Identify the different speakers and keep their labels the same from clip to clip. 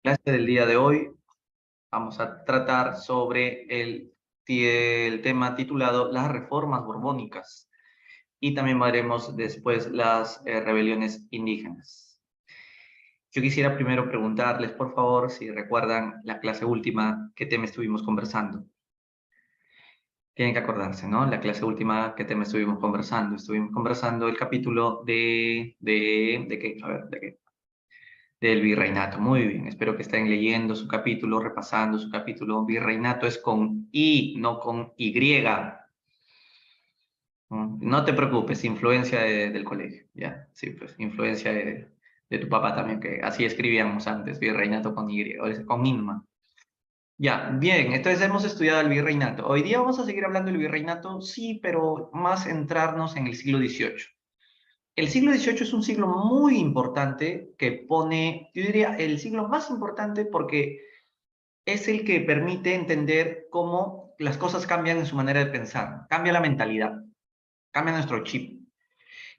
Speaker 1: clase del día de hoy vamos a tratar sobre el tema titulado Las reformas borbónicas y también veremos después las rebeliones indígenas. Yo quisiera primero preguntarles, por favor, si recuerdan la clase última, qué tema estuvimos conversando. Tienen que acordarse, ¿no? La clase última, qué tema estuvimos conversando. Estuvimos conversando el capítulo ¿de qué? A ver, ¿de qué? Del virreinato. Muy bien, espero que estén leyendo su capítulo, repasando su capítulo. Virreinato es con I, no con Y. No te preocupes, influencia del colegio, ¿ya? Sí, pues, influencia de tu papá también, que así escribíamos antes, virreinato con Y, o con Inma. Ya, bien, entonces hemos estudiado el virreinato. Hoy día vamos a seguir hablando del virreinato, sí, pero más centrarnos en el siglo XVIII. El siglo XVIII es un siglo muy importante que pone, yo diría, el siglo más importante porque es el que permite entender cómo las cosas cambian en su manera de pensar, cambia la mentalidad, cambia nuestro chip.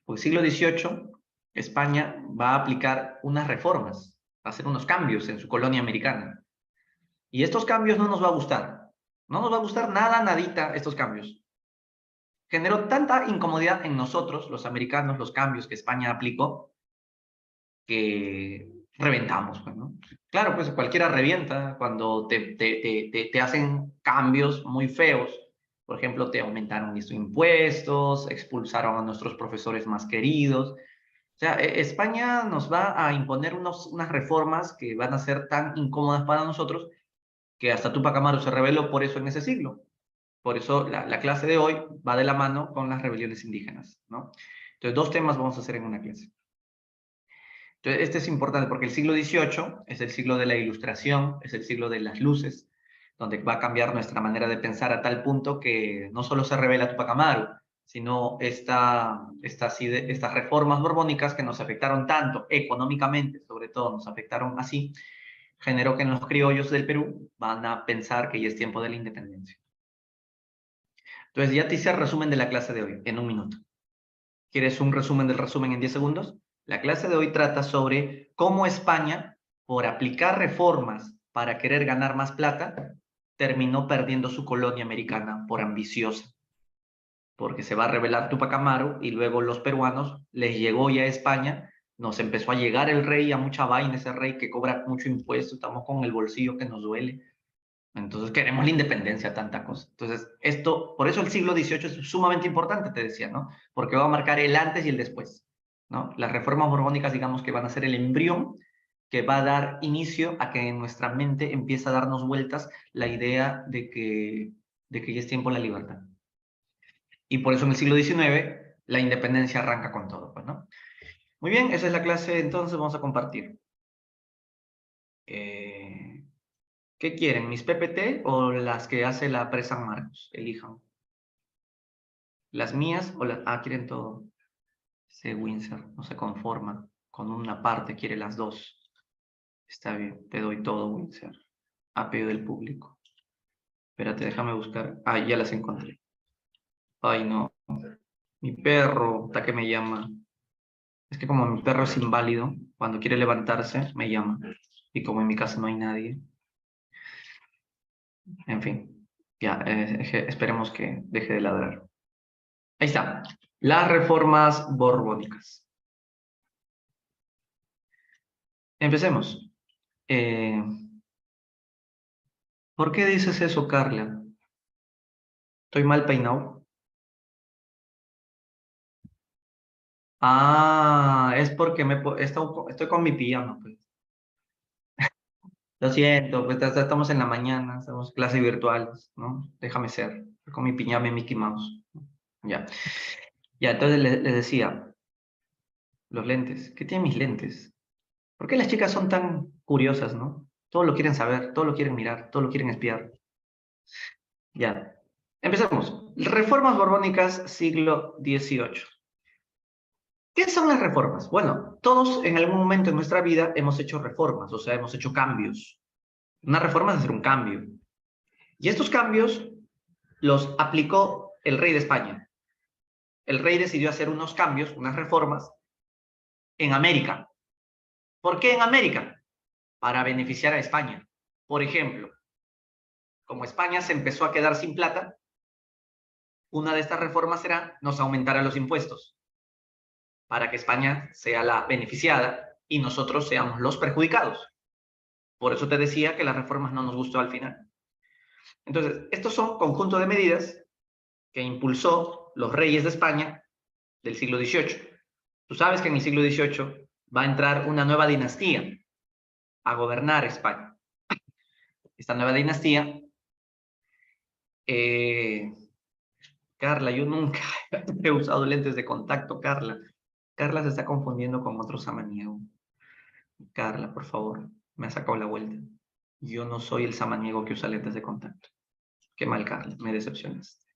Speaker 1: Porque el siglo XVIII, España va a aplicar unas reformas, va a hacer unos cambios en su colonia americana. Y estos cambios no nos va a gustar. No nos va a gustar nada, nadita, estos cambios. Generó tanta incomodidad en nosotros, los americanos, los cambios que España aplicó, que reventamos, pues, ¿no? Claro, pues cualquiera revienta cuando te hacen cambios muy feos. Por ejemplo, te aumentaron estos impuestos, expulsaron a nuestros profesores más queridos. O sea, España nos va a imponer unas reformas que van a ser tan incómodas para nosotros que hasta Tupac Amaru se rebeló por eso en ese siglo. Por eso la clase de hoy va de la mano con las rebeliones indígenas, ¿no? Entonces, dos temas vamos a hacer en una clase. Entonces, este es importante porque el siglo XVIII es el siglo de la Ilustración, es el siglo de las luces, donde va a cambiar nuestra manera de pensar a tal punto que no solo se revela Tupac Amaru, sino estas reformas borbónicas que nos afectaron tanto económicamente, sobre todo nos afectaron así, generó que en los criollos del Perú van a pensar que ya es tiempo de la independencia. Entonces, ya te hice el resumen de la clase de hoy, en un minuto. ¿Quieres un resumen del resumen en 10 segundos? La clase de hoy trata sobre cómo España, por aplicar reformas para querer ganar más plata, terminó perdiendo su colonia americana por ambiciosa. Porque se va a revelar Tupac Amaru y luego los peruanos les llegó ya a España, nos empezó a llegar el rey, a mucha vaina ese rey que cobra mucho impuesto, estamos con el bolsillo que nos duele. Entonces queremos la independencia, tanta cosa. Entonces, por eso el siglo XVIII es sumamente importante, te decía, ¿no? Porque va a marcar el antes y el después, ¿no? Las reformas borbónicas, digamos que van a ser el embrión que va a dar inicio a que en nuestra mente empiece a darnos vueltas la idea de que ya es tiempo de la libertad. Y por eso en el siglo XIX la independencia arranca con todo, pues, ¿no? Muy bien, esa es la clase, entonces vamos a compartir. ¿Qué quieren? ¿Mis PPT o las que hace la presa Marcos? Elijan. ¿Las mías o las...? Ah, quieren todo. Ese Windsor no se conforma con una parte, quiere las dos. Está bien, te doy todo, Windsor. A pedido del público. Espérate, déjame buscar. Ah, ya las encontré. Ay, no. Mi perro, está que me llama. Es que como mi perro es inválido, cuando quiere levantarse, me llama. Y como en mi casa no hay nadie. En fin, ya, esperemos que deje de ladrar. Ahí está. Las reformas borbónicas. Empecemos. ¿Por qué dices eso, Carla? ¿Estoy mal peinado? Ah, es porque estoy con mi pijama, pues. Lo siento, pues estamos en la mañana, estamos en clases virtuales, ¿no? Déjame ser. Estoy con mi pijama y Mickey Mouse. Ya. Ya, entonces les decía, los lentes. ¿Qué tienen mis lentes? ¿Por qué las chicas son tan curiosas, no? Todo lo quieren saber, todo lo quieren mirar, todo lo quieren espiar. Ya. Empecemos. Reformas borbónicas, siglo XVIII. ¿Qué son las reformas? Bueno, todos en algún momento en nuestra vida hemos hecho reformas, o sea, hemos hecho cambios. Una reforma es hacer un cambio. Y estos cambios los aplicó el rey de España. El rey decidió hacer unos cambios, unas reformas en América. ¿Por qué en América? para beneficiar a España. Por ejemplo, como España se empezó a quedar sin plata, una de estas reformas será nos aumentará los impuestos para que España sea la beneficiada y nosotros seamos los perjudicados. Por eso te decía que las reformas no nos gustó al final. Entonces, estos son conjunto de medidas que impulsó los reyes de España del siglo XVIII. Tú sabes que en el siglo XVIII va a entrar una nueva dinastía a gobernar España. Esta nueva dinastía, Carla, yo nunca he usado lentes de contacto, Carla. Carla se está confundiendo con otro samaniego. Carla, por favor, me ha sacado la vuelta. Yo no soy el samaniego que usa lentes de contacto. Qué mal, Carla, me decepcionaste.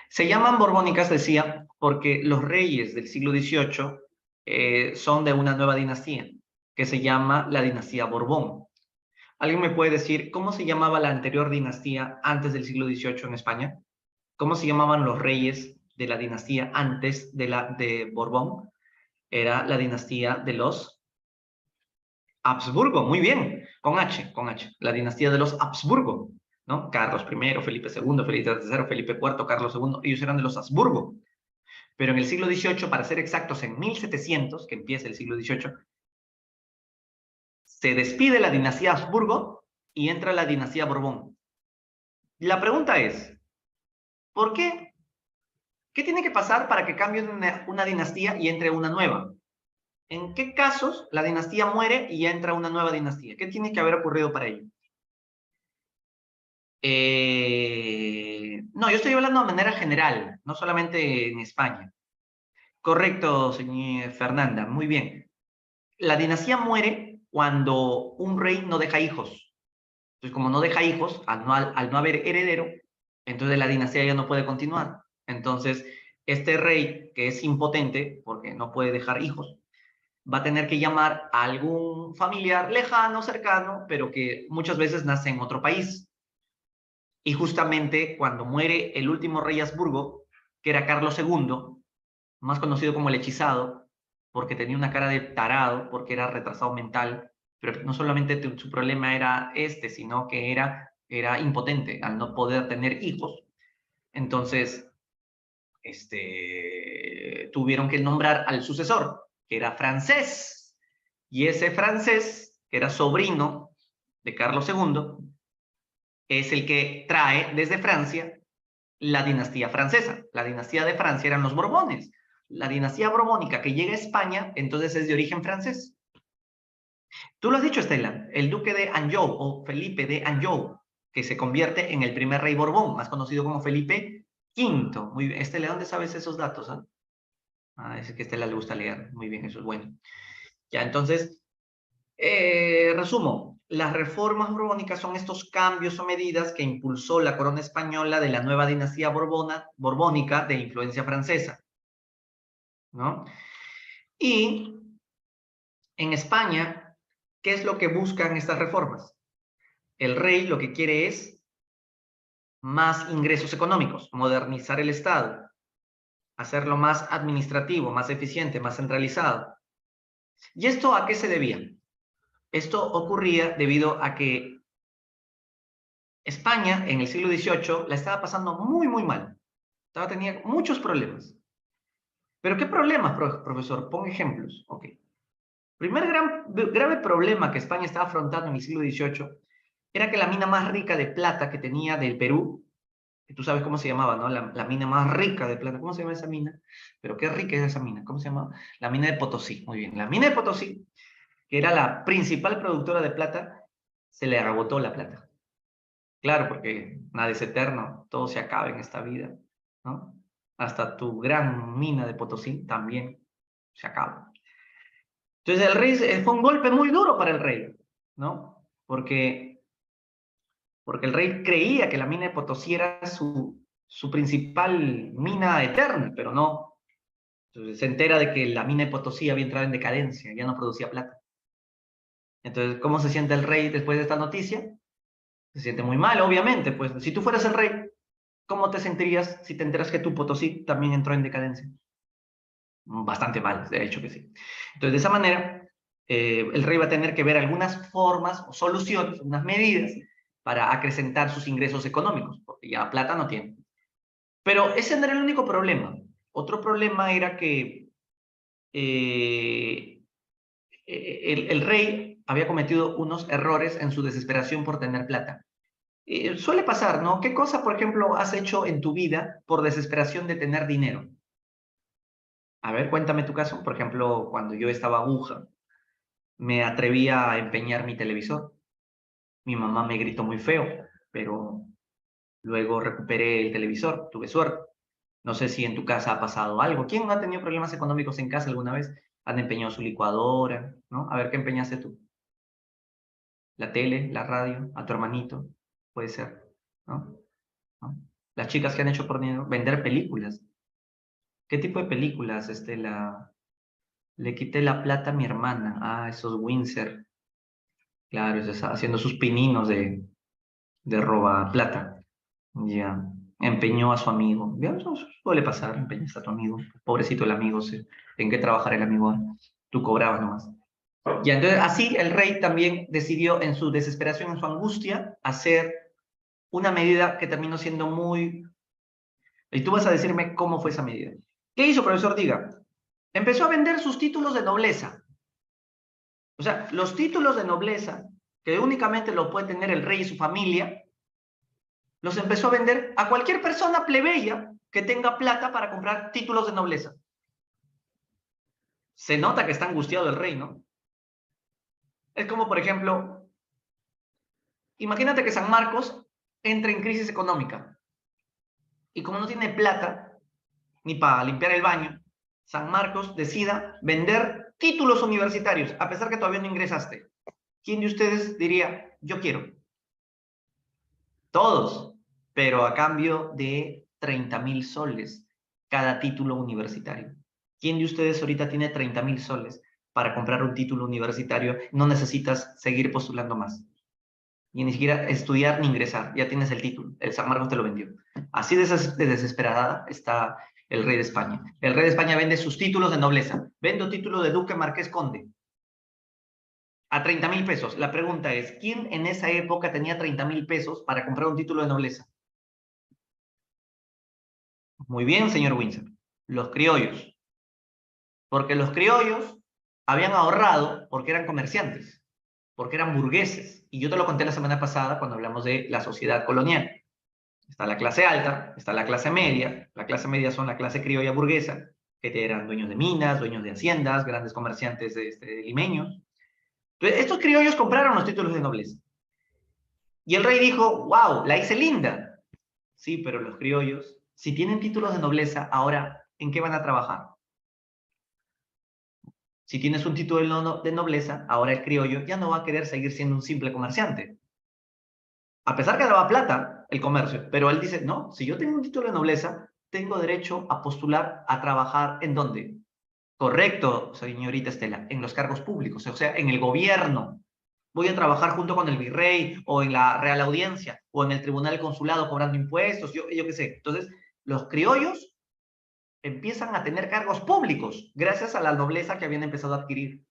Speaker 1: Se llaman borbónicas, decía, porque los reyes del siglo XVIII son de una nueva dinastía, que se llama la dinastía Borbón. ¿Alguien me puede decir cómo se llamaba la anterior dinastía antes del siglo XVIII en España? ¿Cómo se llamaban los reyes de la dinastía antes de Borbón? Era la dinastía de los Habsburgo, muy bien, con H, la dinastía de los Habsburgo, ¿no? Carlos I, Felipe II, Felipe III, Felipe IV, Carlos II, ellos eran de los Habsburgo. Pero en el siglo XVIII, para ser exactos, en 1700, que empieza el siglo XVIII, se despide la dinastía Habsburgo y entra la dinastía Borbón. La pregunta es, ¿por qué? ¿Qué tiene que pasar para que cambie una dinastía y entre una nueva? ¿En qué casos la dinastía muere y ya entra una nueva dinastía? ¿Qué tiene que haber ocurrido para ello? No, yo estoy hablando de manera general, no solamente en España. Correcto, señora Fernanda, muy bien. La dinastía muere cuando un rey no deja hijos. Entonces, como no deja hijos, al no haber heredero, entonces la dinastía ya no puede continuar. Entonces, este rey, que es impotente, porque no puede dejar hijos, va a tener que llamar a algún familiar lejano, cercano, pero que muchas veces nace en otro país. Y justamente cuando muere el último rey Habsburgo, que era Carlos II, más conocido como el hechizado, porque tenía una cara de tarado, porque era retrasado mental, pero no solamente su problema era sino que era impotente al no poder tener hijos. Entonces, tuvieron que nombrar al sucesor, que era francés. Y ese francés, que era sobrino de Carlos II, es el que trae desde Francia la dinastía francesa. La dinastía de Francia eran los Borbones. La dinastía borbónica que llega a España, entonces es de origen francés. Tú lo has dicho, Estela, el duque de Anjou o Felipe de Anjou, que se convierte en el primer rey Borbón, más conocido como Felipe V. Muy bien. Estela, ¿dónde sabes esos datos? Es que a Estela le gusta leer. Muy bien, eso es bueno. Ya, entonces, resumo. Las reformas borbónicas son estos cambios o medidas que impulsó la corona española de la nueva dinastía borbónica de influencia francesa, ¿no? Y en España, ¿qué es lo que buscan estas reformas? El rey lo que quiere es más ingresos económicos, modernizar el Estado, hacerlo más administrativo, más eficiente, más centralizado. ¿Y esto a qué se debía? Esto ocurría debido a que España en el siglo XVIII la estaba pasando muy, muy mal. Tenía muchos problemas. ¿Pero qué problemas, profesor? Pon ejemplos. Ok. Primer grave problema que España estaba afrontando en el siglo XVIII era que la mina más rica de plata que tenía del Perú, que tú sabes cómo se llamaba, ¿no? La mina más rica de plata. ¿Cómo se llama esa mina? Pero qué rica es esa mina. ¿Cómo se llama? La mina de Potosí. Muy bien. La mina de Potosí, que era la principal productora de plata, se le agotó la plata. Claro, porque nada es eterno, todo se acaba en esta vida, ¿no? Hasta tu gran mina de Potosí también se acaba. Entonces el rey fue un golpe muy duro para el rey, ¿no? Porque el rey creía que la mina de Potosí era su principal mina eterna, pero no. Entonces se entera de que la mina de Potosí había entrado en decadencia, ya no producía plata. Entonces, ¿cómo se siente el rey después de esta noticia? Se siente muy mal, obviamente, pues si tú fueras el rey, ¿cómo te sentirías si te enteras que tu Potosí también entró en decadencia? Bastante mal, de hecho que sí. Entonces, de esa manera, el rey va a tener que ver algunas formas o soluciones, unas medidas para acrecentar sus ingresos económicos, porque ya plata no tiene. Pero ese no era el único problema. Otro problema era que el rey había cometido unos errores en su desesperación por tener plata. Suele pasar, ¿no? ¿Qué cosa, por ejemplo, has hecho en tu vida por desesperación de tener dinero? A ver, cuéntame tu caso. Por ejemplo, cuando yo estaba aguja, me atreví a empeñar mi televisor. Mi mamá me gritó muy feo, pero luego recuperé el televisor, tuve suerte. No sé si en tu casa ha pasado algo. ¿Quién no ha tenido problemas económicos en casa alguna vez? Han empeñado su licuadora, ¿no? A ver, ¿qué empeñaste tú? La tele, la radio, a tu hermanito, puede ser, ¿no? ¿No? Las chicas que han hecho por dinero, vender películas. ¿Qué tipo de películas? Le quité la plata a mi hermana. Ah, esos Windsor. Claro, haciendo sus pininos de roba plata. Ya. Empeñó a su amigo. Ya, eso suele pasar, empeñaste a tu amigo. Pobrecito el amigo, sí. ¿En qué trabajar el amigo? Tú cobrabas nomás. Ya, entonces así el rey también decidió en su desesperación, en su angustia, hacer una medida que terminó siendo muy... Y tú vas a decirme cómo fue esa medida. ¿Qué hizo, profesor? Diga. Empezó a vender sus títulos de nobleza. O sea, los títulos de nobleza, que únicamente lo puede tener el rey y su familia, los empezó a vender a cualquier persona plebeya que tenga plata para comprar títulos de nobleza. Se nota que está angustiado el rey, ¿no? Es como, por ejemplo, imagínate que San Marcos entra en crisis económica y como no tiene plata ni para limpiar el baño, San Marcos decida vender títulos universitarios, a pesar que todavía no ingresaste. ¿Quién de ustedes diría, yo quiero? Todos, pero a cambio de 30.000 soles cada título universitario. ¿Quién de ustedes ahorita tiene 30.000 soles para comprar un título universitario? No necesitas seguir postulando más. Y ni siquiera estudiar ni ingresar. Ya tienes el título. El San Marcos te lo vendió. Así de desesperada está el rey de España. El rey de España vende sus títulos de nobleza. Vendo título de duque, marqués, conde. A 30.000 pesos. La pregunta es, ¿quién en esa época tenía 30.000 pesos para comprar un título de nobleza? Muy bien, señor Windsor. Los criollos. Porque los criollos habían ahorrado porque eran comerciantes, porque eran burgueses. Y yo te lo conté la semana pasada cuando hablamos de la sociedad colonial. Está la clase alta, está la clase media. La clase media son la clase criolla burguesa, que eran dueños de minas, dueños de haciendas, grandes comerciantes limeños. Entonces, estos criollos compraron los títulos de nobleza. Y el rey dijo, wow, la hice linda. Sí, pero los criollos, si tienen títulos de nobleza, ahora, ¿en qué van a trabajar? Si tienes un título de nobleza, ahora el criollo ya no va a querer seguir siendo un simple comerciante. A pesar que daba plata el comercio, pero él dice, no, si yo tengo un título de nobleza, tengo derecho a postular a trabajar ¿en dónde? Correcto, señorita Estela, en los cargos públicos, o sea, en el gobierno. Voy a trabajar junto con el virrey o en la Real Audiencia o en el Tribunal Consulado cobrando impuestos, yo qué sé. Entonces, los criollos empiezan a tener cargos públicos gracias a la nobleza que habían empezado a adquirir.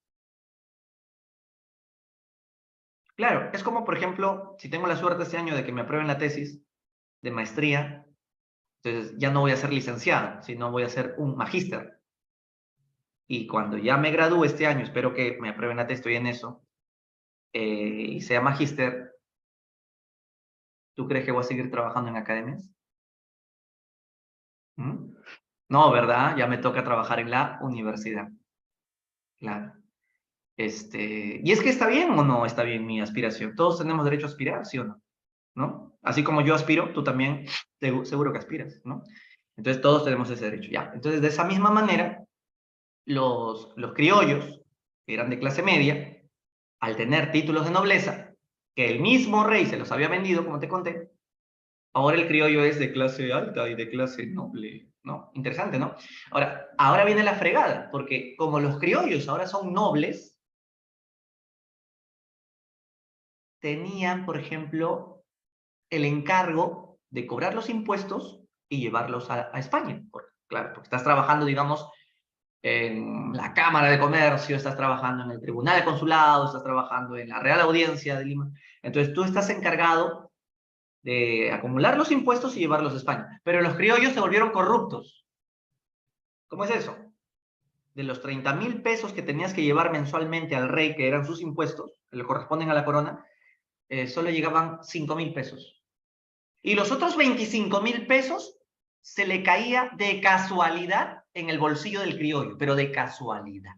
Speaker 1: Claro, es como, por ejemplo, si tengo la suerte este año de que me aprueben la tesis de maestría, entonces ya no voy a ser licenciado, sino voy a ser un magíster. Y cuando ya me gradúe este año, espero que me aprueben la tesis, estoy en eso, y sea magíster, ¿tú crees que voy a seguir trabajando en academias? ¿Mm? No, ¿verdad? Ya me toca trabajar en la universidad. Claro. ¿Y es que está bien o no está bien mi aspiración? Todos tenemos derecho a aspirar, ¿sí o no? ¿No? Así como yo aspiro, tú también seguro que aspiras, ¿no? Entonces todos tenemos ese derecho, ya. Entonces de esa misma manera, los criollos, que eran de clase media, al tener títulos de nobleza, que el mismo rey se los había vendido, como te conté, ahora el criollo es de clase alta y de clase noble, ¿no? Interesante, ¿no? Ahora viene la fregada, porque como los criollos ahora son nobles, tenían, por ejemplo, el encargo de cobrar los impuestos y llevarlos a España. Claro, porque estás trabajando, digamos, en la Cámara de Comercio, estás trabajando en el Tribunal de Consulado, estás trabajando en la Real Audiencia de Lima. Entonces tú estás encargado de acumular los impuestos y llevarlos a España. Pero los criollos se volvieron corruptos. ¿Cómo es eso? De los 30.000 pesos que tenías que llevar mensualmente al rey, que eran sus impuestos, que le corresponden a la corona, solo llegaban 5.000 pesos. Y los otros 25.000 pesos se le caía de casualidad en el bolsillo del criollo, pero de casualidad,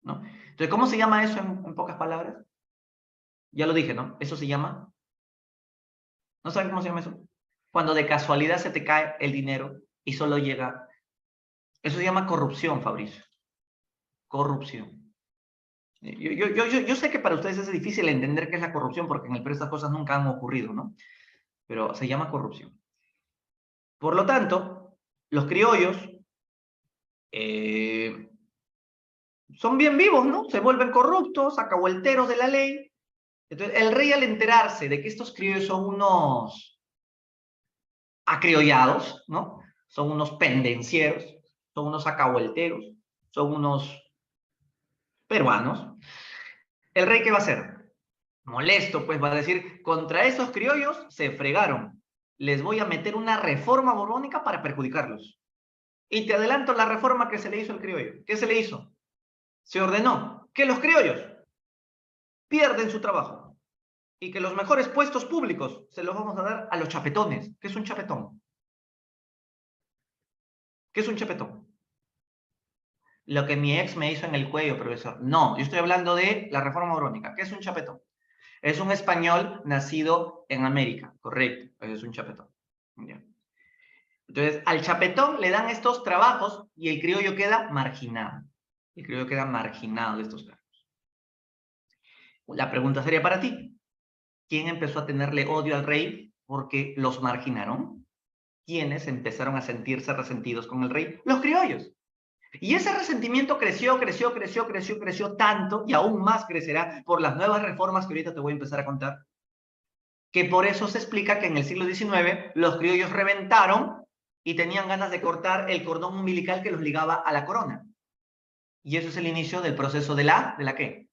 Speaker 1: ¿no? Entonces, ¿cómo se llama eso en pocas palabras? Ya lo dije, ¿no? Eso se llama... ¿No saben cómo se llama eso? Cuando de casualidad se te cae el dinero y solo llega... Eso se llama corrupción, Fabricio. Corrupción. Yo sé que para ustedes es difícil entender qué es la corrupción porque en el Perú estas cosas nunca han ocurrido, ¿no? Pero se llama corrupción. Por lo tanto, los criollos son bien vivos, ¿no? Se vuelven corruptos, acahuelteros de la ley. Entonces, el rey al enterarse de que estos criollos son unos acriollados, ¿no? Son unos pendencieros, son unos acahuelteros, son unos peruanos. ¿El rey qué va a hacer? Molesto, pues va a decir, contra esos criollos se fregaron. Les voy a meter una reforma borbónica para perjudicarlos. Y te adelanto la reforma que se le hizo al criollo. ¿Qué se le hizo? Se ordenó que los criollos pierden su trabajo y que los mejores puestos públicos se los vamos a dar a los chapetones. ¿Qué es un chapetón? ¿Qué es un chapetón? Lo que mi ex me hizo en el cuello, profesor. No, yo estoy hablando de la reforma borbónica. ¿Qué es un chapetón? Es un español nacido en América, correcto. Es un chapetón. Ya. Entonces, al chapetón le dan estos trabajos y el criollo queda marginado. El criollo queda marginado de estos trabajos. La pregunta sería para ti. ¿Quién empezó a tenerle odio al rey porque los marginaron? ¿Quiénes empezaron a sentirse resentidos con el rey? Los criollos. Y ese resentimiento creció tanto y aún más crecerá por las nuevas reformas que ahorita te voy a empezar a contar, que por eso se explica que en el siglo XIX los criollos reventaron y tenían ganas de cortar el cordón umbilical que los ligaba a la corona. Y eso es el inicio del proceso ¿de la qué?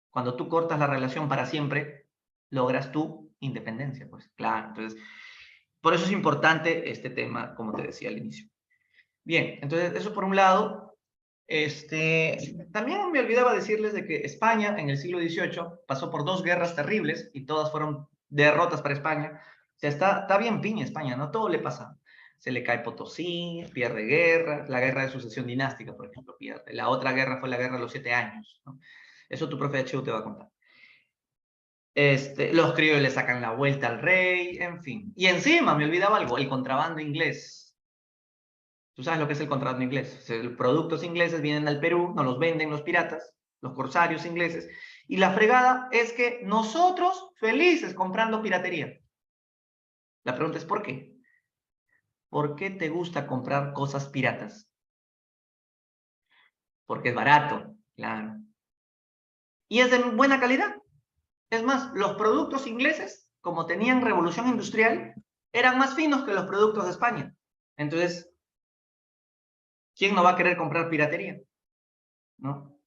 Speaker 1: Cuando tú cortas la relación para siempre, logras tu independencia, pues claro. Entonces, por eso es importante este tema, como te decía al inicio. Bien, entonces eso por un lado. También me olvidaba decirles de que España en el siglo XVIII pasó por 2 guerras terribles y todas fueron derrotas para España. O sea, está bien piña España, ¿no? Todo le pasa. Se le cae Potosí, pierde guerra, la guerra de sucesión dinástica, por ejemplo, pierde. La otra guerra fue la guerra de los 7 años, ¿no? Eso tu profe de HU te va a contar. Los criollos le sacan la vuelta al rey, en fin. Y encima, me olvidaba algo, el contrabando inglés. Tú sabes lo que es el contrabando inglés. O sea, los productos ingleses vienen al Perú, nos los venden los piratas, los corsarios ingleses. Y la fregada es que nosotros felices comprando piratería. La pregunta es ¿por qué? ¿Por qué te gusta comprar cosas piratas? Porque es barato, claro. Y es de buena calidad. Es más, los productos ingleses, como tenían revolución industrial, eran más finos que los productos de España. Entonces, ¿quién no va a querer comprar piratería? ¿No?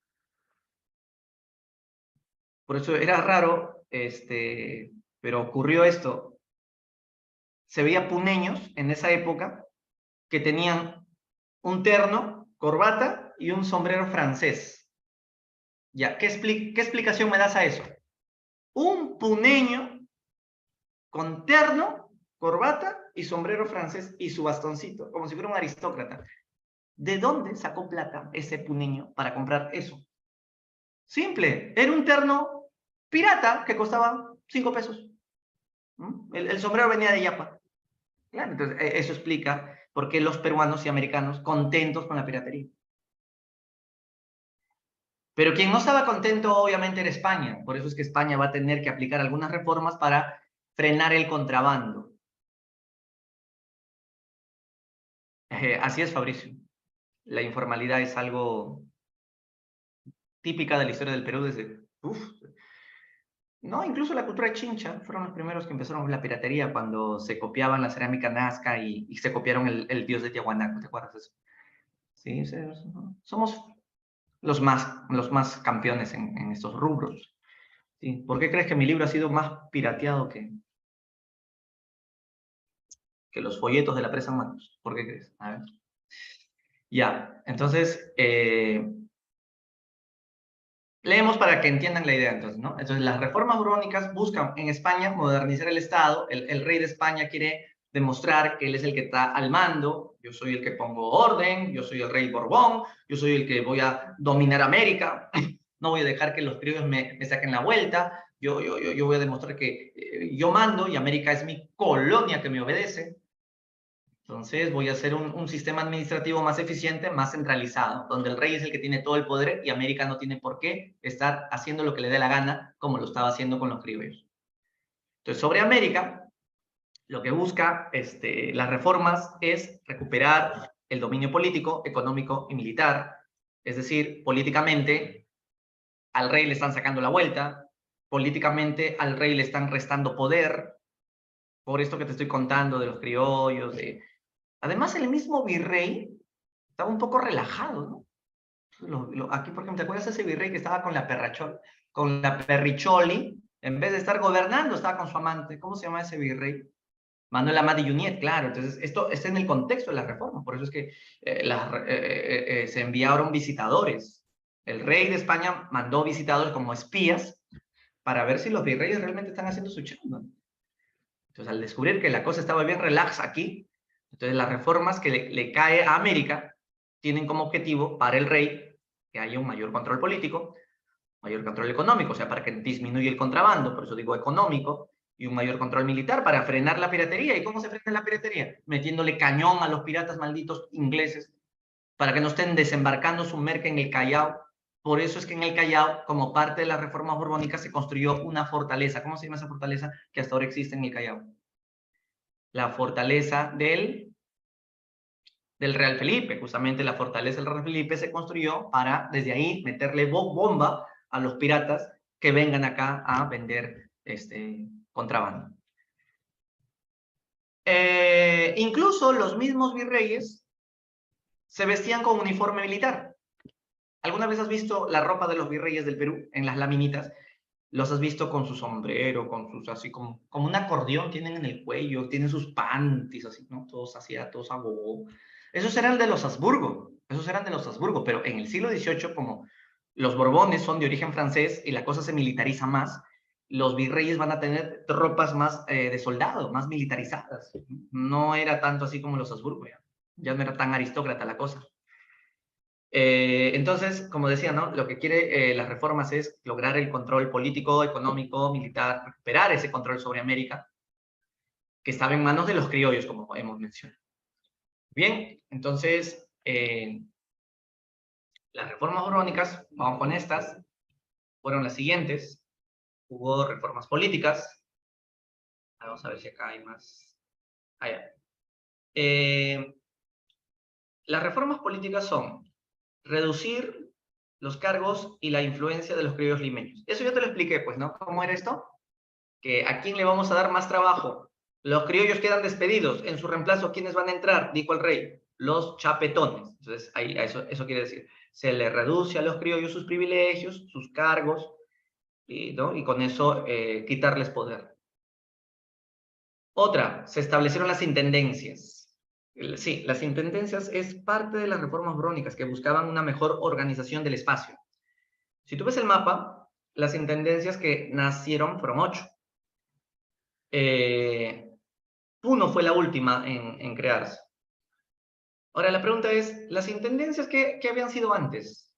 Speaker 1: Por eso era raro, pero ocurrió esto. Se veía puneños en esa época que tenían un terno, corbata y un sombrero francés. Ya, ¿qué explicación me das a eso? Un puneño con terno, corbata y sombrero francés y su bastoncito, como si fuera un aristócrata. ¿De dónde sacó plata ese puneño para comprar eso? Simple, era un terno pirata que costaba 5 pesos. El sombrero venía de Yapa. Claro, entonces eso explica por qué los peruanos y americanos contentos con la piratería. Pero quien no estaba contento obviamente era España. Por eso es que España va a tener que aplicar algunas reformas para frenar el contrabando. Así es, Fabricio. La informalidad es algo típica de la historia del Perú desde... No, incluso la cultura chincha fueron los primeros que empezaron con la piratería cuando se copiaban la cerámica Nazca y se copiaron el dios de Tiahuanaco, ¿te acuerdas de eso? ¿sí? Somos los más campeones en estos rubros. ¿Sí? ¿Por qué crees que mi libro ha sido más pirateado que los folletos de la presa en manos? ¿Por qué crees? A ver. Ya, entonces, leemos para que entiendan la idea, entonces, ¿no? Entonces, las reformas borbónicas buscan en España modernizar el Estado. El rey de España quiere demostrar que él es el que está al mando. Yo soy el que pongo orden, yo soy el rey Borbón, yo soy el que voy a dominar América. No voy a dejar que los criollos me saquen la vuelta. Yo voy a demostrar que yo mando y América es mi colonia que me obedece. Entonces voy a hacer un sistema administrativo más eficiente, más centralizado, donde el rey es el que tiene todo el poder y América no tiene por qué estar haciendo lo que le dé la gana, como lo estaba haciendo con los criollos. Entonces, sobre América, lo que busca las reformas es recuperar el dominio político, económico y militar. Es decir, políticamente al rey le están sacando la vuelta, políticamente al rey le están restando poder, por esto que te estoy contando de los criollos, de... Además, el mismo virrey estaba un poco relajado, ¿no? Aquí, por ejemplo, ¿te acuerdas de ese virrey que estaba con la perricholi? En vez de estar gobernando, estaba con su amante. ¿Cómo se llama ese virrey? Manuel Amat de Junyent, claro. Entonces, esto está en el contexto de la reforma. Por eso es que se enviaron visitadores. El rey de España mandó visitadores como espías para ver si los virreyes realmente están haciendo su chamba. Entonces, al descubrir que la cosa estaba bien relax aquí, entonces las reformas que le cae a América tienen como objetivo para el rey que haya un mayor control político, mayor control económico, o sea, para que disminuya el contrabando, por eso digo económico, y un mayor control militar para frenar la piratería. ¿Y cómo se frena la piratería? Metiéndole cañón a los piratas malditos ingleses para que no estén desembarcando su merca en el Callao. Por eso es que en el Callao, como parte de las reformas borbónicas, se construyó una fortaleza. ¿Cómo se llama esa fortaleza que hasta ahora existe en el Callao? La fortaleza del Real Felipe. Justamente la fortaleza del Real Felipe se construyó para desde ahí meterle bomba a los piratas que vengan acá a vender contrabando. Incluso los mismos virreyes se vestían con uniforme militar. ¿Alguna vez has visto la ropa de los virreyes del Perú en las laminitas? Los has visto con su sombrero, con sus así como un acordeón tienen en el cuello, tienen sus panties así, ¿no? Todos así, todos a bobo. Esos eran de los Habsburgo, pero en el siglo XVIII, como los Borbones son de origen francés y la cosa se militariza más, los virreyes van a tener tropas más de soldado, más militarizadas. No era tanto así como los Habsburgo, ya no era tan aristócrata la cosa. Entonces, como decía, ¿no? Lo que quiere las reformas es lograr el control político, económico, militar, recuperar ese control sobre América, que estaba en manos de los criollos, como hemos mencionado. Bien, entonces, las reformas borbónicas, vamos con estas, fueron las siguientes. Hubo reformas políticas. Vamos a ver si acá hay más. Allá. Las reformas políticas son reducir los cargos y la influencia de los criollos limeños. Eso yo te lo expliqué, pues, ¿no? ¿Cómo era esto? Que a quién le vamos a dar más trabajo. Los criollos quedan despedidos. En su reemplazo, ¿quiénes van a entrar? Dijo el rey. Los chapetones. Entonces, ahí, eso quiere decir. Se le reduce a los criollos sus privilegios, sus cargos, ¿no? Y con eso quitarles poder. Otra, se establecieron las intendencias. Sí, las intendencias es parte de las reformas borbónicas que buscaban una mejor organización del espacio. Si tú ves el mapa, las intendencias que nacieron fueron 8. Puno fue la última en crearse. Ahora, la pregunta es, ¿las intendencias qué habían sido antes?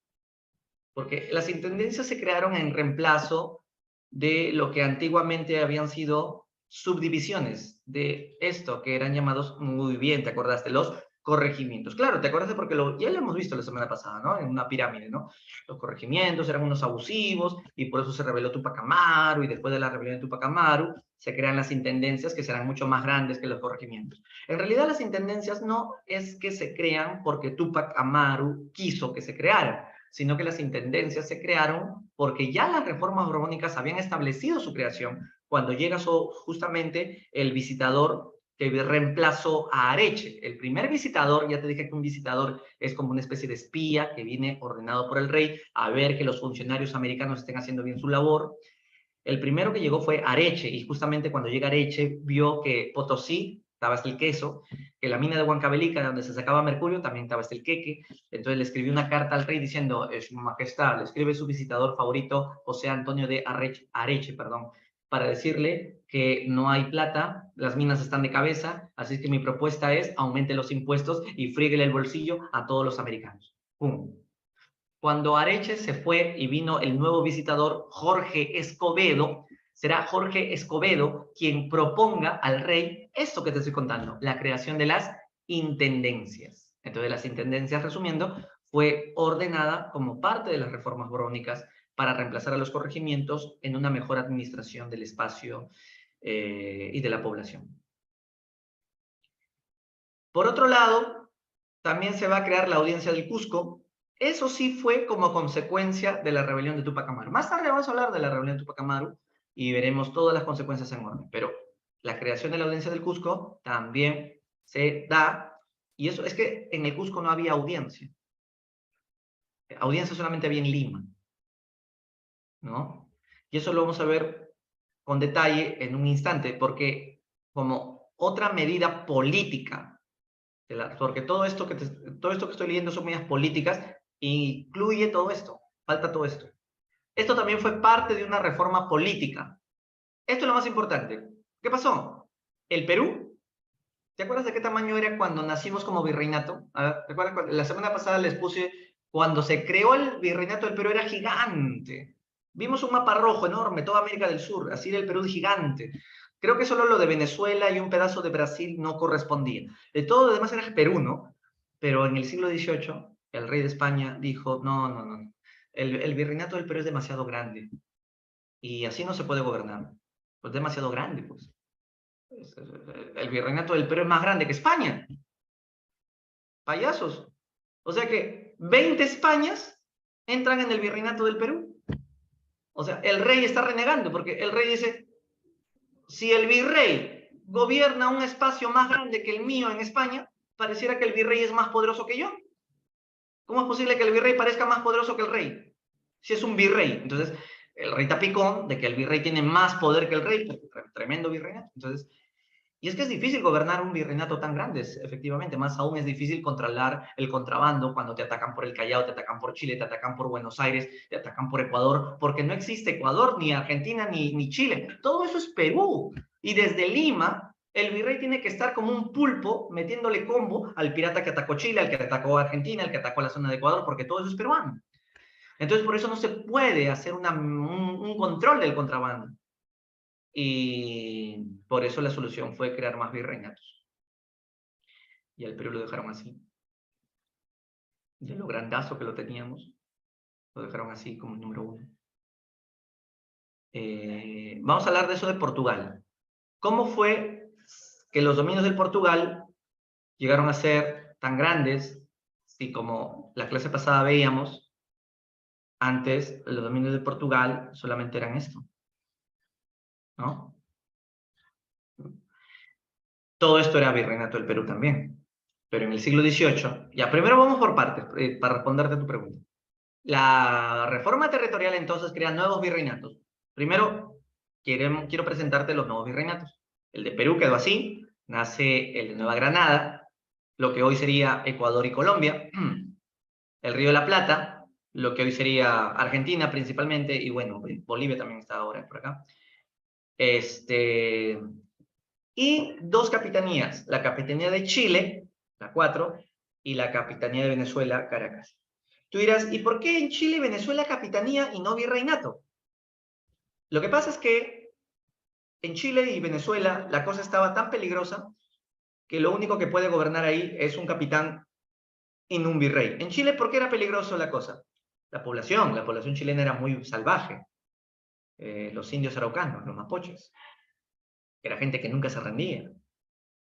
Speaker 1: Porque las intendencias se crearon en reemplazo de lo que antiguamente habían sido subdivisiones de esto, que eran llamados, muy bien, ¿te acordaste? Los corregimientos. Claro, ¿te acordaste? Porque ya lo hemos visto la semana pasada, ¿no? En una pirámide, ¿no? Los corregimientos eran unos abusivos y por eso se rebeló Tupac Amaru y después de la rebelión de Tupac Amaru se crean las intendencias que serán mucho más grandes que los corregimientos. En realidad las intendencias no es que se crean porque Tupac Amaru quiso que se crearan, sino que las intendencias se crearon porque ya las reformas borbónicas habían establecido su creación cuando llega justamente el visitador que reemplazó a Areche. El primer visitador, ya te dije que un visitador es como una especie de espía que viene ordenado por el rey a ver que los funcionarios americanos estén haciendo bien su labor. El primero que llegó fue Areche, y justamente cuando llega Areche vio que Potosí estaba hasta el queso, que la mina de Huancavelica, donde se sacaba mercurio, también estaba hasta el queque. Entonces le escribió una carta al rey diciendo, Su Majestad, le escribe su visitador favorito, José Antonio de Areche, para decirle que no hay plata, las minas están de cabeza, así que mi propuesta es aumente los impuestos y fríguele el bolsillo a todos los americanos. ¡Pum! Cuando Areche se fue y vino el nuevo visitador, Jorge Escobedo, será Jorge Escobedo quien proponga al rey esto que te estoy contando, la creación de las intendencias. Entonces, las intendencias, resumiendo, fue ordenada como parte de las reformas borbónicas para reemplazar a los corregimientos en una mejor administración del espacio y de la población. Por otro lado, también se va a crear la audiencia del Cusco. Eso sí fue como consecuencia de la rebelión de Túpac Amaru. Más tarde vamos a hablar de la rebelión de Túpac Amaru y veremos todas las consecuencias en orden. Pero la creación de la audiencia del Cusco también se da, y eso es que en el Cusco no había audiencia. Audiencia solamente había en Lima, ¿no? Y eso lo vamos a ver con detalle en un instante, porque como otra medida política, porque todo esto que estoy leyendo son medidas políticas, incluye todo esto, falta todo esto. Esto también fue parte de una reforma política. Esto es lo más importante. ¿Qué pasó? El Perú, ¿te acuerdas de qué tamaño era cuando nacimos como virreinato? A ver, ¿recuerdas? La semana pasada les puse, cuando se creó el virreinato del Perú era gigante. Vimos un mapa rojo enorme, toda América del Sur, así era el Perú gigante. Creo que solo lo de Venezuela y un pedazo de Brasil no correspondía. De todo lo demás era Perú, ¿no? Pero en el siglo XVIII, el rey de España dijo, no. El virreinato del Perú es demasiado grande. Y así no se puede gobernar. Pues demasiado grande, pues. El virreinato del Perú es más grande que España. Payasos. O sea que 20 Españas entran en el virreinato del Perú. O sea, el rey está renegando, porque el rey dice, si el virrey gobierna un espacio más grande que el mío en España, pareciera que el virrey es más poderoso que yo. ¿Cómo es posible que el virrey parezca más poderoso que el rey? Si es un virrey. Entonces, el rey está picón de que el virrey tiene más poder que el rey, tremendo virreinato. Entonces, y es que es difícil gobernar un virreinato tan grande, efectivamente. Más aún es difícil controlar el contrabando cuando te atacan por el Callao, te atacan por Chile, te atacan por Buenos Aires, te atacan por Ecuador, porque no existe Ecuador, ni Argentina, ni Chile. Todo eso es Perú. Y desde Lima, el virrey tiene que estar como un pulpo metiéndole combo al pirata que atacó Chile, al que atacó Argentina, al que atacó la zona de Ecuador, porque todo eso es peruano. Entonces, por eso no se puede hacer un control del contrabando. Y por eso la solución fue crear más virreinatos. Y al Perú lo dejaron así. De lo grandazo que lo teníamos, lo dejaron así como número 1. Vamos a hablar de eso de Portugal. ¿Cómo fue que los dominios del Portugal llegaron a ser tan grandes? Si como la clase pasada veíamos, antes los dominios de Portugal solamente eran esto, ¿no? Todo esto era virreinato del Perú también. Pero en el siglo XVIII, ya primero vamos por partes, para responderte a tu pregunta. La reforma territorial entonces crea nuevos virreinatos. Primero, quiero presentarte los nuevos virreinatos. El de Perú quedó así, nace el de Nueva Granada, lo que hoy sería Ecuador y Colombia, el Río de la Plata, lo que hoy sería Argentina principalmente, y bueno, Bolivia también está ahora por acá. Y 2 capitanías, la Capitanía de Chile, la 4, y la Capitanía de Venezuela, Caracas. Tú dirás, ¿y por qué en Chile y Venezuela capitanía y no virreinato? Lo que pasa es que en Chile y Venezuela la cosa estaba tan peligrosa que lo único que puede gobernar ahí es un capitán y no un virrey. En Chile, ¿por qué era peligroso la cosa? La población chilena era muy salvaje. Los indios araucanos, los mapoches. Era gente que nunca se rendía.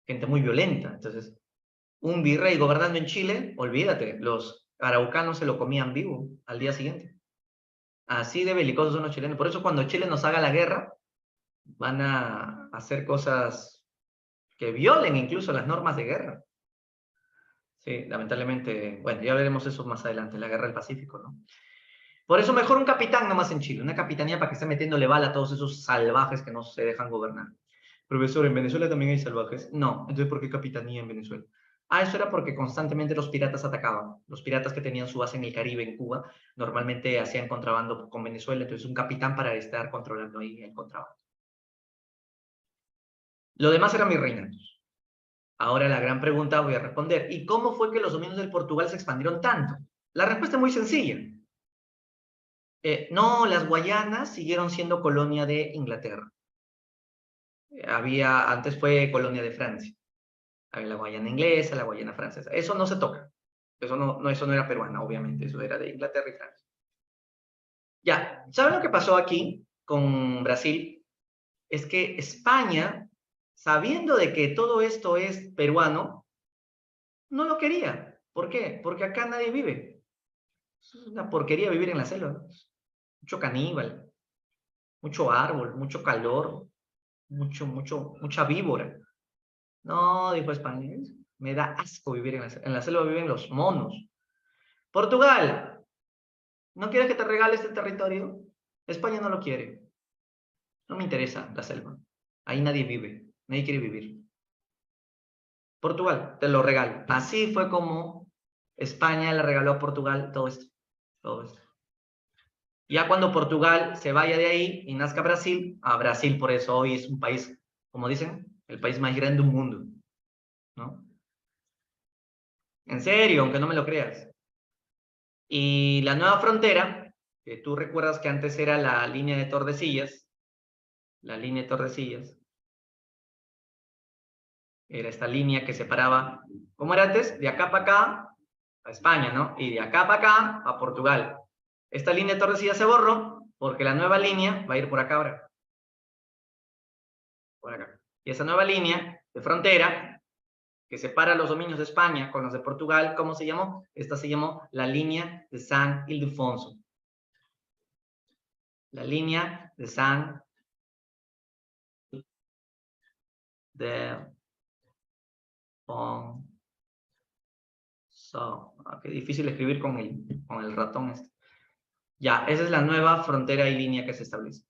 Speaker 1: Gente muy violenta. Entonces, un virrey gobernando en Chile, olvídate, los araucanos se lo comían vivo al día siguiente. Así de belicosos son los chilenos. Por eso cuando Chile nos haga la guerra, van a hacer cosas que violen incluso las normas de guerra. Sí, lamentablemente, bueno, ya veremos eso más adelante, la guerra del Pacífico, ¿no? Por eso mejor un capitán nomás en Chile, una capitanía para que esté metiéndole bala a todos esos salvajes que no se dejan gobernar. Profesor, ¿en Venezuela también hay salvajes? No, entonces ¿por qué capitanía en Venezuela? Ah, eso era porque constantemente los piratas atacaban. Los piratas que tenían su base en el Caribe, en Cuba, normalmente hacían contrabando con Venezuela, entonces un capitán para estar controlando ahí el contrabando. Lo demás eran virreinatos. Ahora la gran pregunta voy a responder. ¿Y cómo fue que los dominios del Portugal se expandieron tanto? La respuesta es muy sencilla. No, las Guayanas siguieron siendo colonia de Inglaterra. Antes fue colonia de Francia. Había la Guayana inglesa, la Guayana francesa. Eso no se toca. Eso no era peruana, obviamente. Eso era de Inglaterra y Francia. Ya, ¿saben lo que pasó aquí con Brasil? Es que España, sabiendo de que todo esto es peruano, no lo quería. ¿Por qué? Porque acá nadie vive. Es una porquería vivir en la selva, ¿no? Mucho caníbal, mucho árbol, mucho calor, mucha víbora. No, dijo España, me da asco vivir en la selva viven los monos. Portugal, ¿no quieres que te regale este territorio? España no lo quiere. No me interesa la selva. Ahí nadie vive, nadie quiere vivir. Portugal, te lo regalo. Así fue como España le regaló a Portugal todo esto. Todo esto. Ya cuando Portugal se vaya de ahí y nazca Brasil, a Brasil por eso hoy es un país, como dicen, el país más grande del mundo, ¿no? En serio, aunque no me lo creas. Y la nueva frontera, que tú recuerdas que antes era la línea de Tordesillas, la línea de Tordesillas, era esta línea que separaba, ¿cómo era antes? De acá para acá, a España, ¿no? Y de acá para acá, a Portugal. Esta línea de Tordesillas se borró porque la nueva línea va a ir por acá ahora. Por acá. Y esa nueva línea de frontera que separa los dominios de España con los de Portugal, ¿cómo se llamó? Esta se llamó la línea de San Ildefonso. La línea de San Ildefonso. Qué difícil escribir con el ratón este. Ya, esa es la nueva frontera y línea que se establece.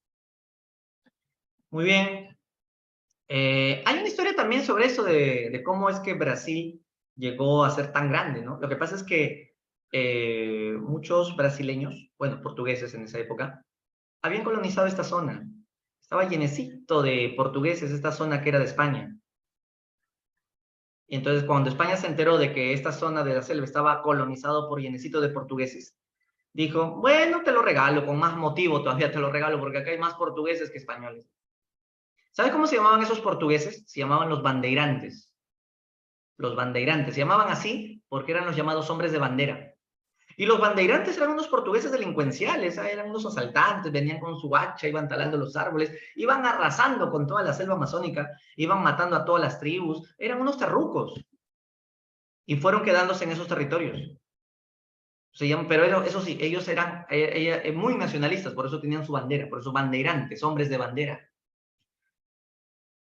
Speaker 1: Muy bien. Hay una historia también sobre eso de cómo es que Brasil llegó a ser tan grande, ¿no? Lo que pasa es que muchos brasileños, bueno, portugueses en esa época, habían colonizado esta zona. Estaba llenecito de portugueses, esta zona que era de España. Y entonces cuando España se enteró de que esta zona de la selva estaba colonizado por llenecito de portugueses, dijo, bueno, te lo regalo, con más motivo todavía te lo regalo, porque acá hay más portugueses que españoles. ¿Sabes cómo se llamaban esos portugueses? Se llamaban los bandeirantes. Los bandeirantes. Se llamaban así porque eran los llamados hombres de bandera. Y los bandeirantes eran unos portugueses delincuenciales, eran unos asaltantes, venían con su hacha, iban talando los árboles, iban arrasando con toda la selva amazónica, iban matando a todas las tribus, eran unos terrucos. Y fueron quedándose en esos territorios. Pero eso sí, ellos eran muy nacionalistas, por eso tenían su bandera, por eso bandeirantes, hombres de bandera.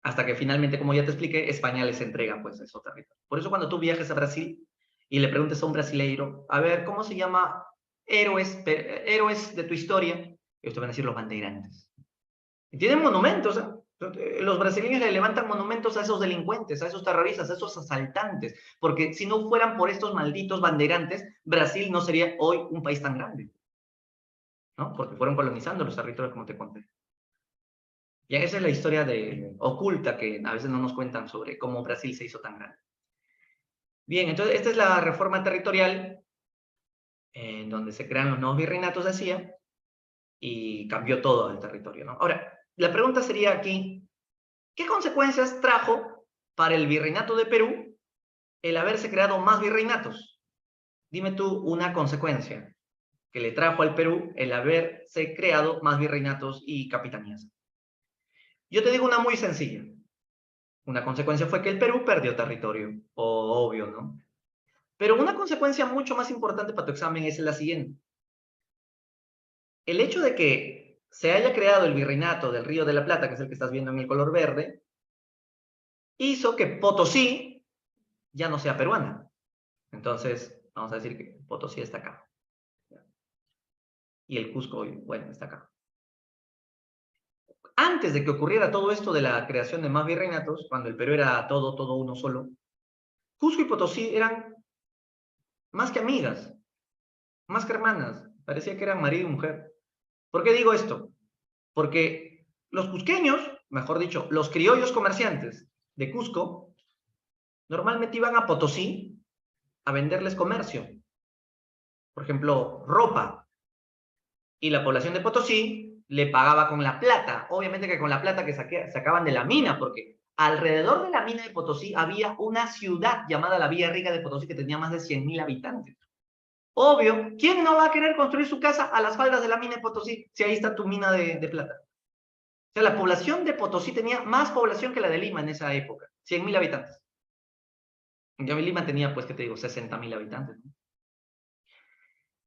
Speaker 1: Hasta que finalmente, como ya te expliqué, España les entrega pues esos territorios. Por eso cuando tú viajes a Brasil y le preguntes a un brasileiro, a ver, ¿cómo se llama héroes de tu historia? Ellos te van a decir los bandeirantes. Y tienen monumentos, ¿eh? Los brasileños le levantan monumentos a esos delincuentes, a esos terroristas, a esos asaltantes, porque si no fueran por estos malditos bandeirantes, Brasil no sería hoy un país tan grande, ¿no? Porque fueron colonizando los territorios, como te conté. Y esa es la historia oculta que a veces no nos cuentan sobre cómo Brasil se hizo tan grande. Bien, entonces esta es la reforma territorial en donde se crean los nuevos virreinatos, decía, y cambió todo el territorio, ¿no? Ahora, la pregunta sería aquí, ¿qué consecuencias trajo para el virreinato de Perú el haberse creado más virreinatos? Dime tú una consecuencia que le trajo al Perú el haberse creado más virreinatos y capitanías. Yo te digo una muy sencilla. Una consecuencia fue que el Perú perdió territorio, obvio, ¿no? Pero una consecuencia mucho más importante para tu examen es la siguiente. El hecho de que se haya creado el virreinato del Río de la Plata, que es el que estás viendo en el color verde, hizo que Potosí ya no sea peruana. Entonces, vamos a decir que Potosí está acá. Y el Cusco, bueno, está acá. Antes de que ocurriera todo esto de la creación de más virreinatos, cuando el Perú era todo uno solo, Cusco y Potosí eran más que amigas, más que hermanas. Parecía que eran marido y mujer. ¿Por qué digo esto? Porque los cusqueños, mejor dicho, los criollos comerciantes de Cusco, normalmente iban a Potosí a venderles comercio. Por ejemplo, ropa. Y la población de Potosí le pagaba con la plata. Obviamente que con la plata que sacaban de la mina, porque alrededor de la mina de Potosí había una ciudad llamada la Villa Rica de Potosí que tenía más de 100.000 habitantes. Obvio, ¿quién no va a querer construir su casa a las faldas de la mina de Potosí si ahí está tu mina de plata? O sea, la población de Potosí tenía más población que la de Lima en esa época, 100.000 habitantes. Ya Lima tenía, pues, ¿qué te digo? 60.000 habitantes, ¿no?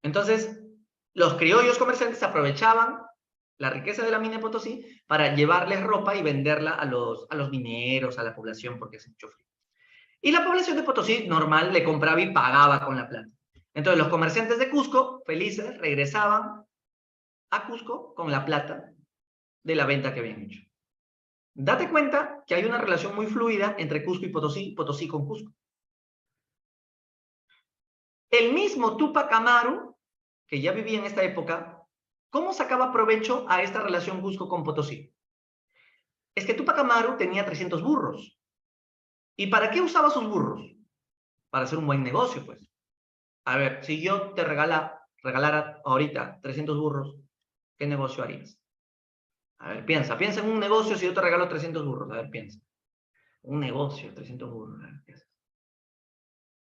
Speaker 1: Entonces, los criollos comerciantes aprovechaban la riqueza de la mina de Potosí para llevarles ropa y venderla a los mineros, a la población, porque hace mucho frío. Y la población de Potosí normal le compraba y pagaba con la plata. Entonces, los comerciantes de Cusco, felices, regresaban a Cusco con la plata de la venta que habían hecho. Date cuenta que hay una relación muy fluida entre Cusco y Potosí, Potosí con Cusco. El mismo Túpac Amaru, que ya vivía en esta época, ¿cómo sacaba provecho a esta relación Cusco con Potosí? Es que Túpac Amaru tenía 300 burros. ¿Y para qué usaba sus burros? Para hacer un buen negocio, pues. A ver, si yo te regalara ahorita 300 burros, ¿qué negocio harías? A ver, piensa en un negocio si yo te regalo 300 burros. A ver, piensa. Un negocio, 300 burros. A ver, piensa.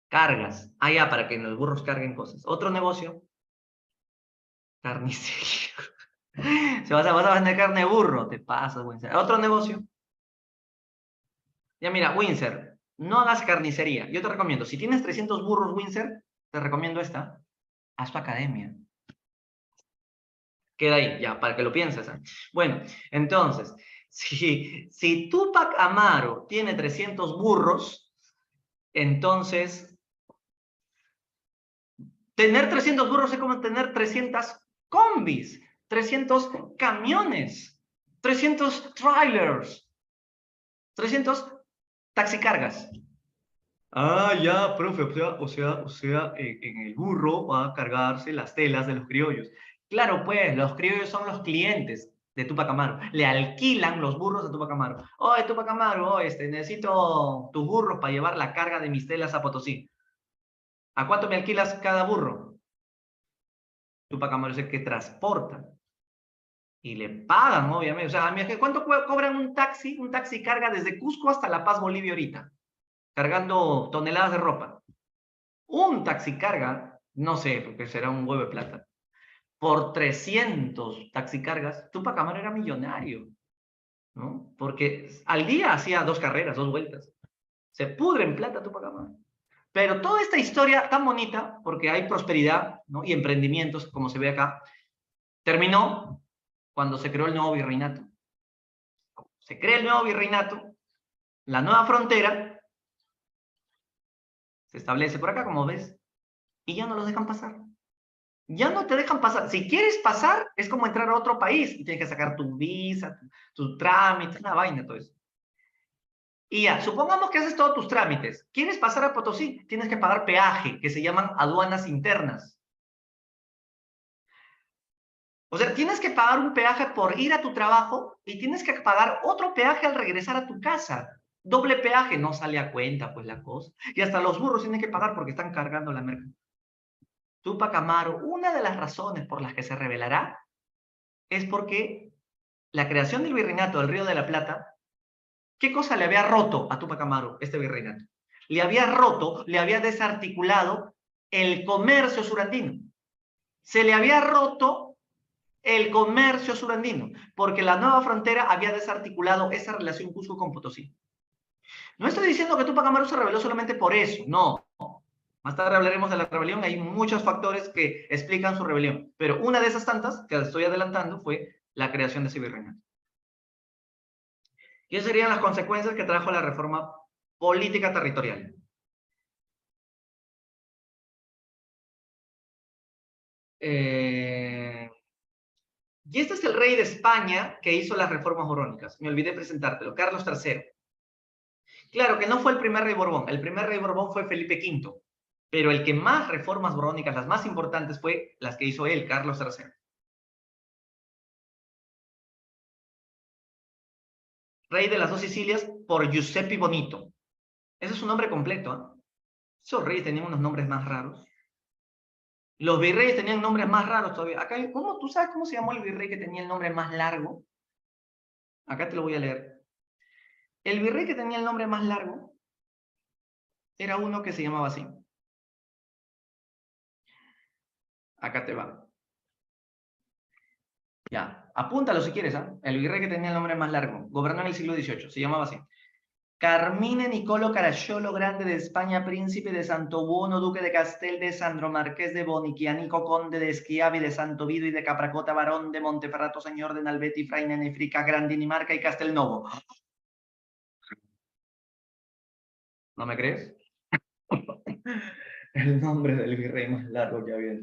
Speaker 1: Cargas. Ah, ya, para que los burros carguen cosas. Otro negocio, carnicería. Si vas a vender carne de burro, te pasas, Windsor. Otro negocio. Ya mira, Windsor, no hagas carnicería. Yo te recomiendo, si tienes 300 burros, Windsor, te recomiendo esta. Haz tu academia. Queda ahí, ya, para que lo pienses. ¿Eh? Bueno, entonces, si Túpac Amaru tiene 300 burros, entonces, tener 300 burros es como tener 300 combis, 300 camiones, 300 trailers, 300 taxicargas. Ah, ya, profe, o sea, en el burro va a cargarse las telas de los criollos. Claro, pues, los criollos son los clientes de Túpac Amaru. Le alquilan los burros a Túpac Amaru. Oye, Túpac Amaru, necesito tus burros para llevar la carga de mis telas a Potosí. ¿A cuánto me alquilas cada burro? Túpac Amaru es el que transporta. Y le pagan, obviamente. O sea, ¿cuánto cobran un taxi carga desde Cusco hasta La Paz, Bolivia ahorita? Cargando toneladas de ropa. Un taxicarga, no sé, porque será un huevo de plata, por 300 taxicargas, Túpac Amaru era millonario, ¿no? Porque al día hacía 2 carreras, 2 vueltas. Se pudre en plata Túpac Amaru. Pero toda esta historia tan bonita, porque hay prosperidad, ¿no? Y emprendimientos, como se ve acá, terminó cuando se creó el nuevo virreinato. Se crea el nuevo virreinato, la nueva frontera se establece por acá, como ves, y ya no los dejan pasar. Ya no te dejan pasar. Si quieres pasar, es como entrar a otro país y tienes que sacar tu visa, tu trámite, una vaina, todo eso. Y ya, supongamos que haces todos tus trámites. ¿Quieres pasar a Potosí? Tienes que pagar peaje, que se llaman aduanas internas. O sea, tienes que pagar un peaje por ir a tu trabajo y tienes que pagar otro peaje al regresar a tu casa. Doble peaje, no sale a cuenta, pues la cosa. Y hasta los burros tienen que pagar porque están cargando la mercancía. Túpac Amaru, una de las razones por las que se rebelará es porque la creación del virreinato del Río de la Plata, ¿qué cosa le había roto a Túpac Amaru este virreinato? Le había roto, le había desarticulado el comercio surandino. Se le había roto el comercio surandino, porque la nueva frontera había desarticulado esa relación Cusco con Potosí. No estoy diciendo que Túpac Amaru se rebeló solamente por eso, no. Más tarde hablaremos de la rebelión, hay muchos factores que explican su rebelión, pero una de esas tantas, que estoy adelantando, fue la creación de ese virreinato. ¿Qué serían las consecuencias que trajo la reforma política territorial? Y este es el rey de España que hizo las reformas borbónicas. Me olvidé presentártelo, Carlos III. Claro que no fue el primer rey Borbón. El primer rey Borbón fue Felipe V. Pero el que más reformas borbónicas, las más importantes, fue las que hizo él, Carlos III. Rey de las dos Sicilias por Giuseppe Bonito. Ese es su nombre completo, ¿eh? Esos reyes tenían unos nombres más raros. Los virreyes tenían nombres más raros todavía. Acá, ¿cómo? ¿Tú sabes cómo se llamó el virrey que tenía el nombre más largo? Acá te lo voy a leer. El virrey que tenía el nombre más largo era uno que se llamaba así. Acá te va. Ya, apúntalo si quieres, ¿eh? El virrey que tenía el nombre más largo. Gobernó en el siglo XVIII. Se llamaba así. Carmine Nicolo Caracciolo Grande de España, príncipe de Santo Buono, duque de Castel de Sandro, marqués de Bonichianico, conde de Schiavi, de Santo Vido y de Capracota, barón de Monteferrato, señor de Nalbeti, Fraina, Nefrica, Gran Dinimarca y Castelnovo. ¿No me crees? El nombre del virrey más largo que había.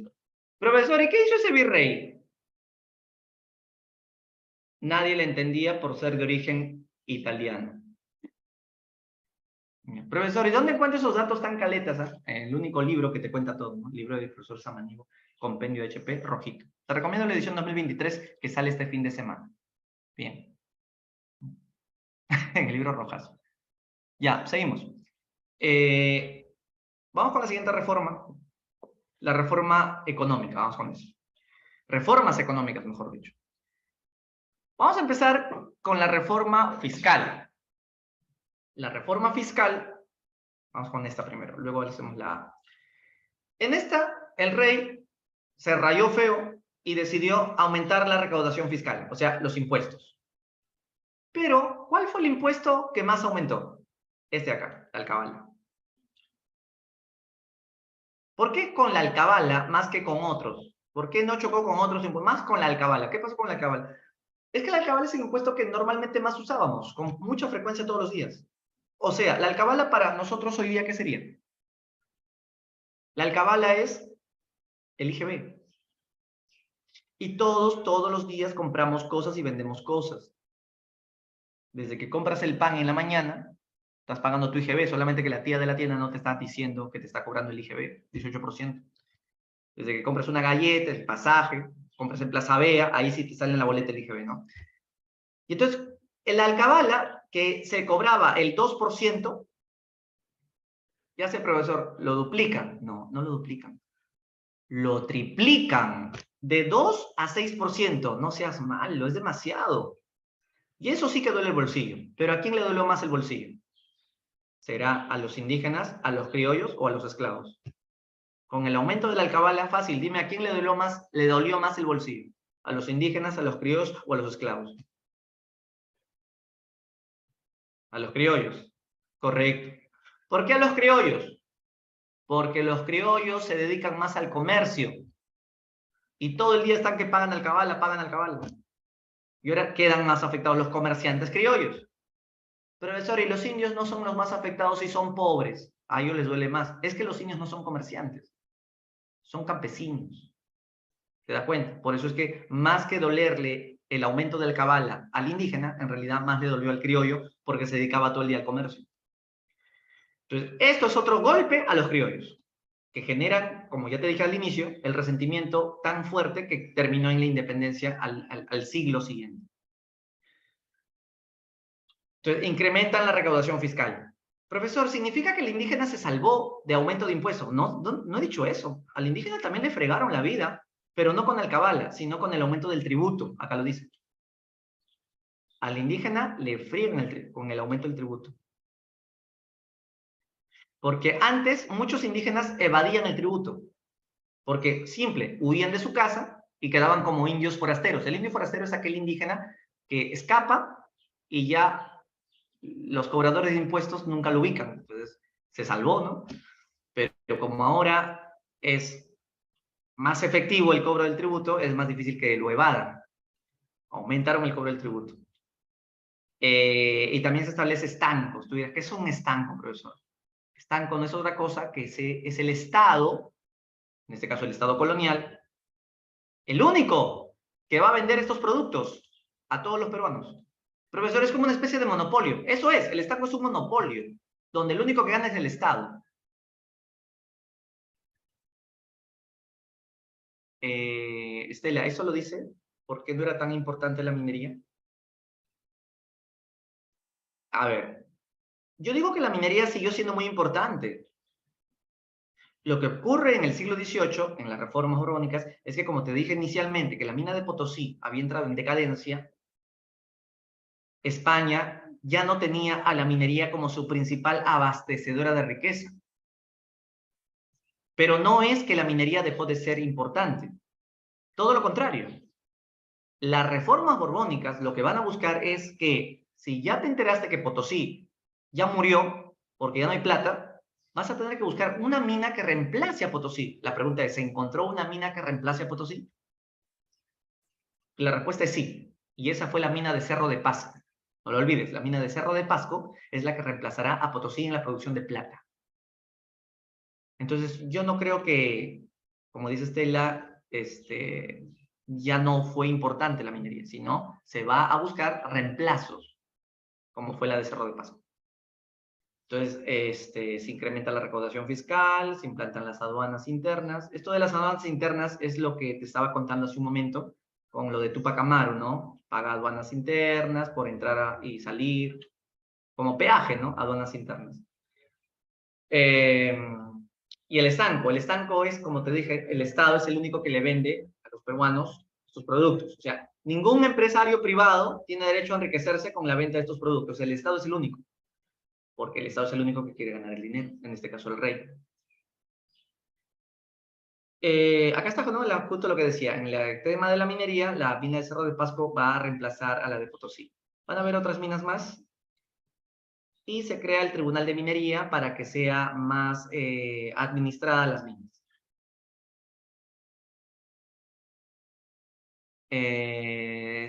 Speaker 1: Profesor, ¿y qué hizo ese virrey? Nadie le entendía por ser de origen italiano. Profesor, ¿y dónde encuentro esos datos tan caletas? El único libro que te cuenta todo, ¿no? El libro del profesor Samaniego, compendio HP, rojito. Te recomiendo la edición 2023 que sale este fin de semana. Bien. En el libro rojazo. Ya, seguimos. Vamos con la siguiente reforma. La reforma económica, vamos con eso. Reformas económicas, mejor dicho. Vamos a empezar con la reforma fiscal. La reforma fiscal, vamos con esta primero, luego hacemos la A. En esta, el rey se rayó feo y decidió aumentar la recaudación fiscal, o sea, los impuestos. Pero, ¿cuál fue el impuesto que más aumentó? Este de acá, la alcabala. ¿Por qué con la alcabala más que con otros? ¿Por qué no chocó con otros impuestos? Más con la alcabala. ¿Qué pasó con la alcabala? Es que la alcabala es el impuesto que normalmente más usábamos, con mucha frecuencia todos los días. O sea, la alcabala para nosotros hoy día, ¿qué sería? La alcabala es el IGB. Y todos los días compramos cosas y vendemos cosas. Desde que compras el pan en la mañana, estás pagando tu IGB, solamente que la tía de la tienda no te está diciendo que te está cobrando el IGB, 18%. Desde que compras una galleta, el pasaje, compras en Plaza Vea, ahí sí te sale en la boleta el IGB, ¿no? Y entonces, en la alcabala, que se cobraba el 2%, ¿qué hace el profesor? ¿Lo duplican? No, no lo duplican. Lo triplican. De 2 a 6%. No seas malo, es demasiado. Y eso sí que duele el bolsillo. Pero ¿a quién le dolió más el bolsillo? ¿Será a los indígenas, a los criollos o a los esclavos? Con el aumento de la alcabala, fácil, dime a quién le dolió más el bolsillo. ¿A los indígenas, a los criollos o a los esclavos? A los criollos. Correcto. ¿Por qué a los criollos? Porque los criollos se dedican más al comercio. Y todo el día están que pagan alcabala, pagan alcabala. Y ahora quedan más afectados los comerciantes criollos. Profesor, y los indios no son los más afectados si son pobres. A ellos les duele más. Es que los indios no son comerciantes, son campesinos. ¿Te das cuenta? Por eso es que más que dolerle el aumento del alcabala al indígena, en realidad más le dolió al criollo porque se dedicaba todo el día al comercio. Entonces, esto es otro golpe a los criollos, que generan, como ya te dije al inicio, el resentimiento tan fuerte que terminó en la independencia al siglo siguiente. Entonces, incrementan la recaudación fiscal. Profesor, ¿significa que el indígena se salvó de aumento de impuestos? No, no he dicho eso. Al indígena también le fregaron la vida, pero no con alcabala, sino con el aumento del tributo. Acá lo dice. Al indígena le friegan con el aumento del tributo. Porque antes muchos indígenas evadían el tributo. Porque simple, huían de su casa y quedaban como indios forasteros. El indio forastero es aquel indígena que escapa y ya los cobradores de impuestos nunca lo ubican. Entonces, se salvó, ¿no? Pero como ahora es más efectivo el cobro del tributo, es más difícil que lo evadan. Aumentaron el cobro del tributo. Y también se establece estancos. Tú dirás, ¿qué es un estanco, profesor? Estanco no es otra cosa que es el Estado, en este caso el Estado colonial, el único que va a vender estos productos a todos los peruanos. Profesor, es como una especie de monopolio. Eso es, el estanco es un monopolio, donde el único que gana es el Estado. Estela, ¿eso lo dice? ¿Por qué no era tan importante la minería? A ver, yo digo que la minería siguió siendo muy importante. Lo que ocurre en el siglo XVIII, en las reformas borbónicas, es que, como te dije inicialmente, que la mina de Potosí había entrado en decadencia, España ya no tenía a la minería como su principal abastecedora de riqueza. Pero no es que la minería dejó de ser importante. Todo lo contrario. Las reformas borbónicas lo que van a buscar es que, si ya te enteraste que Potosí ya murió porque ya no hay plata, vas a tener que buscar una mina que reemplace a Potosí. La pregunta es, ¿se encontró una mina que reemplace a Potosí? La respuesta es sí. Y esa fue la mina de Cerro de Pasco. No lo olvides, la mina de Cerro de Pasco es la que reemplazará a Potosí en la producción de plata. Entonces, yo no creo que, como dice Estela, ya no fue importante la minería, sino se va a buscar reemplazos, como fue la de Cerro de Pasco. Entonces, se incrementa la recaudación fiscal, se implantan las aduanas internas. Esto de las aduanas internas es lo que te estaba contando hace un momento con lo de Tupac Amaru, ¿no? Paga aduanas internas por entrar y salir, como peaje, ¿no? Aduanas internas. Y el estanco es, como te dije, el Estado es el único que le vende a los peruanos sus productos. O sea, ningún empresario privado tiene derecho a enriquecerse con la venta de estos productos. El Estado es el único, porque el Estado es el único que quiere ganar el dinero, en este caso el rey. Acá está, ¿no? Justo lo que decía, en el tema de la minería, la mina de Cerro de Pasco va a reemplazar a la de Potosí. Van a haber otras minas más, y se crea el Tribunal de Minería para que sea más administrada las minas.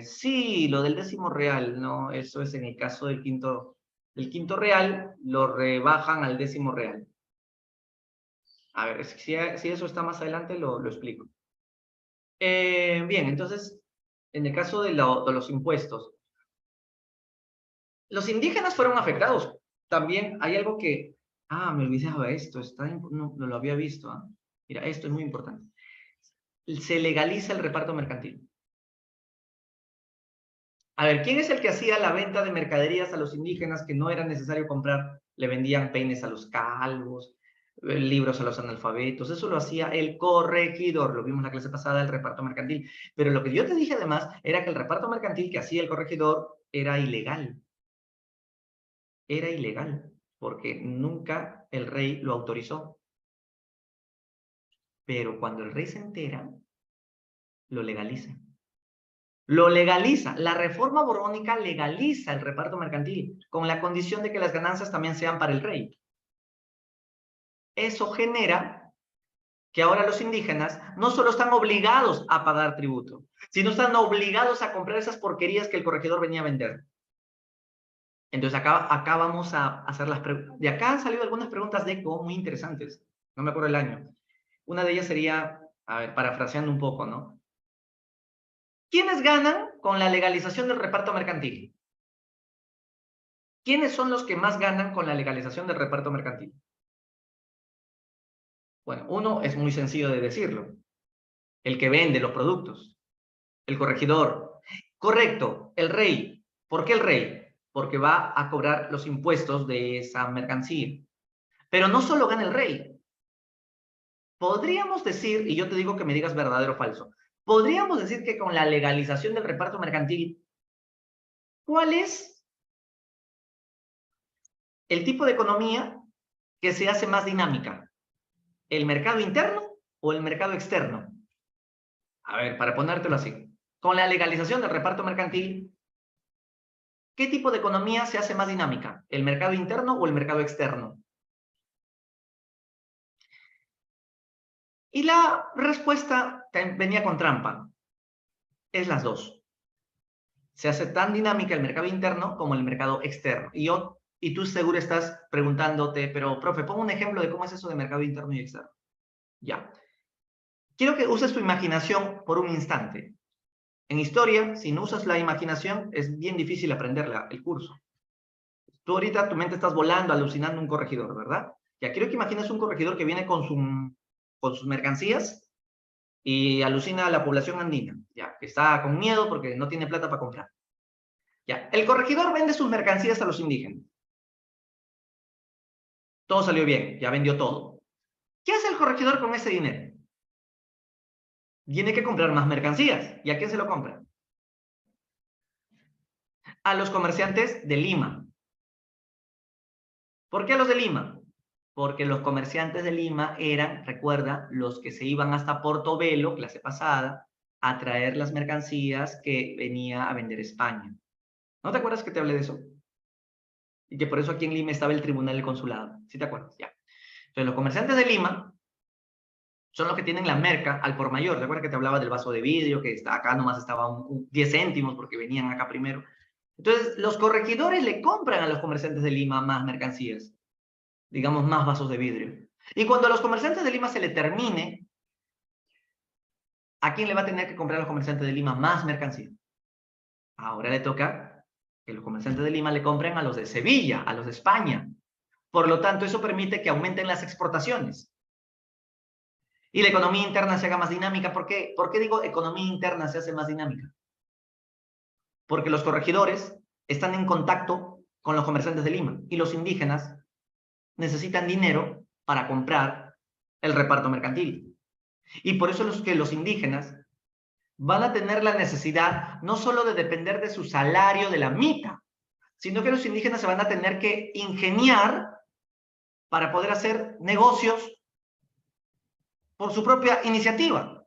Speaker 1: Sí, lo del 10º real, ¿no? Eso es en el caso del quinto real, lo rebajan al 10º real. A ver, si eso está más adelante, lo explico. Bien, entonces, en el caso de los impuestos, los indígenas fueron afectados. También hay algo que, me olvidaba esto, no lo había visto. Mira, esto es muy importante. Se legaliza el reparto mercantil. A ver, ¿quién es el que hacía la venta de mercaderías a los indígenas que no era necesario comprar? Le vendían peines a los calvos, libros a los analfabetos. Eso lo hacía el corregidor. Lo vimos en la clase pasada, el reparto mercantil. Pero lo que yo te dije además era que el reparto mercantil que hacía el corregidor era ilegal. Era ilegal, porque nunca el rey lo autorizó. Pero cuando el rey se entera, lo legaliza. Lo legaliza. La reforma borbónica legaliza el reparto mercantil, con la condición de que las ganancias también sean para el rey. Eso genera que ahora los indígenas no solo están obligados a pagar tributo, sino están obligados a comprar esas porquerías que el corregidor venía a vender. Entonces acá vamos a hacer las preguntas. De acá han salido algunas preguntas de ECO muy interesantes. No me acuerdo el año. Una de ellas sería, a ver, parafraseando un poco, ¿no? ¿Quiénes ganan con la legalización del reparto mercantil? ¿Quiénes son los que más ganan con la legalización del reparto mercantil? Bueno, uno es muy sencillo de decirlo. El que vende los productos. El corregidor. Correcto, el rey. ¿Por qué el rey? Porque va a cobrar los impuestos de esa mercancía. Pero no solo gana el rey. Podríamos decir, y yo te digo que me digas verdadero o falso, podríamos decir que con la legalización del reparto mercantil, ¿cuál es el tipo de economía que se hace más dinámica? ¿El mercado interno o el mercado externo? A ver, para ponértelo así. Con la legalización del reparto mercantil, ¿qué tipo de economía se hace más dinámica? ¿El mercado interno o el mercado externo? Y la respuesta venía con trampa. Es las dos. se hace tan dinámica el mercado interno como el mercado externo. Y tú seguro estás preguntándote, pero profe, pongo un ejemplo de cómo es eso de mercado interno y externo. Ya. Quiero que uses tu imaginación por un instante. En historia, si no usas la imaginación, es bien difícil aprender el curso. Tú ahorita, tu mente estás volando, alucinando un corregidor, ¿verdad? Ya quiero que imagines un corregidor que viene con sus mercancías y alucina a la población andina, ya, que está con miedo porque no tiene plata para comprar. Ya, el corregidor vende sus mercancías a los indígenas. Todo salió bien, ya vendió todo. ¿Qué hace el corregidor con ese dinero? Tiene que comprar más mercancías. ¿Y a quién se lo compra? A los comerciantes de Lima. ¿Por qué a los de Lima? Porque los comerciantes de Lima eran, recuerda, los que se iban hasta Portobelo, clase pasada, a traer las mercancías que venía a vender España. ¿No te acuerdas que te hablé de eso? Y que por eso aquí en Lima estaba el tribunal del consulado. ¿Sí te acuerdas? Ya. Entonces, los comerciantes de Lima son los que tienen la merca al por mayor. ¿Te acuerdas que te hablaba del vaso de vidrio? Que está, acá nomás estaba 10 céntimos porque venían acá primero. Entonces, los corregidores le compran a los comerciantes de Lima más mercancías, digamos, más vasos de vidrio. Y cuando a los comerciantes de Lima se le termine, ¿a quién le va a tener que comprar a los comerciantes de Lima más mercancía? Ahora le toca que los comerciantes de Lima le compren a los de Sevilla, a los de España. Por lo tanto, eso permite que aumenten las exportaciones. Y la economía interna se haga más dinámica. ¿Por qué? ¿Por qué digo economía interna se hace más dinámica? Porque los corregidores están en contacto con los comerciantes de Lima y los indígenas necesitan dinero para comprar el reparto mercantil. Y por eso es que los indígenas van a tener la necesidad no solo de depender de su salario de la mitad, sino que los indígenas se van a tener que ingeniar para poder hacer negocios por su propia iniciativa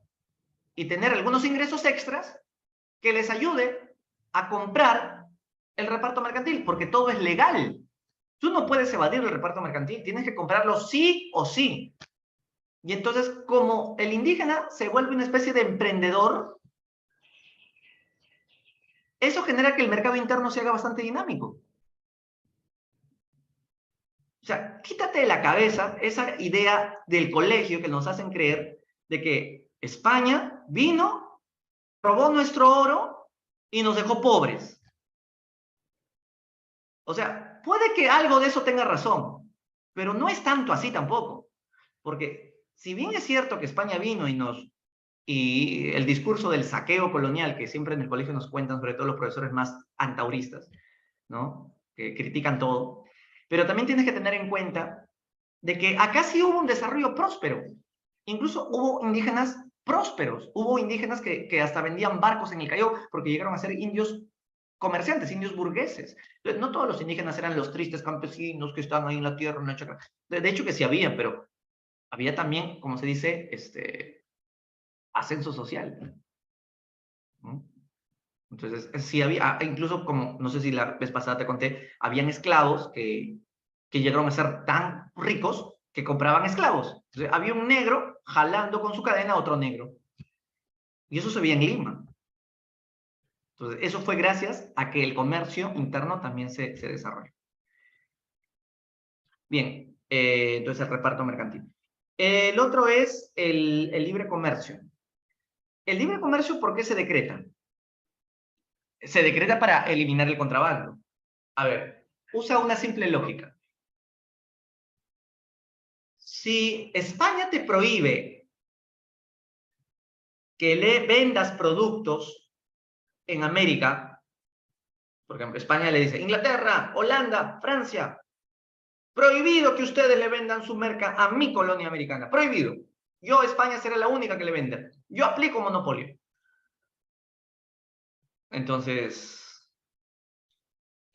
Speaker 1: y tener algunos ingresos extras que les ayude a comprar el reparto mercantil, porque todo es legal. Tú no puedes evadir el reparto mercantil, tienes que comprarlo sí o sí. Y entonces, como el indígena se vuelve una especie de emprendedor, eso genera que el mercado interno se haga bastante dinámico. O sea, quítate de la cabeza esa idea del colegio que nos hacen creer de que España vino, robó nuestro oro y nos dejó pobres. O sea, puede que algo de eso tenga razón, pero no es tanto así tampoco. Porque si bien es cierto que España vino y el discurso del saqueo colonial que siempre en el colegio nos cuentan, sobre todo los profesores más antauristas, ¿no? Que critican todo, pero también tienes que tener en cuenta de que acá sí hubo un desarrollo próspero. Incluso hubo indígenas prósperos, hubo indígenas que hasta vendían barcos en el Callao porque llegaron a ser indios comerciantes, indios burgueses. Entonces, no todos los indígenas eran los tristes campesinos que están ahí en la tierra, en la chacra. De hecho que sí había, pero había también, como se dice, ascenso social, ¿no? Entonces, sí había, incluso como, no sé si la vez pasada te conté, habían esclavos que llegaron a ser tan ricos que compraban esclavos. Entonces, había un negro jalando con su cadena a otro negro. Y eso se veía en Lima. Entonces, eso fue gracias a que el comercio interno también se desarrolló. Bien, entonces el reparto mercantil. El otro es el libre comercio. El libre comercio, ¿por qué se decreta? Se decreta para eliminar el contrabando. A ver, usa una simple lógica. Si España te prohíbe que le vendas productos en América, por ejemplo, España le dice, Inglaterra, Holanda, Francia, prohibido que ustedes le vendan su merca a mi colonia americana, prohibido. Yo, España, seré la única que le venda. Yo aplico monopolio. Entonces,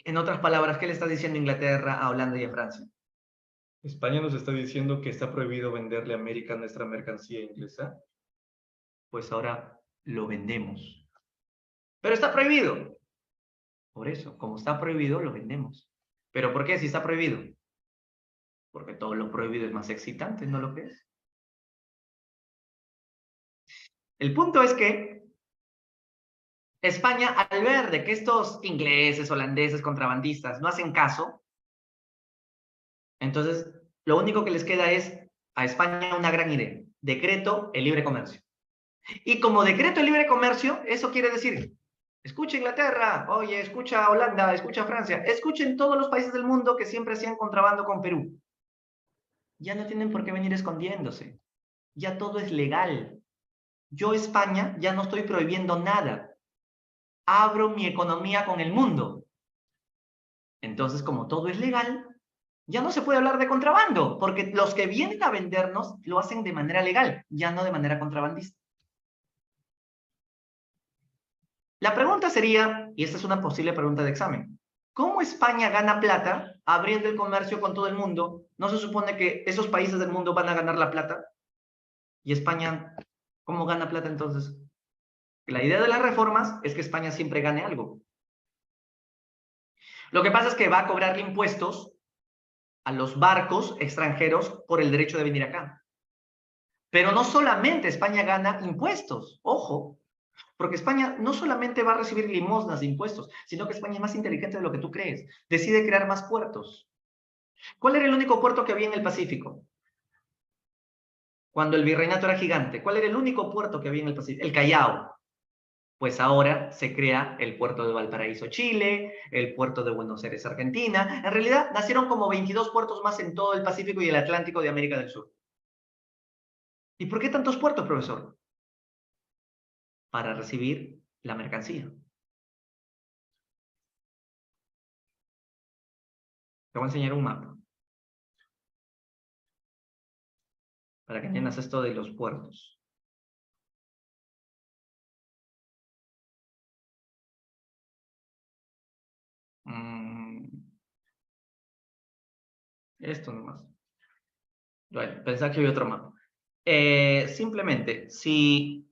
Speaker 1: en otras palabras, ¿qué le está diciendo Inglaterra a Holanda y a Francia? España nos está diciendo que está prohibido venderle a América nuestra mercancía inglesa. Pues ahora lo vendemos. Pero está prohibido. Por eso, como está prohibido, lo vendemos. ¿Pero por qué si está prohibido? Porque todo lo prohibido es más excitante, ¿no lo crees? El punto es que España, al ver de que estos ingleses, holandeses, contrabandistas no hacen caso, entonces lo único que les queda es a España una gran idea: decreto el libre comercio. Y como decreto el libre comercio, eso quiere decir, escucha Inglaterra, oye, escucha Holanda, escucha Francia, escuchen todos los países del mundo que siempre hacían contrabando con Perú. Ya no tienen por qué venir escondiéndose. Ya todo es legal. Yo, España, ya no estoy prohibiendo nada. Abro mi economía con el mundo. Entonces, como todo es legal, ya no se puede hablar de contrabando, porque los que vienen a vendernos lo hacen de manera legal, ya no de manera contrabandista. La pregunta sería, y esta es una posible pregunta de examen, ¿cómo España gana plata abriendo el comercio con todo el mundo? ¿No se supone que esos países del mundo van a ganar la plata? ¿Y España cómo gana plata entonces? La idea de las reformas es que España siempre gane algo. Lo que pasa es que va a cobrar impuestos a los barcos extranjeros por el derecho de venir acá. Pero no solamente España gana impuestos, ojo, porque España no solamente va a recibir limosnas de impuestos, sino que España es más inteligente de lo que tú crees. Decide crear más puertos. ¿Cuál era el único puerto que había en el Pacífico? Cuando el virreinato era gigante. ¿Cuál era el único puerto que había en el Pacífico? El Callao. Pues ahora se crea el puerto de Valparaíso, Chile, el puerto de Buenos Aires, Argentina. En realidad, nacieron como 22 puertos más en todo el Pacífico y el Atlántico de América del Sur. ¿Y por qué tantos puertos, profesor? Para recibir la mercancía. Te voy a enseñar un mapa para que entiendas esto de los puertos. Esto nomás. Bueno, pensá que hay otro mapa. Simplemente, si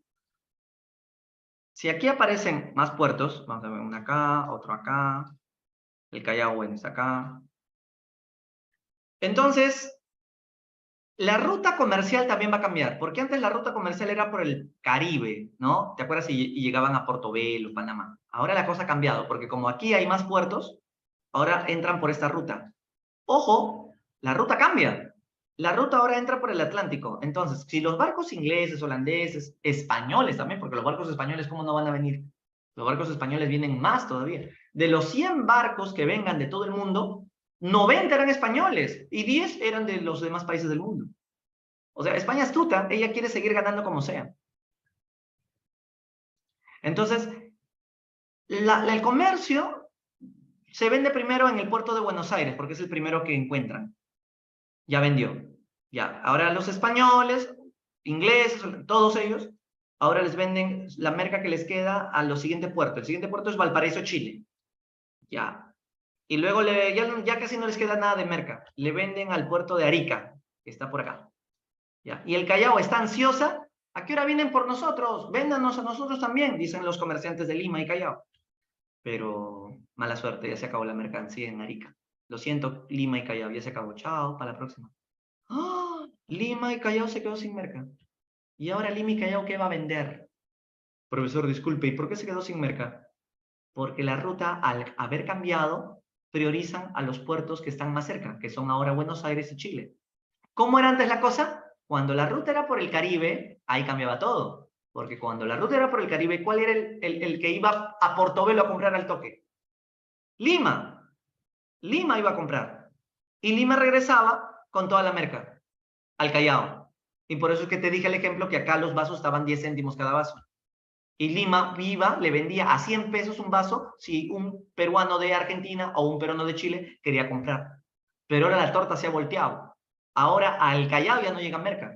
Speaker 1: aquí aparecen más puertos, vamos a ver uno acá, otro acá, el Callao, bueno, está acá. Entonces, la ruta comercial también va a cambiar, porque antes la ruta comercial era por el Caribe, ¿no? ¿Te acuerdas? Y llegaban a Portobelo, Panamá. Ahora la cosa ha cambiado, porque como aquí hay más puertos, ahora entran por esta ruta. Ojo, la ruta cambia. La ruta ahora entra por el Atlántico. Entonces, si los barcos ingleses, holandeses, españoles también, porque los barcos españoles, ¿cómo no van a venir? Los barcos españoles vienen más todavía. De los 100 barcos que vengan de todo el mundo, 90 eran españoles y 10 eran de los demás países del mundo. O sea, España es astuta, ella quiere seguir ganando como sea. Entonces, el comercio se vende primero en el puerto de Buenos Aires, porque es el primero que encuentran. Ya vendió. Ya, ahora los españoles, ingleses, todos ellos, ahora les venden la merca que les queda a los siguiente puerto. El siguiente puerto es Valparaíso, Chile. Ya. Y luego ya casi no les queda nada de merca. Le venden al puerto de Arica, que está por acá. ¿Ya? Y el Callao está ansiosa. ¿A qué hora vienen por nosotros? Véndanos a nosotros también, dicen los comerciantes de Lima y Callao. Pero mala suerte, ya se acabó la mercancía en Arica. Lo siento, Lima y Callao, ya se acabó. Chao, para la próxima. ¡Ah! Lima y Callao se quedó sin merca. ¿Y ahora Lima y Callao qué va a vender? Profesor, disculpe, ¿y por qué se quedó sin merca? Porque la ruta, al haber cambiado, priorizan a los puertos que están más cerca, que son ahora Buenos Aires y Chile. ¿Cómo era antes la cosa? Cuando la ruta era por el Caribe, ahí cambiaba todo. Porque cuando la ruta era por el Caribe, ¿cuál era el que iba a Portobelo a comprar al toque? Lima. Lima iba a comprar. Y Lima regresaba con toda la merca al Callao. Y por eso es que te dije el ejemplo que acá los vasos estaban 10 céntimos cada vaso. Y Lima Viva le vendía a 100 pesos un vaso si un peruano de Argentina o un peruano de Chile quería comprar. Pero ahora la torta se ha volteado. Ahora al Callao ya no llega merca.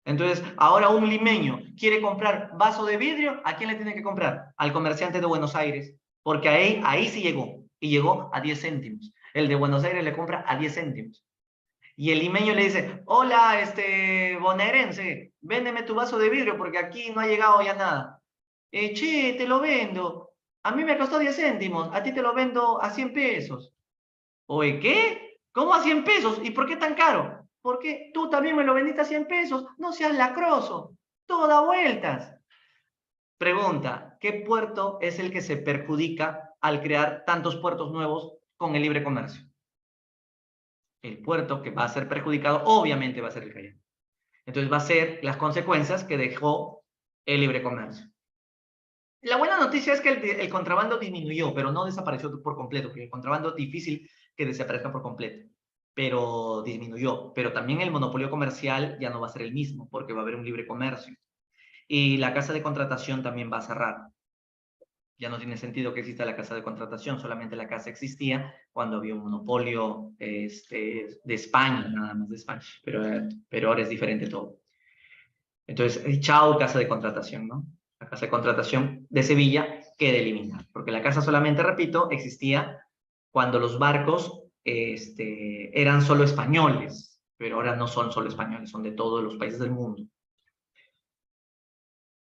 Speaker 1: Entonces, ahora un limeño quiere comprar vaso de vidrio, ¿a quién le tiene que comprar? Al comerciante de Buenos Aires, porque ahí sí llegó, y llegó a 10 céntimos. El de Buenos Aires le compra a 10 céntimos. Y el limeño le dice, hola, bonaerense, véndeme tu vaso de vidrio porque aquí no ha llegado ya nada. Che, te lo vendo. A mí me costó 10 céntimos, a ti te lo vendo a 100 pesos. Oye, ¿qué? ¿Cómo a 100 pesos? ¿Y por qué tan caro? Porque tú también me lo vendiste a 100 pesos. No seas lacroso. Todo da vueltas. Pregunta, ¿qué puerto es el que se perjudica al crear tantos puertos nuevos con el libre comercio? El puerto que va a ser perjudicado obviamente va a ser el Callao. Entonces va a ser las consecuencias que dejó el libre comercio. La buena noticia es que el contrabando disminuyó, pero no desapareció por completo, porque el contrabando es difícil que desaparezca por completo, pero disminuyó. Pero también el monopolio comercial ya no va a ser el mismo, porque va a haber un libre comercio. Y la casa de contratación también va a cerrar. Ya no tiene sentido que exista la casa de contratación, solamente la casa existía cuando había un monopolio de España, nada más de España, pero ahora es diferente todo. Entonces, chao casa de contratación, ¿no? La casa de contratación de Sevilla queda eliminada, porque la casa solamente, repito, existía cuando los barcos eran solo españoles, pero ahora no son solo españoles, son de todos los países del mundo.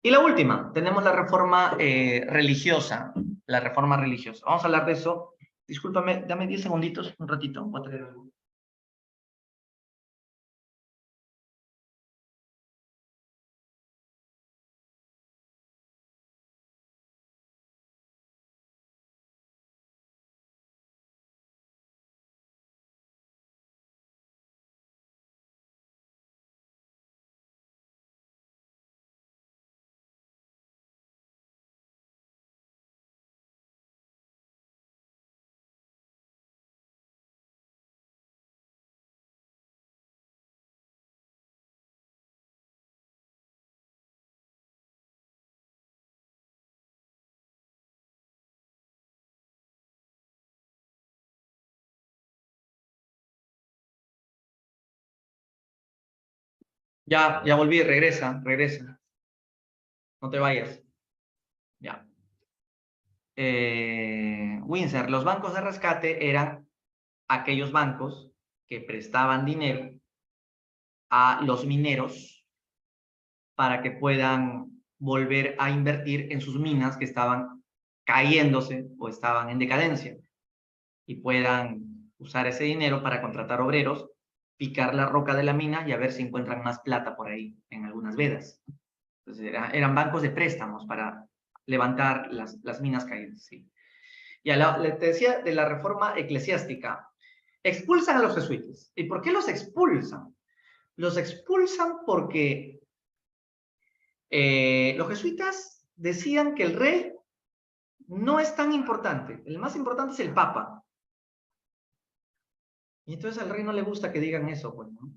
Speaker 1: Y la última, tenemos la reforma religiosa, la reforma religiosa. Vamos a hablar de eso. Discúlpame, dame 10 segunditos, un ratito, voy a traer algo. Ya volví, regresa. No te vayas. Ya. Windsor, los bancos de rescate eran aquellos bancos que prestaban dinero a los mineros para que puedan volver a invertir en sus minas que estaban cayéndose o estaban en decadencia y puedan usar ese dinero para contratar obreros, picar la roca de la mina y a ver si encuentran más plata por ahí en algunas vedas. Entonces eran bancos de préstamos para levantar las minas caídas. ¿Sí? Y te decía de la reforma eclesiástica. Expulsan a los jesuitas. ¿Y por qué los expulsan? Los expulsan porque los jesuitas decían que el rey no es tan importante. El más importante es el papa. Y entonces al rey no le gusta que digan eso, pues, ¿no?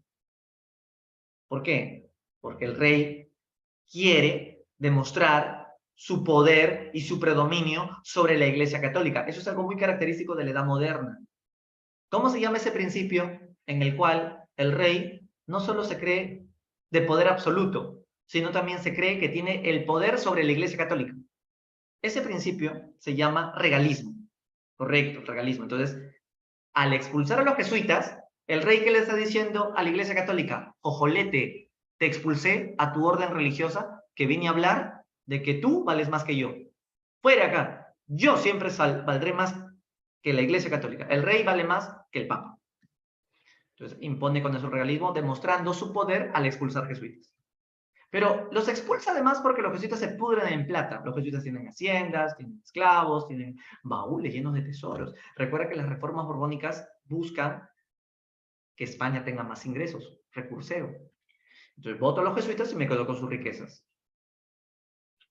Speaker 1: ¿Por qué? Porque el rey quiere demostrar su poder y su predominio sobre la Iglesia Católica. Eso es algo muy característico de la Edad Moderna. ¿Cómo se llama ese principio en el cual el rey no solo se cree de poder absoluto, sino también se cree que tiene el poder sobre la Iglesia Católica? Ese principio se llama regalismo. Correcto, regalismo. Entonces, al expulsar a los jesuitas, el rey, ¿qué le está diciendo a la Iglesia Católica? Ojolete, te expulsé a tu orden religiosa que vine a hablar de que tú vales más que yo. Fuera acá. Yo siempre valdré más que la Iglesia Católica. El rey vale más que el Papa. Entonces, impone con su regalismo, demostrando su poder al expulsar jesuitas. Pero los expulsa además porque los jesuitas se pudren en plata. Los jesuitas tienen haciendas, tienen esclavos, tienen baúles llenos de tesoros. Recuerda que las reformas borbónicas buscan que España tenga más ingresos, recurseo. Entonces voto a los jesuitas y me quedo con sus riquezas.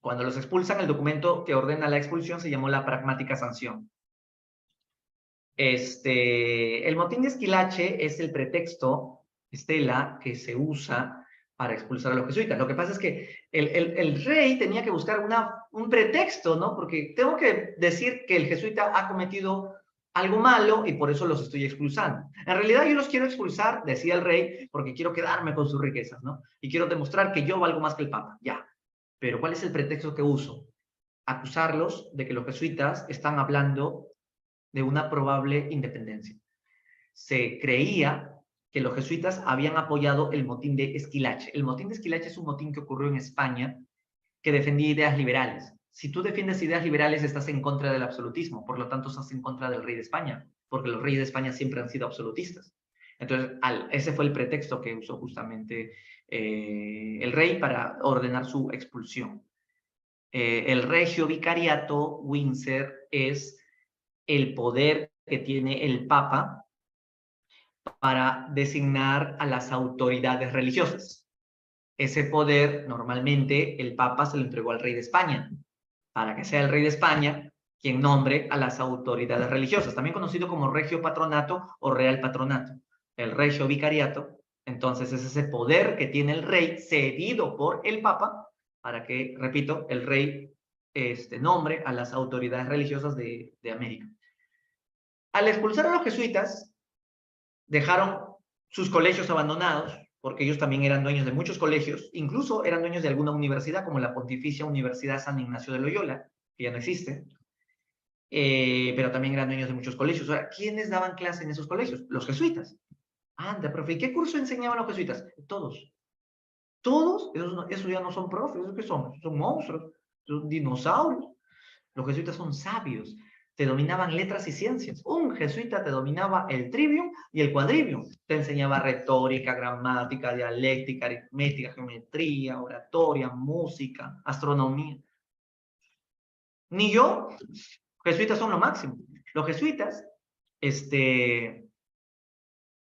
Speaker 1: Cuando los expulsan, el documento que ordena la expulsión se llamó la pragmática sanción. El motín de Esquilache es el pretexto, Estela, que se usa para expulsar a los jesuitas. Lo que pasa es que el rey tenía que buscar un pretexto, ¿no? Porque tengo que decir que el jesuita ha cometido algo malo y por eso los estoy expulsando. En realidad yo los quiero expulsar, decía el rey, porque quiero quedarme con sus riquezas, ¿no? Y quiero demostrar que yo valgo más que el papa, ya. Pero ¿cuál es el pretexto que uso? Acusarlos de que los jesuitas están hablando de una probable independencia. Se creía que los jesuitas habían apoyado el motín de Esquilache. El motín de Esquilache es un motín que ocurrió en España que defendía ideas liberales. Si tú defiendes ideas liberales, estás en contra del absolutismo, por lo tanto, estás en contra del rey de España, porque los reyes de España siempre han sido absolutistas. Entonces, ese fue el pretexto que usó justamente el rey para ordenar su expulsión. El regio vicariato, Windsor, es el poder que tiene el Papa para designar a las autoridades religiosas. Ese poder, normalmente, el Papa se lo entregó al rey de España, para que sea el rey de España quien nombre a las autoridades religiosas, también conocido como regio patronato o real patronato. El regio vicariato, entonces, es ese poder que tiene el rey cedido por el Papa para que, repito, el rey nombre a las autoridades religiosas de América. Al expulsar a los jesuitas, dejaron sus colegios abandonados, porque ellos también eran dueños de muchos colegios, incluso eran dueños de alguna universidad, como la Pontificia Universidad San Ignacio de Loyola, que ya no existe, pero también eran dueños de muchos colegios. Ahora, ¿quiénes daban clase en esos colegios? Los jesuitas. Anda, profe, ¿y qué curso enseñaban los jesuitas? Todos. Todos, esos ya no son profes, ¿esos qué son? Son monstruos, son dinosaurios. Los jesuitas son sabios, te dominaban letras y ciencias. Un jesuita te dominaba el trivium y el quadrivium. Te enseñaba retórica, gramática, dialéctica, aritmética, geometría, oratoria, música, astronomía. Ni yo, jesuitas son lo máximo. Los jesuitas,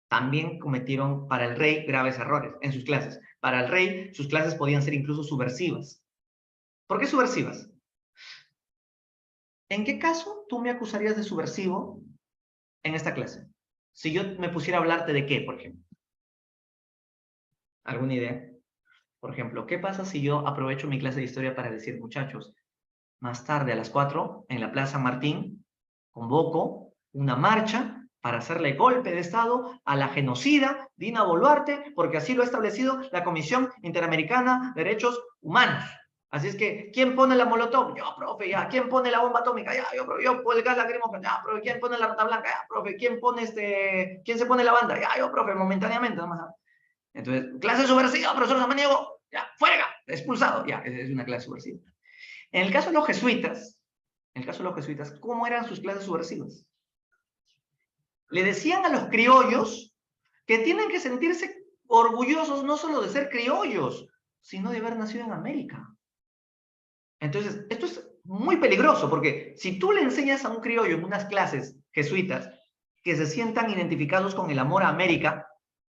Speaker 1: también cometieron para el rey graves errores en sus clases. Para el rey, sus clases podían ser incluso subversivas. ¿Por qué subversivas? ¿En qué caso tú me acusarías de subversivo en esta clase? Si yo me pusiera a hablarte de qué, por ejemplo. ¿Alguna idea? Por ejemplo, ¿qué pasa si yo aprovecho mi clase de historia para decir, muchachos, más tarde a las 4 en la Plaza Martín, convoco una marcha para hacerle golpe de Estado a la genocida Dina Boluarte, porque así lo ha establecido la Comisión Interamericana de Derechos Humanos? Así es que, ¿quién pone la molotov? Yo, profe, ya. ¿Quién pone la bomba atómica? Ya, yo, profe. Yo, el gas lacrimógeno, ya, profe. ¿Quién pone la rata blanca? Ya, profe. ¿Quién pone ¿Quién se pone la banda? Ya, yo, profe, momentáneamente, nada más. Entonces, clase subversiva, profesor Samaniego, ya, fuera, expulsado. Ya, es una clase subversiva. En el caso de los jesuitas, ¿cómo eran sus clases subversivas? Le decían a los criollos que tienen que sentirse orgullosos no solo de ser criollos, sino de haber nacido en América. Entonces, esto es muy peligroso, porque si tú le enseñas a un criollo en unas clases jesuitas que se sientan identificados con el amor a América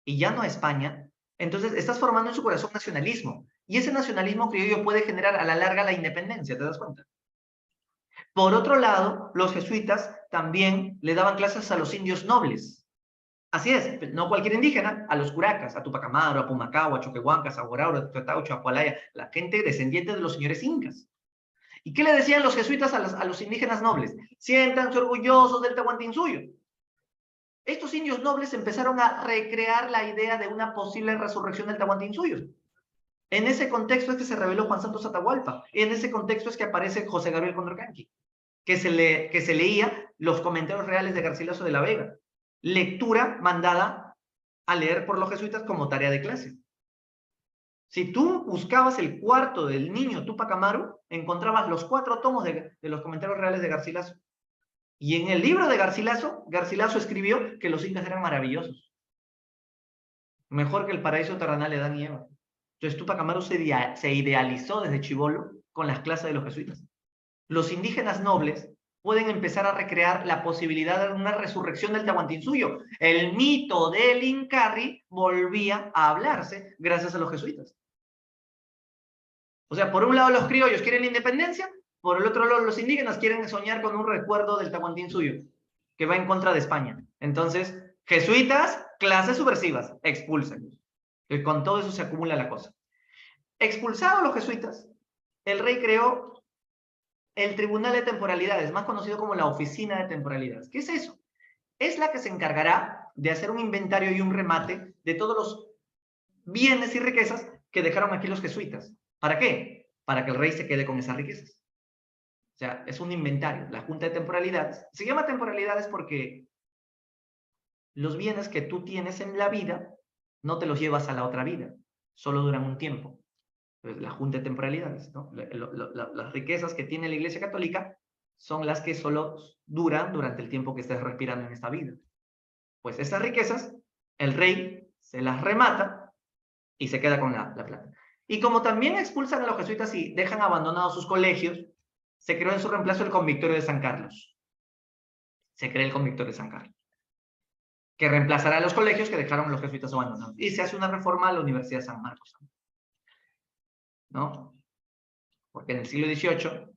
Speaker 1: y ya no a España, entonces estás formando en su corazón nacionalismo. Y ese nacionalismo criollo puede generar a la larga la independencia, ¿te das cuenta? Por otro lado, los jesuitas también le daban clases a los indios nobles. Así es, no cualquier indígena, a los curacas, a Tupac Amaru, a Pumacao, a Choquehuancas, a Guaraura, a Tuataucho, a Pualaya, la gente descendiente de los señores incas. ¿Y qué le decían los jesuitas a los indígenas nobles? Siéntanse orgullosos del Tahuantinsuyo. Estos indios nobles empezaron a recrear la idea de una posible resurrección del Tahuantinsuyo. En ese contexto es que se reveló Juan Santos Atahualpa. En ese contexto es que aparece José Gabriel Condorcanqui, que se leía los comentarios reales de Garcilaso de la Vega. Lectura mandada a leer por los jesuitas como tarea de clase. Si tú buscabas el cuarto del niño Tupac Amaru, encontrabas los 4 tomos de los comentarios reales de Garcilaso. Y en el libro de Garcilaso, Garcilaso escribió que los incas eran maravillosos. Mejor que el paraíso terrenal de Adán y Eva. Entonces Tupac Amaru se idealizó desde chibolo con las clases de los jesuitas. Los indígenas nobles pueden empezar a recrear la posibilidad de una resurrección del Tahuantinsuyo. El mito del Incarri volvía a hablarse gracias a los jesuitas. O sea, por un lado los criollos quieren la independencia, por el otro lado los indígenas quieren soñar con un recuerdo del Tahuantinsuyo, que va en contra de España. Entonces, jesuitas, clases subversivas, expúlsenlos. Y con todo eso se acumula la cosa. Expulsados los jesuitas, el rey creó el Tribunal de Temporalidades, más conocido como la Oficina de Temporalidades. ¿Qué es eso? Es la que se encargará de hacer un inventario y un remate de todos los bienes y riquezas que dejaron aquí los jesuitas. ¿Para qué? Para que el rey se quede con esas riquezas. O sea, es un inventario. La Junta de Temporalidades se llama temporalidades porque los bienes que tú tienes en la vida no te los llevas a la otra vida, solo duran un tiempo. Entonces, la Junta de Temporalidades, ¿no? Las riquezas que tiene la Iglesia Católica son las que solo duran durante el tiempo que estés respirando en esta vida. Pues estas riquezas, el rey se las remata y se queda con la plata. Y como también expulsan a los jesuitas y dejan abandonados sus colegios, se creó en su reemplazo el Convictorio de San Carlos. Se crea el Convictorio de San Carlos, que reemplazará a los colegios que dejaron los jesuitas abandonados. Y se hace una reforma a la Universidad de San Marcos, ¿no? Porque en el siglo XVIII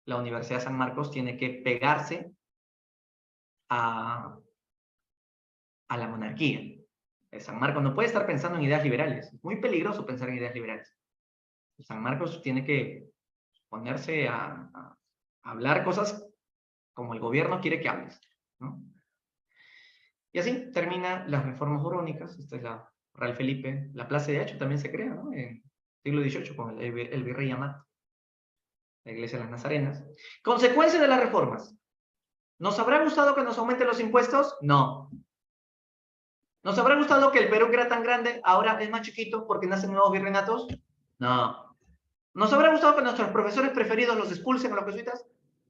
Speaker 1: la Universidad de San Marcos tiene que pegarse a la monarquía. San Marcos no puede estar pensando en ideas liberales. Es muy peligroso pensar en ideas liberales. San Marcos tiene que ponerse a hablar cosas como el gobierno quiere que hables, ¿no? Y así termina las reformas borbónicas. Esta es la Real Felipe. La Plaza de Hacho también se crea, ¿no? En el siglo XVIII con el virrey Amat, la iglesia de las Nazarenas. Consecuencia de las reformas. ¿Nos habrá gustado que nos aumenten los impuestos? No. ¿Nos habrá gustado que el Perú, que era tan grande, ahora es más chiquito porque nacen nuevos virreinatos? No. ¿Nos habrá gustado que nuestros profesores preferidos los expulsen a los jesuitas?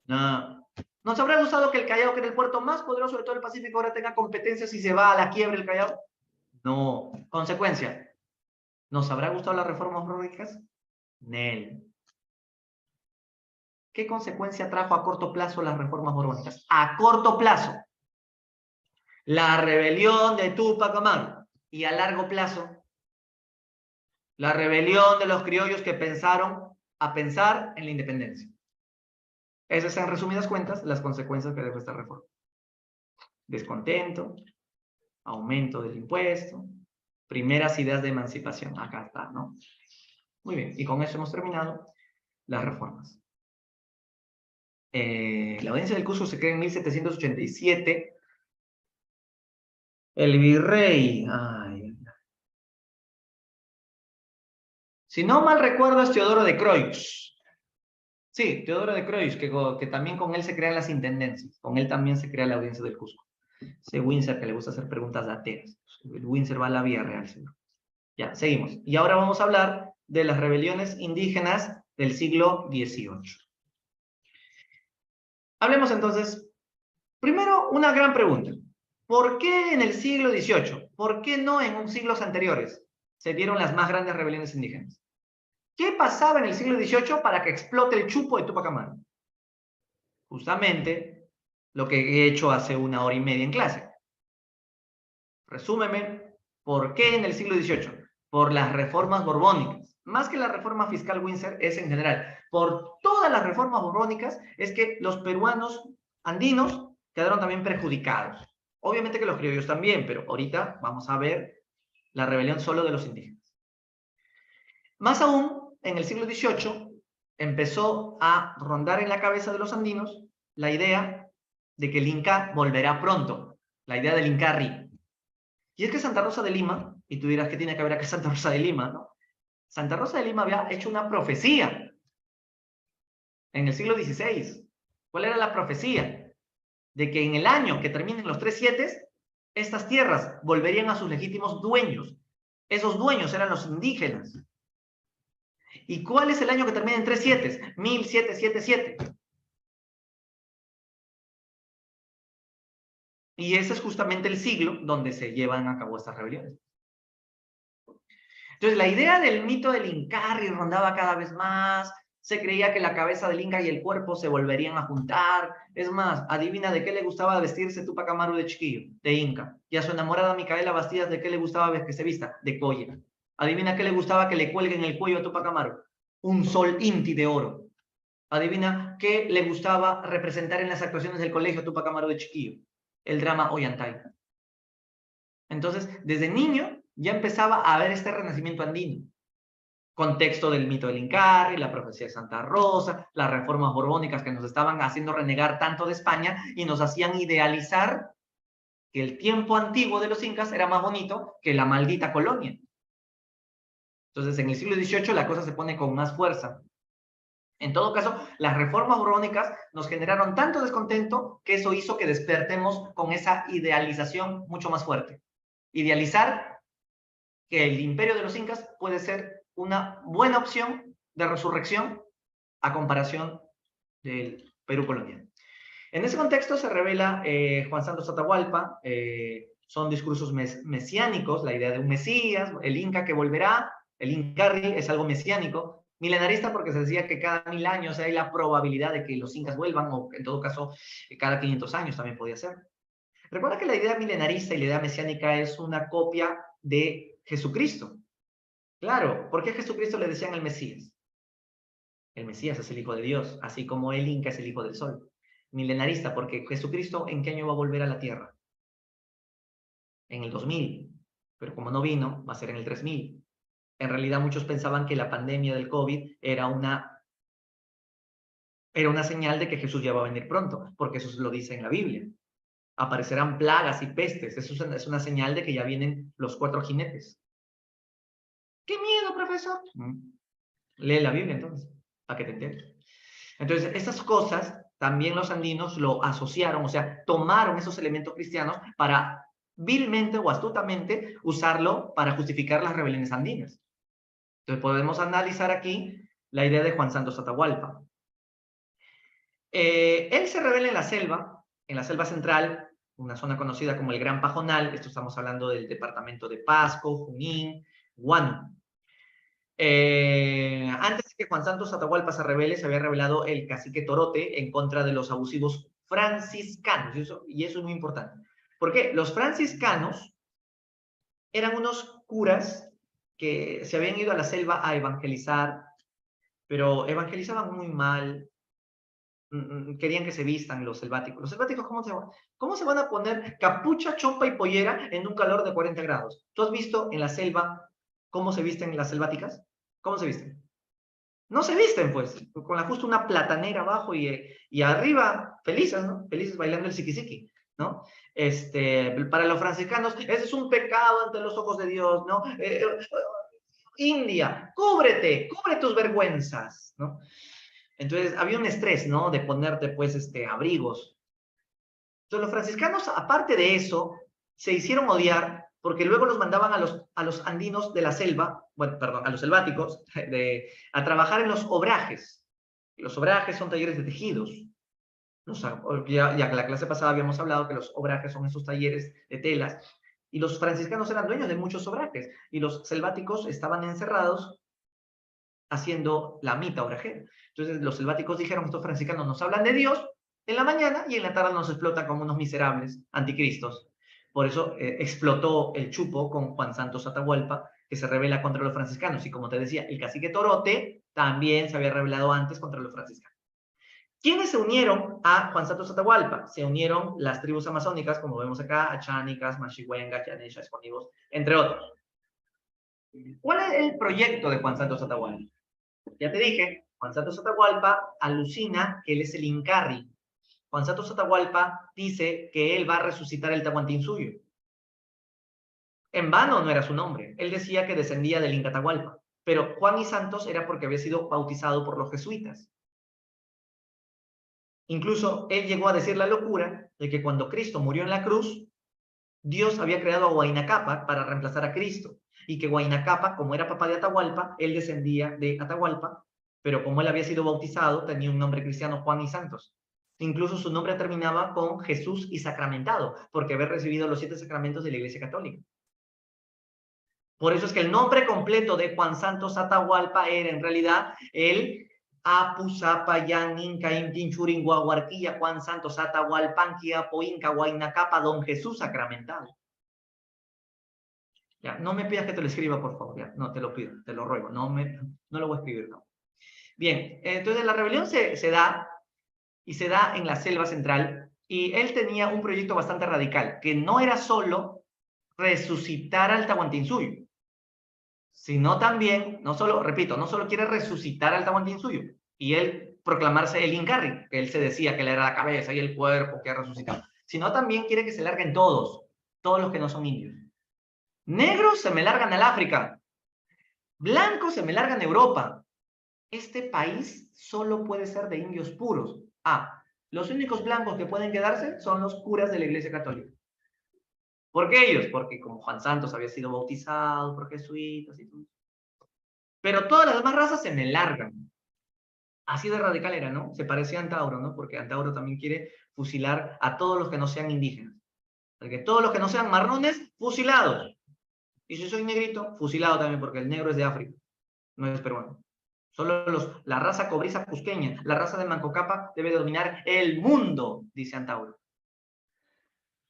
Speaker 1: No. ¿Nos habrá gustado que el Callao, que era el puerto más poderoso de todo el Pacífico, ahora tenga competencias y se va a la quiebra el Callao? No. Consecuencia. ¿Nos habrá gustado las reformas borbónicas? Nel. ¿Qué consecuencia trajo a corto plazo las reformas borbónicas? A corto plazo. La rebelión de Túpac Amaru. Y a largo plazo, la rebelión de los criollos que pensaron a pensar en la independencia. Esas, en resumidas cuentas, las consecuencias que dejó esta reforma. Descontento, aumento del impuesto, primeras ideas de emancipación. Acá está, ¿no? Muy bien, y con eso hemos terminado las reformas. La audiencia del Cusco se crea en 1787. El virrey, si no mal recuerdo, es Teodoro de Croix. Sí, Teodoro de Croix, que también con él se crean las intendencias. Con él también se crea la audiencia del Cusco. Ese Windsor que le gusta hacer preguntas dateras. El Windsor va a la vía real, señor. Ya, seguimos. Y ahora vamos a hablar de las rebeliones indígenas del siglo XVIII. Hablemos entonces, primero, una gran pregunta. ¿Por qué en el siglo XVIII? ¿Por qué no en siglos anteriores se dieron las más grandes rebeliones indígenas? ¿Qué pasaba en el siglo XVIII para que explote el chupo de Túpac Amaru? Justamente lo que he hecho hace 1 hora y media en clase. Resúmeme, ¿por qué en el siglo XVIII? Por las reformas borbónicas. Más que la reforma fiscal Windsor, es en general. Por todas las reformas borbónicas, es que los peruanos andinos quedaron también perjudicados. Obviamente que los criollos también, pero ahorita vamos a ver la rebelión solo de los indígenas. Más aún, en el siglo XVIII, empezó a rondar en la cabeza de los andinos la idea de que el Inca volverá pronto, la idea del Incarri. Y es que Santa Rosa de Lima, y tú dirás que tiene que ver acá Santa Rosa de Lima, ¿no? Santa Rosa de Lima había hecho una profecía en el siglo XVI. ¿Cuál era la profecía? De que en el año que terminen los 37, estas tierras volverían a sus legítimos dueños. Esos dueños eran los indígenas. ¿Y cuál es el año que termina en 37? 1777. Y ese es justamente el siglo donde se llevan a cabo estas rebeliones. Entonces, la idea del mito del Incarri rondaba cada vez más. Se creía que la cabeza del Inca y el cuerpo se volverían a juntar. Es más, adivina de qué le gustaba vestirse Túpac Amaru de chiquillo, de Inca. Y a su enamorada Micaela Bastidas, ¿de qué le gustaba que se vista? De colla. Adivina qué le gustaba que le cuelguen el cuello a Túpac Amaru. Un sol inti de oro. Adivina qué le gustaba representar en las actuaciones del colegio Túpac Amaru de chiquillo. El drama Ollantay. Entonces, desde niño ya empezaba a haber este renacimiento andino. Contexto del mito del Incarri, la profecía de Santa Rosa, las reformas borbónicas que nos estaban haciendo renegar tanto de España y nos hacían idealizar que el tiempo antiguo de los incas era más bonito que la maldita colonia. Entonces, en el siglo XVIII la cosa se pone con más fuerza. En todo caso, las reformas borbónicas nos generaron tanto descontento que eso hizo que despertemos con esa idealización mucho más fuerte. Idealizar que el imperio de los incas puede ser una buena opción de resurrección a comparación del Perú colonial. En ese contexto se revela Juan Santos Atahualpa, son discursos mesiánicos, la idea de un Mesías, el Inca que volverá, El Incarri es algo mesiánico. Milenarista porque se decía que cada 1000 años hay la probabilidad de que los incas vuelvan, o en todo caso, cada 500 años también podía ser. Recuerda que la idea milenarista y la idea mesiánica es una copia de Jesucristo. Claro, ¿por qué a Jesucristo le decían el Mesías? El Mesías es el Hijo de Dios, así como el Inca es el Hijo del Sol. Milenarista, porque Jesucristo, ¿en qué año va a volver a la Tierra? En el 2000, pero como no vino, va a ser en el 3000. En realidad muchos pensaban que la pandemia del COVID era una señal de que Jesús ya va a venir pronto, porque eso lo dice en la Biblia. Aparecerán plagas y pestes, eso es una señal de que ya vienen los 4 jinetes. ¡Qué miedo, profesor! Lee la Biblia entonces, para que te enteres. Entonces, estas cosas también los andinos lo asociaron, o sea, tomaron esos elementos cristianos para vilmente o astutamente usarlo para justificar las rebeliones andinas. Entonces, podemos analizar aquí la idea de Juan Santos Atahualpa. Él se revela en la selva central, una zona conocida como el Gran Pajonal. Esto estamos hablando del departamento de Pasco, Junín, Huánuco. Antes de que Juan Santos Atahualpa se revele, se había revelado el cacique Torote en contra de los abusivos franciscanos, y eso es muy importante. ¿Por qué? Los franciscanos eran unos curas que se habían ido a la selva a evangelizar, pero evangelizaban muy mal. Querían que se vistan los selváticos. ¿Los selváticos cómo se van a poner capucha, chompa y pollera en un calor de 40 grados? ¿Tú has visto en la selva cómo se visten las selváticas? ¿Cómo se visten? No se visten, pues, con justo una platanera abajo y arriba, felices, ¿no? Felices bailando el ziquisiqui, ¿no? Para los franciscanos, ese es un pecado ante los ojos de Dios, ¿no? India, cubre tus vergüenzas, ¿no? Entonces, había un estrés, ¿no? De ponerte, pues, abrigos. Entonces, los franciscanos, aparte de eso, se hicieron odiar porque luego los mandaban a los andinos de la selva, bueno, perdón, a los selváticos, a trabajar en los obrajes. Los obrajes son talleres de tejidos. Ya la clase pasada habíamos hablado que los obrajes son esos talleres de telas, y los franciscanos eran dueños de muchos obrajes, y los selváticos estaban encerrados haciendo la mita obrajera. Entonces los selváticos dijeron, estos franciscanos nos hablan de Dios en la mañana y en la tarde nos explotan como unos miserables anticristos. Por eso explotó el chupo con Juan Santos Atahualpa, que se rebela contra los franciscanos. Y como te decía, el cacique Torote también se había rebelado antes contra los franciscanos. ¿Quiénes se unieron a Juan Santos Atahualpa? Se unieron las tribus amazónicas, como vemos acá, achánicas, machihuengas, yanechas, conigos, entre otros. ¿Cuál es el proyecto de Juan Santos Atahualpa? Ya te dije, Juan Santos Atahualpa alucina que él es el Incarri. Juan Santos Atahualpa dice que él va a resucitar el Tahuantinsuyo. En vano no era su nombre. Él decía que descendía del Inca Atahualpa. Pero Juan y Santos era porque había sido bautizado por los jesuitas. Incluso él llegó a decir la locura de que cuando Cristo murió en la cruz, Dios había creado a Huayna Cápac para reemplazar a Cristo. Y que Huayna Cápac, como era papá de Atahualpa, él descendía de Atahualpa, pero como él había sido bautizado, tenía un nombre cristiano, Juan y Santos. Incluso su nombre terminaba con Jesús y sacramentado, porque había recibido los 7 sacramentos de la Iglesia Católica. Por eso es que el nombre completo de Juan Santos Atahualpa era en realidad el Apusapa Inca Intinchurin Guaguarquilla Juan Santos Atahualpanqui Apo Inca Huayna Cápac Don Jesús sacramentado. Ya, no me pidas que te lo escriba, por favor. Ya, no, te lo pido, te lo ruego. No lo voy a escribir, no. Bien, entonces la rebelión se da, y se da en la selva central, y él tenía un proyecto bastante radical, que no era solo resucitar al Tahuantinsuyo, sino también, no solo quiere resucitar al Tahuantinsuyo, y él proclamarse el Incarri, que él se decía que él era la cabeza y el cuerpo que ha resucitado, sino también quiere que se larguen todos los que no son indios. Negros se me largan al África, blancos se me largan a Europa. Este país solo puede ser de indios puros. Los únicos blancos que pueden quedarse son los curas de la Iglesia Católica. ¿Por qué ellos? Porque como Juan Santos había sido bautizado por jesuitas y todo. Pero todas las demás razas se me largan. Así de radical era, ¿no? Se parecía a Antauro, ¿no? Porque Antauro también quiere fusilar a todos los que no sean indígenas. Porque todos los que no sean marrones, fusilados. Y si soy negrito, fusilado también, porque el negro es de África, no es peruano. Solo la raza cobriza cusqueña, la raza de Mancocapa debe dominar el mundo, dice Antauro.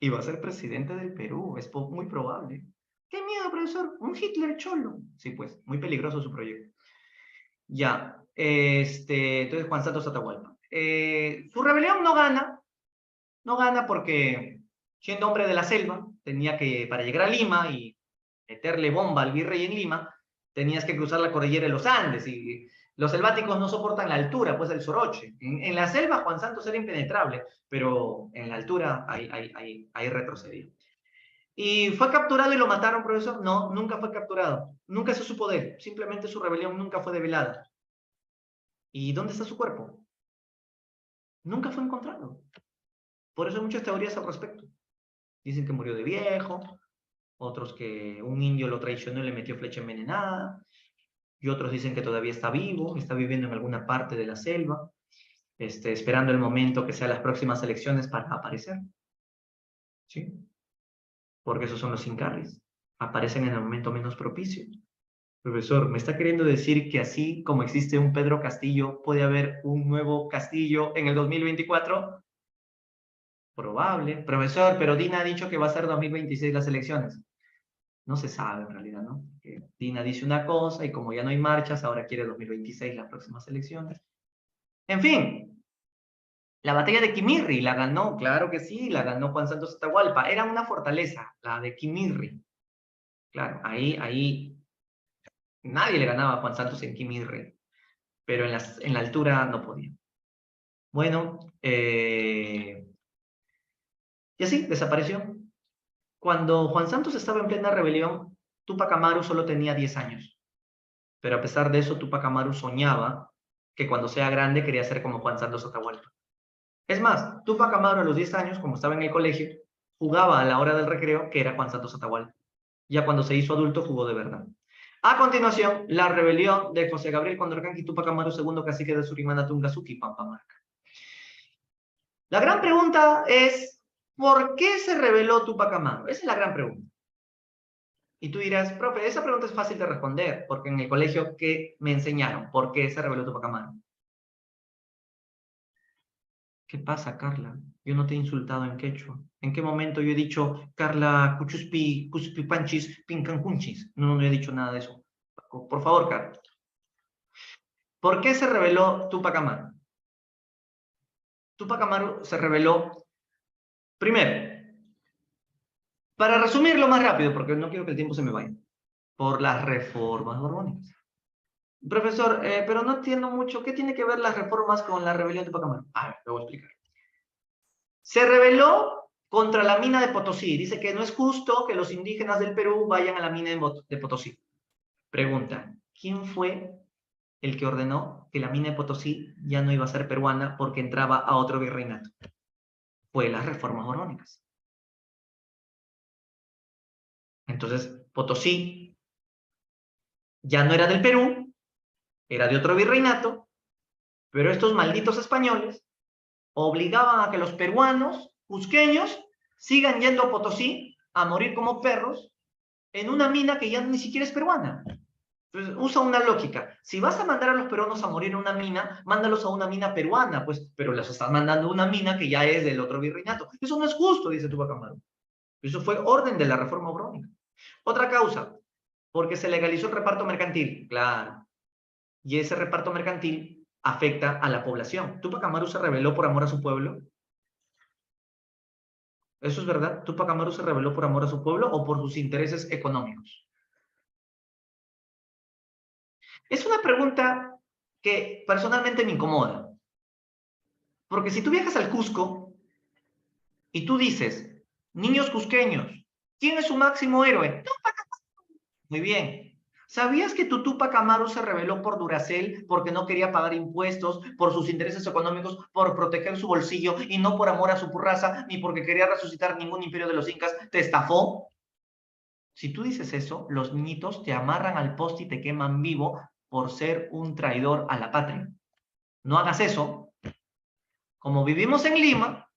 Speaker 1: Y va a ser presidente del Perú, es muy probable. ¡Qué miedo, profesor! Un Hitler cholo. Sí, pues, muy peligroso su proyecto. Ya, entonces Juan Santos Atahualpa. Su rebelión no gana porque siendo hombre de la selva, tenía que, para llegar a Lima y meterle bomba al virrey en Lima, tenías que cruzar la cordillera de los Andes y los selváticos no soportan la altura, pues el soroche. En la selva Juan Santos era impenetrable, pero en la altura ahí retrocedió. ¿Y fue capturado y lo mataron, profesor? No, nunca fue capturado. Nunca se supo de él. Simplemente su rebelión nunca fue develada. ¿Y dónde está su cuerpo? Nunca fue encontrado. Por eso hay muchas teorías al respecto. Dicen que murió de viejo, otros que un indio lo traicionó y le metió flecha envenenada, y otros dicen que todavía está vivo, está viviendo en alguna parte de la selva, esperando el momento que sean las próximas elecciones para aparecer. ¿Sí? Porque esos son los Incarris. Aparecen en el momento menos propicio. Profesor, ¿me está queriendo decir que así como existe un Pedro Castillo, puede haber un nuevo Castillo en el 2024? Probable. Profesor, pero Dina ha dicho que va a ser 2026 las elecciones. No se sabe en realidad, ¿no? Dina dice una cosa y como ya no hay marchas, ahora quiere 2026 las próximas elecciones. En fin, la batalla de Quimirri la ganó, claro que sí, la ganó Juan Santos Atahualpa. Era una fortaleza, la de Quimirri. Claro, ahí nadie le ganaba a Juan Santos en Quimirri, pero en la altura no podía. Bueno, y así desapareció. Cuando Juan Santos estaba en plena rebelión, Túpac Amaru solo tenía 10 años. Pero a pesar de eso, Túpac Amaru soñaba que cuando sea grande quería ser como Juan Santos Atahualpa. Es más, Túpac Amaru a los 10 años, como estaba en el colegio, jugaba a la hora del recreo que era Juan Santos Atahualpa. Ya cuando se hizo adulto, jugó de verdad. A continuación, la rebelión de José Gabriel Condorcanqui Túpac Amaru, segundo cacique de Surimana, Tungazuki, Pampamarca. La gran pregunta es, ¿por qué se rebeló Túpac Amaru? Esa es la gran pregunta. Y tú dirás, profe, esa pregunta es fácil de responder, porque en el colegio, ¿qué me enseñaron? ¿Por qué se rebeló Túpac Amaru? ¿Qué pasa, Carla? Yo no te he insultado en quechua. ¿En qué momento yo he dicho, Carla, cuchuspi, cuspipanchis, pincancunchis? No he dicho nada de eso. Por favor, Carla. ¿Por qué se rebeló Túpac Amaru? Túpac Amaru se rebeló, primero, para resumirlo más rápido, porque no quiero que el tiempo se me vaya, por las reformas borbónicas. Profesor, pero no entiendo mucho, ¿qué tiene que ver las reformas con la rebelión de Túpac Amaru? A ver, lo voy a explicar. Se rebeló contra la mina de Potosí. Dice que no es justo que los indígenas del Perú vayan a la mina de Potosí. Pregunta, ¿quién fue el que ordenó que la mina de Potosí ya no iba a ser peruana porque entraba a otro virreinato? Fue las reformas borbónicas. Entonces, Potosí ya no era del Perú, era de otro virreinato, pero estos malditos españoles obligaban a que los peruanos, cusqueños, sigan yendo a Potosí a morir como perros en una mina que ya ni siquiera es peruana. Entonces, usa una lógica. Si vas a mandar a los peruanos a morir en una mina, mándalos a una mina peruana, pues, pero los estás mandando a una mina que ya es del otro virreinato. Eso no es justo, dice Túpac Amaru. Eso fue orden de la reforma borbónica. Otra causa, porque se legalizó el reparto mercantil. Claro. Y ese reparto mercantil afecta a la población. ¿Túpac Amaru se rebeló por amor a su pueblo? ¿Eso es verdad? ¿Túpac Amaru se rebeló por amor a su pueblo o por sus intereses económicos? Es una pregunta que personalmente me incomoda. Porque si tú viajas al Cusco y tú dices, niños cusqueños, ¿quién es su máximo héroe? Túpac Amaru. Muy bien. ¿Sabías que tu Túpac Amaru se rebeló por Duracell porque no quería pagar impuestos, por sus intereses económicos, por proteger su bolsillo y no por amor a su raza, ni porque quería resucitar ningún imperio de los incas? ¿Te estafó? Si tú dices eso, los niñitos te amarran al poste y te queman vivo por ser un traidor a la patria. No hagas eso. Como vivimos en Lima,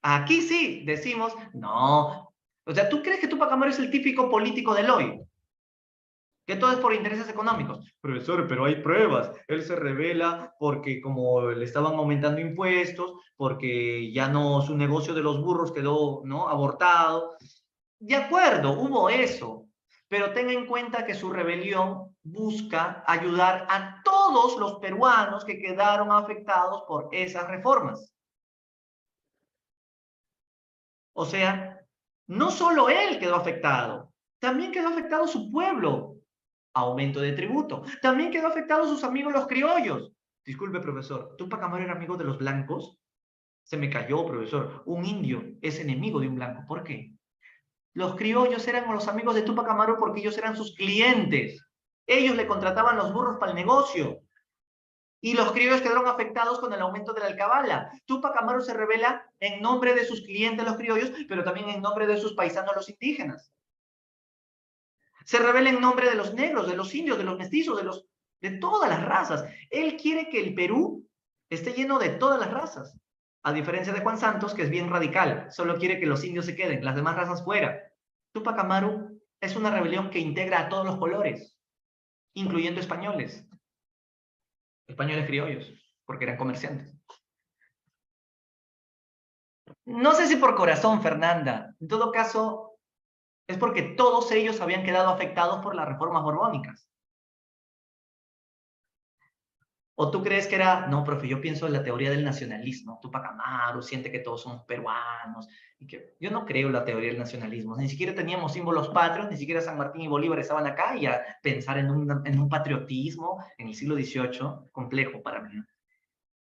Speaker 1: aquí sí decimos, no, O sea, ¿tú crees que Tupac Amaru es el típico político del hoy? Que todo es por intereses económicos. Profesor, pero hay pruebas. Él se revela porque como le estaban aumentando impuestos, porque ya no, su negocio de los burros quedó, ¿no?, abortado. De acuerdo, hubo eso. Pero tenga en cuenta que su rebelión busca ayudar a todos los peruanos que quedaron afectados por esas reformas. O sea, no solo él quedó afectado, también quedó afectado su pueblo. Aumento de tributo. También quedó afectado sus amigos los criollos. Disculpe, profesor, ¿Tupac Amaru era amigo de los blancos? Se me cayó, profesor. Un indio es enemigo de un blanco. ¿Por qué? Los criollos eran los amigos de Tupac Amaru porque ellos eran sus clientes. Ellos le contrataban los burros para el negocio. Y los criollos quedaron afectados con el aumento de la alcabala. Tupac Amaru se revela en nombre de sus clientes, los criollos, pero también en nombre de sus paisanos, los indígenas. Se revela en nombre de los negros, de los indios, de los mestizos, de todas las razas. Él quiere que el Perú esté lleno de todas las razas. A diferencia de Juan Santos, que es bien radical, solo quiere que los indios se queden, las demás razas fuera. Tupac Amaru es una rebelión que integra a todos los colores, incluyendo españoles. Españoles criollos, porque eran comerciantes. No sé si por corazón, Fernanda. En todo caso, es porque todos ellos habían quedado afectados por las reformas borbónicas. ¿O tú crees que era, no, profe, yo pienso en la teoría del nacionalismo, Tupac Amaru siente que todos somos peruanos, y que yo no creo en la teoría del nacionalismo, ni siquiera teníamos símbolos patrios, ni siquiera San Martín y Bolívar estaban acá, y a pensar en un patriotismo en el siglo XVIII, complejo para mí. En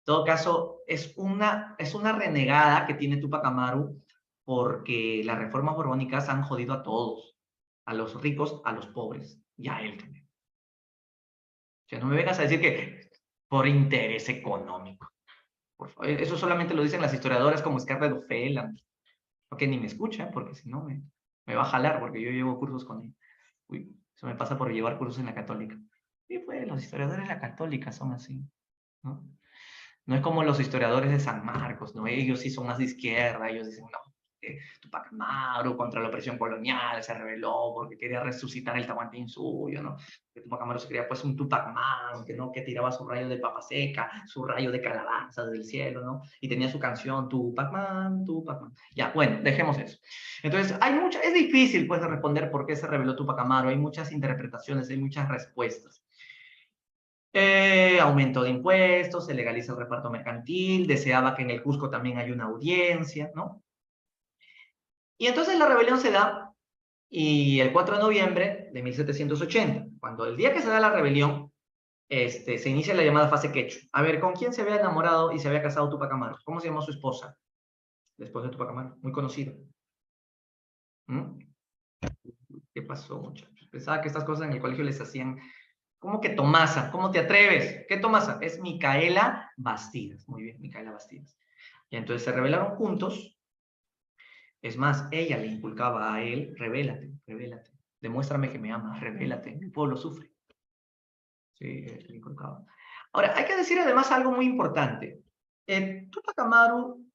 Speaker 1: todo caso, es una renegada que tiene Tupac Amaru, porque las reformas borbónicas han jodido a todos, a los ricos, a los pobres, y a él también. O sea, no me vengas a decir que por interés económico. Por favor, eso solamente lo dicen las historiadoras como Scarlett O'Fallon, porque ni me escucha, porque si no me va a jalar, porque yo llevo cursos con él. Uy, eso me pasa por llevar cursos en la católica. Y pues los historiadores de la católica son así, ¿no? No es como los historiadores de San Marcos, ¿no? Ellos sí son más de izquierda, ellos dicen, no, Tupac Amaru contra la opresión colonial se rebeló porque quería resucitar el Tahuantinsuyo, ¿no? Que Tupac Amaru se creía pues un Tupac Man, que no, que tiraba su rayo de papa seca, su rayo de calabaza del cielo, ¿no? Y tenía su canción Tupac Man, Tupac Man. Ya, bueno, dejemos eso. Entonces, es difícil pues de responder por qué se rebeló Tupac Amaru, hay muchas interpretaciones, hay muchas respuestas. Aumento de impuestos, se legaliza el reparto mercantil, deseaba que en el Cusco también haya una audiencia, ¿no? Y entonces la rebelión se da, y el 4 de noviembre de 1780, cuando el día que se da la rebelión, se inicia la llamada fase quecho. A ver, ¿con quién se había enamorado y se había casado Tupac Amaru? ¿Cómo se llamó su esposa? Después de Tupac Amaru, muy conocido. ¿Mm? ¿Qué pasó, muchachos? Pensaba que estas cosas en el colegio les hacían. ¿Cómo que Tomasa? ¿Cómo te atreves? ¿Qué Tomasa? Es Micaela Bastidas. Muy bien, Micaela Bastidas. Y entonces se rebelaron juntos. Es más, ella le inculcaba a él, revélate, revélate. Demuéstrame que me amas, revélate. Mi pueblo sufre. Sí, le inculcaba. Ahora, hay que decir además algo muy importante. Tupac Amaru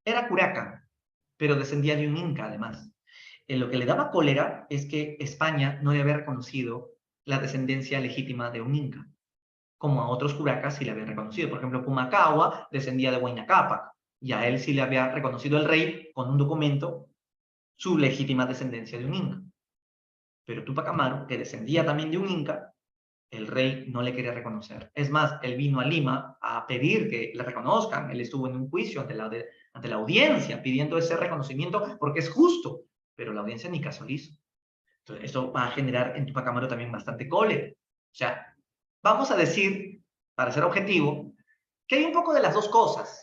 Speaker 1: era curaca, pero descendía de un inca además. Lo que le daba cólera es que España no le había reconocido la descendencia legítima de un inca, como a otros curacas sí le habían reconocido. Por ejemplo, Pumacahua descendía de Huayna Cápac, y a él sí le había reconocido el rey con un documento su legítima descendencia de un inca. Pero Tupac Amaru, que descendía también de un inca, el rey no le quería reconocer. Es más, él vino a Lima a pedir que le reconozcan. Él estuvo en un juicio ante la audiencia pidiendo ese reconocimiento porque es justo, pero la audiencia ni caso le hizo. Entonces, eso va a generar en Tupac Amaru también bastante cólera. O sea, vamos a decir, para ser objetivo, que hay un poco de las dos cosas.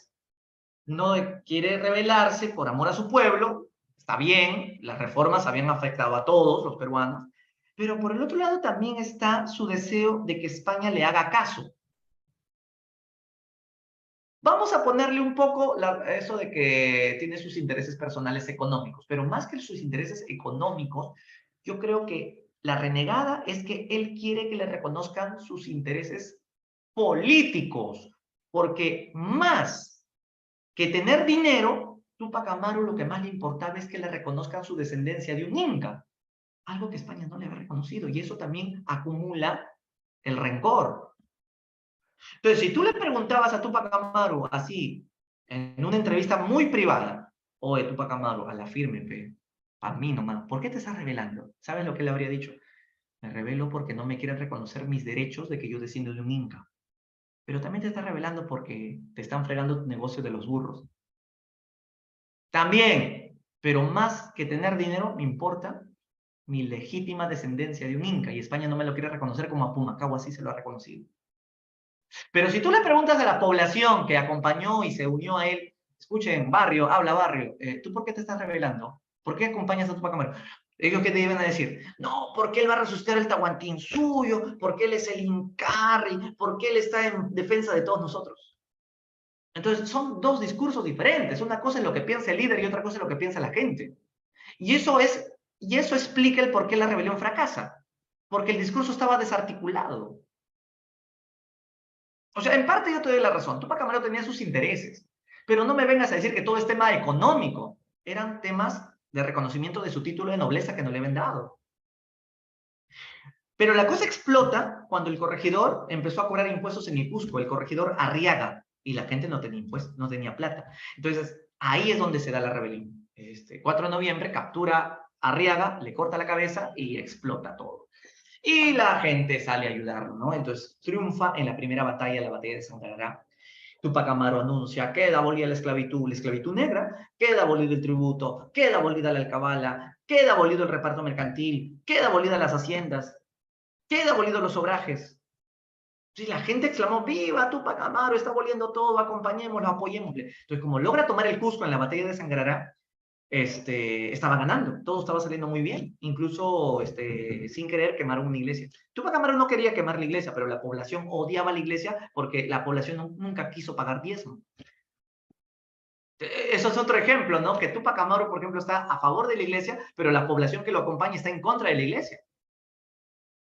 Speaker 1: No quiere rebelarse por amor a su pueblo, está bien, las reformas habían afectado a todos los peruanos, pero por el otro lado también está su deseo de que España le haga caso. Vamos a ponerle un poco eso de que tiene sus intereses personales económicos, pero más que sus intereses económicos, yo creo que la renegada es que él quiere que le reconozcan sus intereses políticos, porque más que tener dinero, Túpac Amaru lo que más le importaba es que le reconozcan su descendencia de un inca, algo que España no le había reconocido, y eso también acumula el rencor. Entonces, si tú le preguntabas a Túpac Amaru así, en una entrevista muy privada, oye, Túpac Amaru, a la firme, a mí nomás, ¿por qué te estás revelando? ¿Sabes lo que le habría dicho? Me revelo porque no me quieren reconocer mis derechos de que yo desciendo de un inca. Pero también te estás revelando porque te están fregando tu negocio de los burros. También, pero más que tener dinero, me importa mi legítima descendencia de un inca, y España no me lo quiere reconocer como a Pumacahua sí se lo ha reconocido. Pero si tú le preguntas a la población que acompañó y se unió a él, escuchen, barrio, habla barrio, ¿tú por qué te estás revelando? ¿Por qué acompañas a Túpac Amaru? Ellos qué te iban a decir, no, porque él va a resucitar el Tahuantinsuyo, porque él es el Incarri, porque él está en defensa de todos nosotros. Entonces son dos discursos diferentes, una cosa es lo que piensa el líder y otra cosa es lo que piensa la gente. Y eso explica el por qué la rebelión fracasa, porque el discurso estaba desarticulado. O sea, en parte yo te doy la razón. Túpac Amaru tenía sus intereses, pero no me vengas a decir que todo es tema económico. Eran temas de reconocimiento de su título de nobleza que no le habían dado. Pero la cosa explota cuando el corregidor empezó a cobrar impuestos en el Cusco, el corregidor Arriaga, y la gente no tenía impuestos, no tenía plata. Entonces, ahí es donde se da la rebelión. 4 de noviembre captura a Arriaga, le corta la cabeza y explota todo. Y la gente sale a ayudarlo, ¿no? Entonces triunfa en la primera batalla, la batalla de Santagará. Túpac Amaru anuncia, queda abolida la esclavitud negra, queda abolido el tributo, queda abolida la alcabala, queda abolido el reparto mercantil, queda abolida las haciendas, queda abolido los obrajes. Sí, la gente exclamó, ¡viva Túpac Amaru! Está aboliendo todo, acompañémoslo, apoyémosle. Entonces, como logra tomar el Cusco en la batalla de Sangrará, estaba ganando, todo estaba saliendo muy bien, incluso sin querer quemaron una iglesia. Túpac Amaru no quería quemar la iglesia, pero la población odiaba la iglesia porque la población nunca quiso pagar diezmo. Eso es otro ejemplo, ¿no? Que Túpac Amaru, por ejemplo, está a favor de la iglesia, pero la población que lo acompaña está en contra de la iglesia,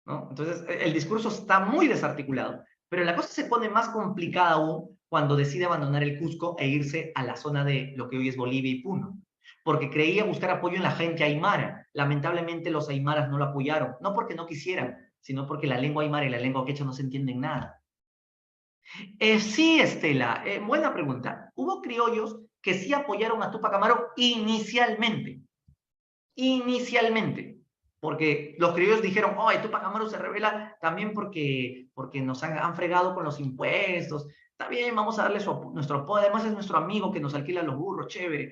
Speaker 1: ¿no? Entonces, el discurso está muy desarticulado, pero la cosa se pone más complicada aún cuando decide abandonar el Cusco e irse a la zona de lo que hoy es Bolivia y Puno, porque creía buscar apoyo en la gente aymara. Lamentablemente los aymaras no lo apoyaron, no porque no quisieran, sino porque la lengua aymara y la lengua quechua no se entienden nada. Sí, Estela, buena pregunta. Hubo criollos que sí apoyaron a Túpac Amaru inicialmente, porque los criollos dijeron, oh, Túpac Amaru se revela también porque nos han fregado con los impuestos, está bien, vamos a darle nuestro apoyo, además es nuestro amigo que nos alquila los burros, chévere.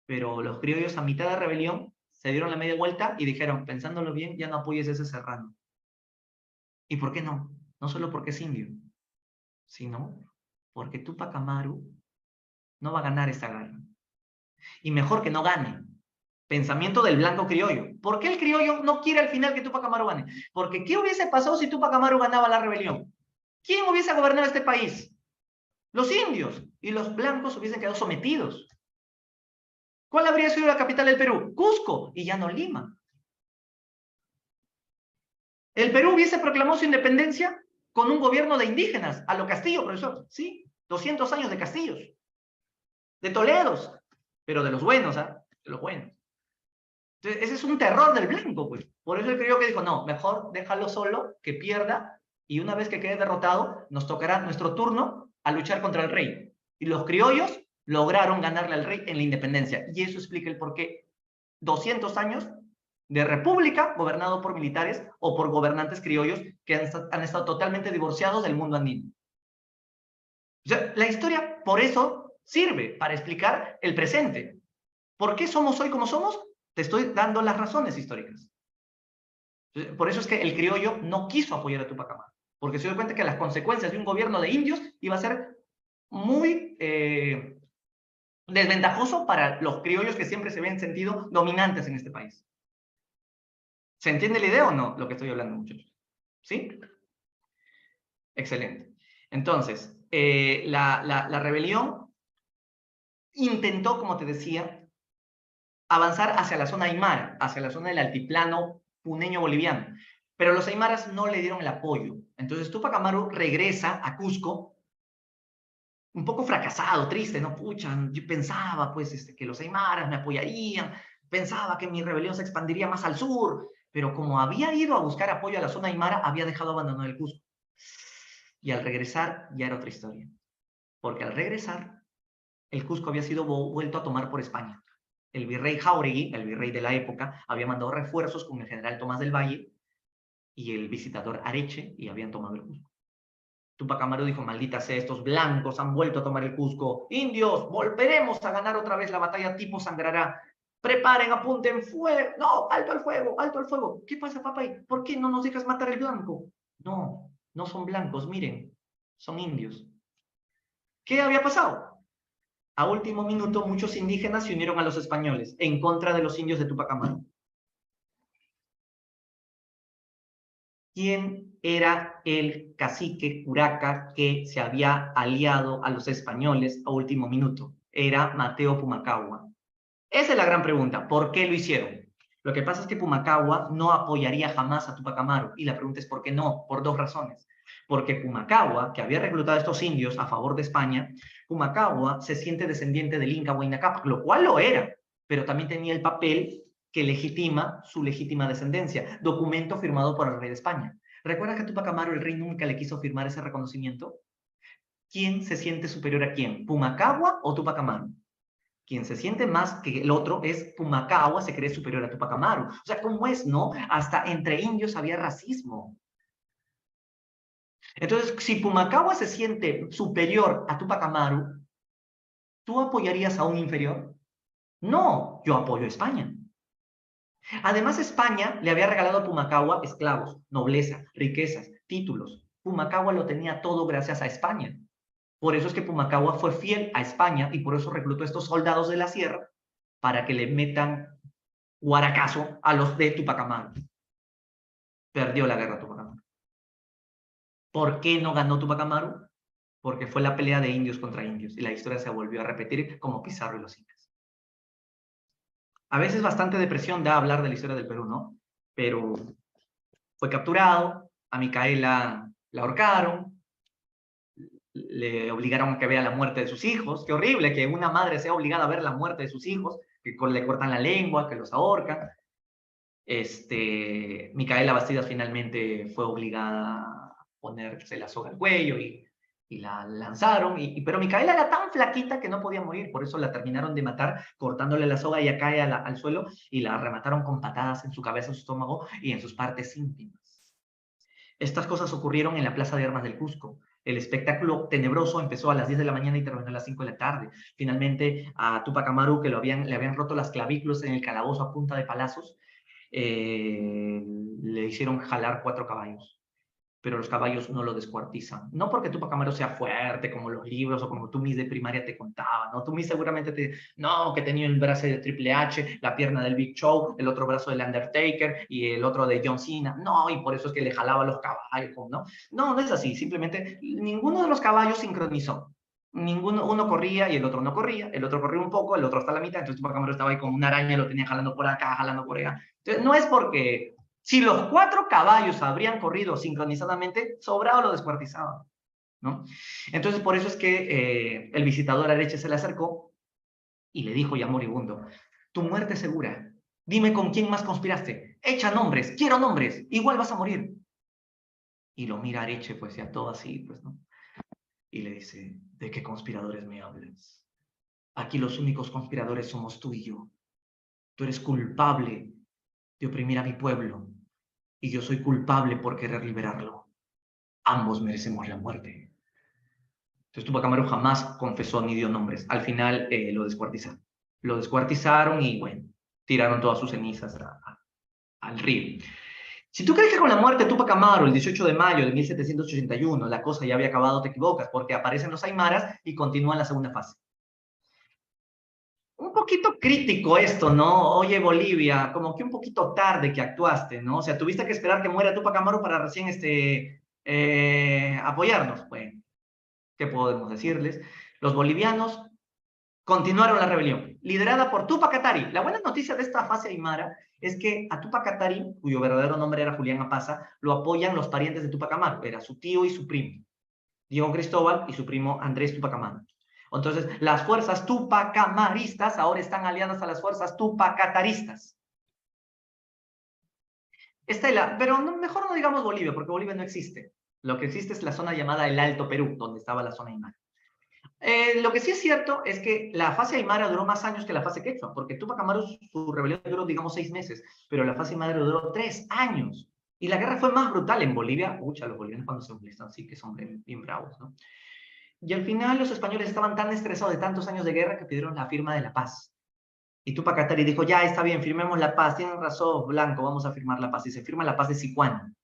Speaker 1: Pero los criollos a mitad de rebelión se dieron la media vuelta y dijeron, pensándolo bien, ya no apoyes a ese serrano. ¿Y por qué no? No solo porque es indio, sino porque Túpac Amaru no va a ganar esta guerra. Y mejor que no gane. Pensamiento del blanco criollo. ¿Por qué el criollo no quiere al final que Túpac Amaru gane? Porque ¿qué hubiese pasado si Túpac Amaru ganaba la rebelión? ¿Quién hubiese gobernado este país? Los indios. Y los blancos hubiesen quedado sometidos. ¿Cuál habría sido la capital del Perú? Cusco, y ya no Lima. El Perú hubiese proclamado su independencia con un gobierno de indígenas, a lo Castillo, profesor. Sí, 200 años de castillos, de Toledos, pero de los buenos, ¿ah? De los buenos. Entonces, ese es un terror del blanco, pues. Por eso él creyó que dijo, no, mejor déjalo solo, que pierda, y una vez que quede derrotado, nos tocará nuestro turno a luchar contra el rey. Y los criollos lograron ganarle al rey en la independencia. Y eso explica el por qué 200 años de república gobernado por militares o por gobernantes criollos que han estado totalmente divorciados del mundo andino. O sea, la historia por eso sirve para explicar el presente. ¿Por qué somos hoy como somos? Te estoy dando las razones históricas. Por eso es que el criollo no quiso apoyar a Túpac Amaru, porque se dio cuenta que las consecuencias de un gobierno de indios iba a ser muy desventajoso para los criollos que siempre se habían sentido dominantes en este país. ¿Se entiende la idea o no lo que estoy hablando, muchachos? ¿Sí? Excelente. Entonces, la rebelión intentó, como te decía, avanzar hacia la zona aymara, hacia la zona del altiplano puneño boliviano. Pero los aymaras no le dieron el apoyo. Entonces Túpac Amaru regresa a Cusco un poco fracasado, triste, ¿no? Pucha, yo pensaba, pues, que los aymaras me apoyarían, pensaba que mi rebelión se expandiría más al sur, pero como había ido a buscar apoyo a la zona aymara, había dejado abandonado el Cusco. Y al regresar, ya era otra historia. Porque al regresar, el Cusco había sido vuelto a tomar por España. El virrey Jáuregui, el virrey de la época, había mandado refuerzos con el general Tomás del Valle y el visitador Areche, y habían tomado el Cusco. Túpac Amaru dijo, maldita sea, estos blancos han vuelto a tomar el Cusco. Indios, volveremos a ganar otra vez la batalla, tipo sangrará. Preparen, apunten, fuego. No, alto al fuego, alto al fuego. ¿Qué pasa, papá? ¿Por qué no nos dejas matar el blanco? No, no son blancos, miren, son indios. ¿Qué había pasado? A último minuto, muchos indígenas se unieron a los españoles en contra de los indios de Túpac Amaru. ¿Quién era el cacique curaca que se había aliado a los españoles a último minuto? Era Mateo Pumacahua. Esa es la gran pregunta. ¿Por qué lo hicieron? Lo que pasa es que Pumacahua no apoyaría jamás a Túpac Amaru. Y la pregunta es ¿por qué no? Por dos razones. Porque Pumacahua, que había reclutado a estos indios a favor de España, Pumacahua se siente descendiente del Inca Huayna Cápac, lo cual lo era, pero también tenía el papel que legitima su legítima descendencia, documento firmado por el rey de España. ¿Recuerda que a Túpac Amaru el rey nunca le quiso firmar ese reconocimiento? ¿Quién se siente superior a quién? ¿Pumacahua o Túpac Amaru? Quien se siente más que el otro es Pumacahua, se cree superior a Túpac Amaru. O sea, ¿cómo es, no? Hasta entre indios había racismo. Entonces, si Pumacahua se siente superior a Túpac Amaru, ¿tú apoyarías a un inferior? No, yo apoyo a España. Además, España le había regalado a Pumacahua esclavos, nobleza, riquezas, títulos. Pumacahua lo tenía todo gracias a España. Por eso es que Pumacahua fue fiel a España y por eso reclutó a estos soldados de la sierra para que le metan guaracazo a los de Túpac Amaru. Perdió la guerra Túpac Amaru. ¿Por qué no ganó Túpac Amaru? Porque fue la pelea de indios contra indios y la historia se volvió a repetir como Pizarro y los incas. A veces bastante depresión da hablar de la historia del Perú, ¿no? Pero fue capturado, a Micaela la ahorcaron, le obligaron a que vea la muerte de sus hijos. Qué horrible que una madre sea obligada a ver la muerte de sus hijos, que le cortan la lengua, que los ahorcan. Micaela Bastidas finalmente fue obligada a ponerse la soga al cuello y la lanzaron, pero Micaela era tan flaquita que no podía morir, por eso la terminaron de matar cortándole la soga, ella cae al suelo y la remataron con patadas en su cabeza, en su estómago y en sus partes íntimas. Estas cosas ocurrieron en la Plaza de Armas del Cusco. El espectáculo tenebroso empezó a las 10 de la mañana y terminó a las 5 de la tarde. Finalmente, a Túpac Amaru, que le habían roto las clavículas en el calabozo a punta de palazos, le hicieron jalar 4 caballos, pero los caballos no lo descuartizan. No porque Túpac Amaru sea fuerte, como los libros o como tú mis de primaria te contaban, ¿no? Tú mis seguramente no, que tenía el brazo de Triple H, la pierna del Big Show, el otro brazo del Undertaker y el otro de John Cena. No, y por eso es que le jalaba los caballos, ¿no? No, no es así. Simplemente ninguno de los caballos sincronizó. Uno corría y el otro no corría, el otro corría un poco, el otro hasta la mitad, entonces Túpac Amaru estaba ahí como una araña, lo tenía jalando por acá, jalando por allá. Entonces, no es porque si los 4 caballos habrían corrido sincronizadamente, sobrado lo descuartizaban, ¿no? Entonces, por eso es que el visitador Areche se le acercó y le dijo ya moribundo, tu muerte es segura, dime con quién más conspiraste, echa nombres, quiero nombres, igual vas a morir. Y lo mira Areche, pues ya todo así, pues, ¿no? Y le dice, ¿de qué conspiradores me hablas? Aquí los únicos conspiradores somos tú y yo. Tú eres culpable de oprimir a mi pueblo y yo soy culpable por querer liberarlo. Ambos merecemos la muerte. Entonces Túpac Amaru jamás confesó ni dio nombres. Al final lo descuartizaron. Lo descuartizaron y bueno, tiraron todas sus cenizas al río. Si tú crees que con la muerte de Túpac Amaru el 18 de mayo de 1781 la cosa ya había acabado, te equivocas, porque aparecen los aymaras y continúan la segunda fase. Un poquito crítico esto, ¿no? Oye, Bolivia, como que un poquito tarde que actuaste, ¿no? O sea, tuviste que esperar que muera Túpac Amaru para recién apoyarnos. Bueno, ¿qué podemos decirles? Los bolivianos continuaron la rebelión, liderada por Túpac Katari. La buena noticia de esta fase aymara es que a Túpac Katari, cuyo verdadero nombre era Julián Apaza, lo apoyan los parientes de Túpac Amaru, era su tío y su primo. Diego Cristóbal y su primo Andrés Tupac Amaru. Entonces, las fuerzas tupacamaristas ahora están aliadas a las fuerzas tupacataristas. Pero mejor no digamos Bolivia, porque Bolivia no existe. Lo que existe es la zona llamada el Alto Perú, donde estaba la zona Aymara. Lo que sí es cierto es que la fase Aymara duró más años que la fase Quechua, porque Tupac Amaru, su rebelión duró, digamos, 6 meses, pero la fase Aymara duró 3 años. Y la guerra fue más brutal en Bolivia. Ucha, los bolivianos cuando se molestan sí que son bien bravos, ¿no? Y al final los españoles estaban tan estresados de tantos años de guerra que pidieron la firma de la paz. Y Tupac Katari dijo, ya está bien, firmemos la paz, tienen razón, Blanco, vamos a firmar la paz. Y se firma la paz de Sicuán.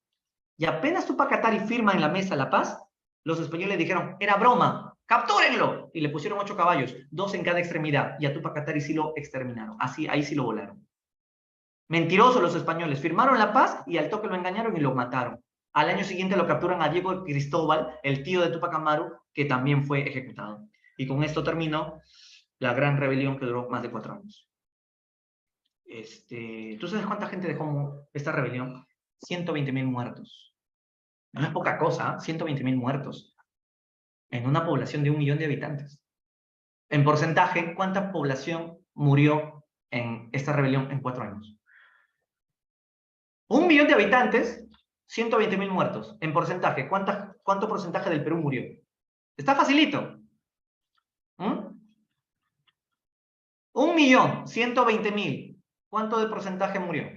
Speaker 1: Y apenas Tupac Katari firma en la mesa la paz, los españoles dijeron, era broma, captúrenlo. Y le pusieron 8 caballos, 2 en cada extremidad. Y a Tupac Katari sí lo exterminaron. Así, ahí sí lo volaron. Mentirosos los españoles, firmaron la paz y al toque lo engañaron y lo mataron. Al año siguiente lo capturan a Diego Cristóbal, el tío de Tupac Amaru, que también fue ejecutado. Y con esto terminó la gran rebelión que duró más de 4 años. ¿Tú sabes cuánta gente dejó esta rebelión? 120.000 muertos. No es poca cosa, 120.000 muertos en una población de 1 millón de habitantes. En porcentaje, ¿cuánta población murió en esta rebelión en 4 años? 1 millón de habitantes, 120.000 muertos. En porcentaje, ¿cuánto porcentaje del Perú murió? Está facilito. 1.120.000. ¿Cuánto de porcentaje murió?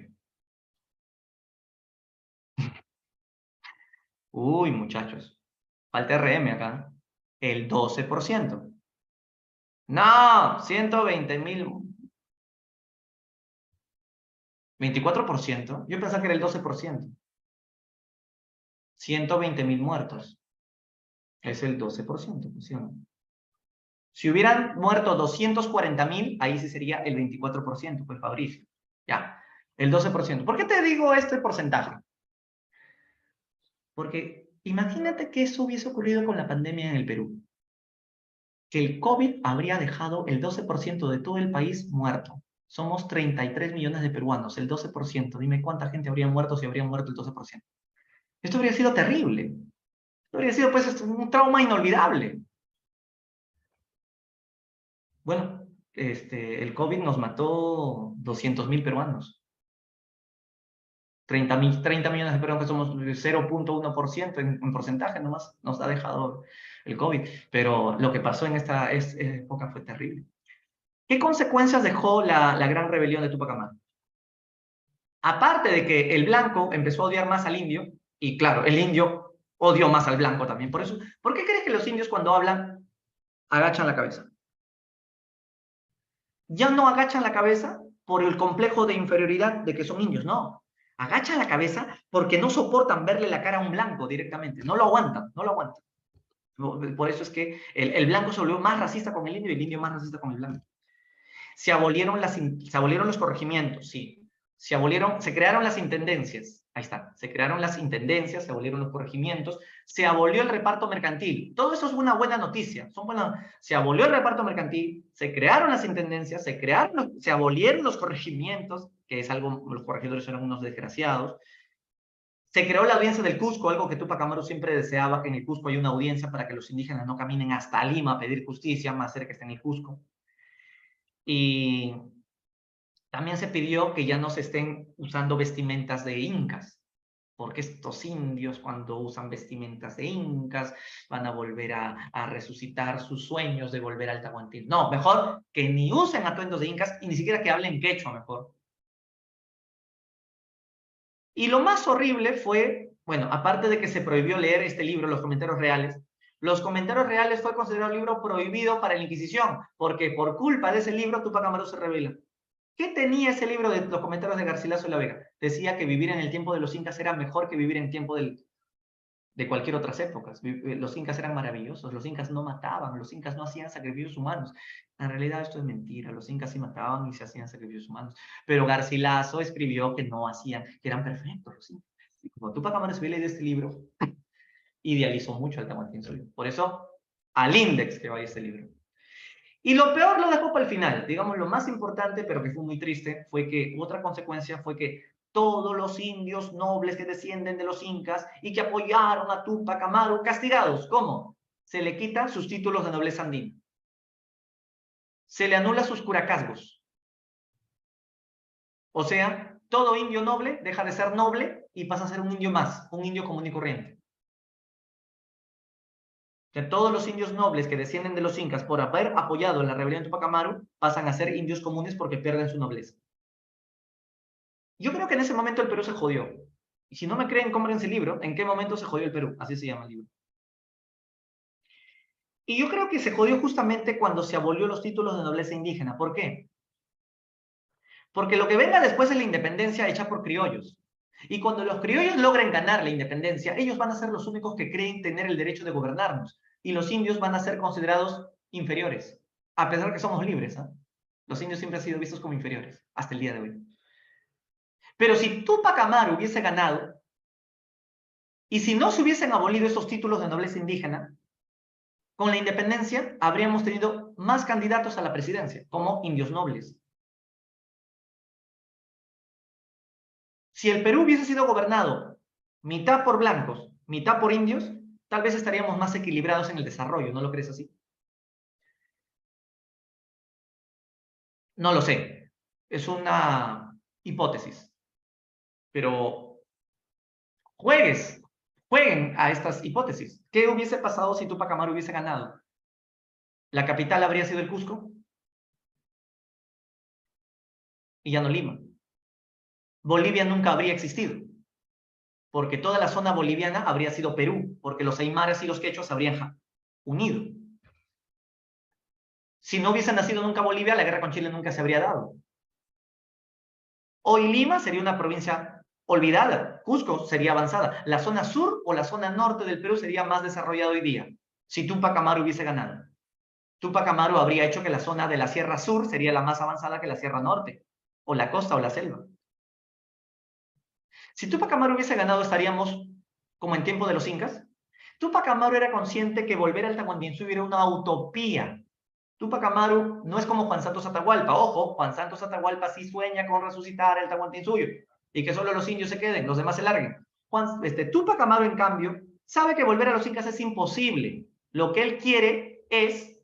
Speaker 1: Uy, muchachos. Falta RM acá. El 12%. No, 120.000. 24%. Yo pensaba que era el 12%. 120.000 muertos. Es el 12%. ¿Sí o no? Si hubieran muerto 240.000, ahí sí sería el 24%, pues Fabricio. Ya, el 12%. ¿Por qué te digo este porcentaje? Porque imagínate que eso hubiese ocurrido con la pandemia en el Perú. Que el COVID habría dejado el 12% de todo el país muerto. Somos 33 millones de peruanos, el 12%. Dime cuánta gente habría muerto si habría muerto el 12%. Esto habría sido terrible. Esto habría sido pues un trauma inolvidable. Bueno, el COVID nos mató 200.000 peruanos. 30 millones de peruanos, que somos 0.1% en porcentaje nomás, nos ha dejado el COVID. Pero lo que pasó en esta época fue terrible. ¿Qué consecuencias dejó la gran rebelión de Tupac Amaru? Aparte de que el blanco empezó a odiar más al indio, y claro, el indio odió más al blanco también. Por eso, ¿por qué crees que los indios cuando hablan agachan la cabeza? Ya no agachan la cabeza por el complejo de inferioridad de que son indios, no. Agachan la cabeza porque no soportan verle la cara a un blanco directamente. No lo aguantan, no lo aguantan. Por eso es que el blanco se volvió más racista con el indio y el indio más racista con el blanco. Se abolieron los corregimientos, sí. Se crearon las intendencias. Ahí está. Se crearon las intendencias, se abolieron los corregimientos, se abolió el reparto mercantil. Todo eso es una buena noticia. Se abolió el reparto mercantil, se crearon las intendencias, se abolieron los corregimientos, que es algo, los corregidores eran unos desgraciados. Se creó la audiencia del Cusco, algo que Tupac Amaru siempre deseaba, que en el Cusco haya una audiencia para que los indígenas no caminen hasta Lima a pedir justicia, más cerca está en el Cusco. Y también se pidió que ya no se estén usando vestimentas de incas, porque estos indios cuando usan vestimentas de incas van a volver a resucitar sus sueños de volver al Tahuantín. No, mejor que ni usen atuendos de incas y ni siquiera que hablen quechua mejor. Y lo más horrible fue, bueno, aparte de que se prohibió leer este libro, Los Comentarios Reales fue considerado un libro prohibido para la Inquisición, porque por culpa de ese libro Tupac Amaru se rebela. ¿Qué tenía ese libro de Los Comentarios de Garcilaso de la Vega? Decía que vivir en el tiempo de los incas era mejor que vivir en tiempo de cualquier otras épocas. Los incas eran maravillosos, los incas no mataban, los incas no hacían sacrificios humanos. En realidad esto es mentira, los incas sí mataban y se hacían sacrificios humanos. Pero Garcilaso escribió que no hacían, que eran perfectos los incas. Y como Tupac Amaru se había leído este libro, idealizó mucho al Tahuantinsuyo. Por eso, al Index que vaya este libro. Y lo peor lo dejó para el final. Digamos, lo más importante, pero que fue muy triste, fue que otra consecuencia fue que todos los indios nobles que descienden de los incas y que apoyaron a Tupac Amaru, castigados. ¿Cómo? se le quita sus títulos de nobleza andina. Se le anula sus curacazgos. O sea, todo indio noble deja de ser noble y pasa a ser un indio más, un indio común y corriente. Que todos los indios nobles que descienden de los incas por haber apoyado en la rebelión de Tupac Amaru pasan a ser indios comunes porque pierden su nobleza. Yo creo que en ese momento el Perú se jodió. Y si no me creen, cómprense el libro. ¿En qué momento se jodió el Perú? Así se llama el libro. Y yo creo que se jodió justamente cuando se abolió los títulos de nobleza indígena. ¿Por qué? Porque lo que venga después es la independencia hecha por criollos. Y cuando los criollos logren ganar la independencia, ellos van a ser los únicos que creen tener el derecho de gobernarnos. Y los indios van a ser considerados inferiores, a pesar de que somos libres. ¿Eh? Los indios siempre han sido vistos como inferiores, hasta el día de hoy. Pero si Tupac Amaru hubiese ganado, y si no se hubiesen abolido esos títulos de nobleza indígena, con la independencia habríamos tenido más candidatos a la presidencia, como indios nobles. Si el Perú hubiese sido gobernado mitad por blancos, mitad por indios, tal vez estaríamos más equilibrados en el desarrollo, ¿no lo crees así? No lo sé, es una hipótesis, pero jueguen a estas hipótesis. ¿Qué hubiese pasado si Tupac Amaru hubiese ganado? ¿La capital habría sido el Cusco? Y ya no Lima. Bolivia nunca habría existido, porque toda la zona boliviana habría sido Perú, porque los aymaras y los quechuas se habrían unido. Si no hubiese nacido nunca Bolivia, la guerra con Chile nunca se habría dado. Hoy Lima sería una provincia olvidada, Cusco sería avanzada, la zona sur o la zona norte del Perú sería más desarrollada hoy día, si Tupac Amaru hubiese ganado. Tupac Amaru habría hecho que la zona de la Sierra Sur sería la más avanzada que la Sierra Norte, o la costa o la selva. Si Tupac Amaru hubiese ganado, estaríamos como en tiempo de los incas. Tupac Amaru era consciente que volver al Tahuantinsuyo era una utopía. Tupac Amaru no es como Juan Santos Atahualpa. Ojo, Juan Santos Atahualpa sí sueña con resucitar el Tahuantinsuyo y que solo los indios se queden, los demás se larguen. Tupac Amaru, en cambio, sabe que volver a los incas es imposible. Lo que él quiere es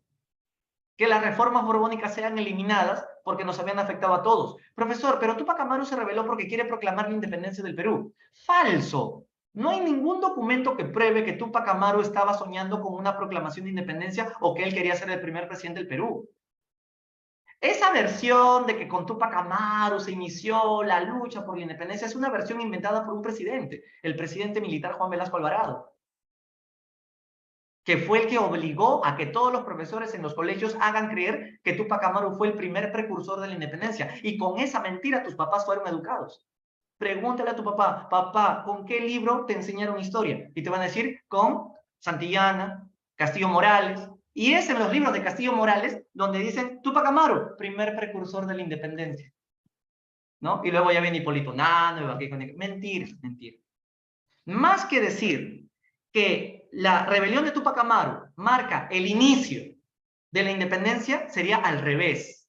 Speaker 1: que las reformas borbónicas sean eliminadas porque nos habían afectado a todos. Profesor, pero Tupac Amaru se rebeló porque quiere proclamar la independencia del Perú. ¡Falso! No hay ningún documento que pruebe que Tupac Amaru estaba soñando con una proclamación de independencia o que él quería ser el primer presidente del Perú. Esa versión de que con Tupac Amaru se inició la lucha por la independencia es una versión inventada por un presidente, el presidente militar Juan Velasco Alvarado, que fue el que obligó a que todos los profesores en los colegios hagan creer que Tupac Amaru fue el primer precursor de la independencia. Y con esa mentira tus papás fueron educados. Pregúntale a tu papá, papá, ¿con qué libro te enseñaron historia? Y te van a decir, con Santillana, Castillo Morales. Y es en los libros de Castillo Morales donde dicen Tupac Amaru, primer precursor de la independencia. ¿No? Y luego ya viene Hipólito Nano, mentira, mentira. Más que decir que la rebelión de Tupac Amaru marca el inicio de la independencia, sería al revés.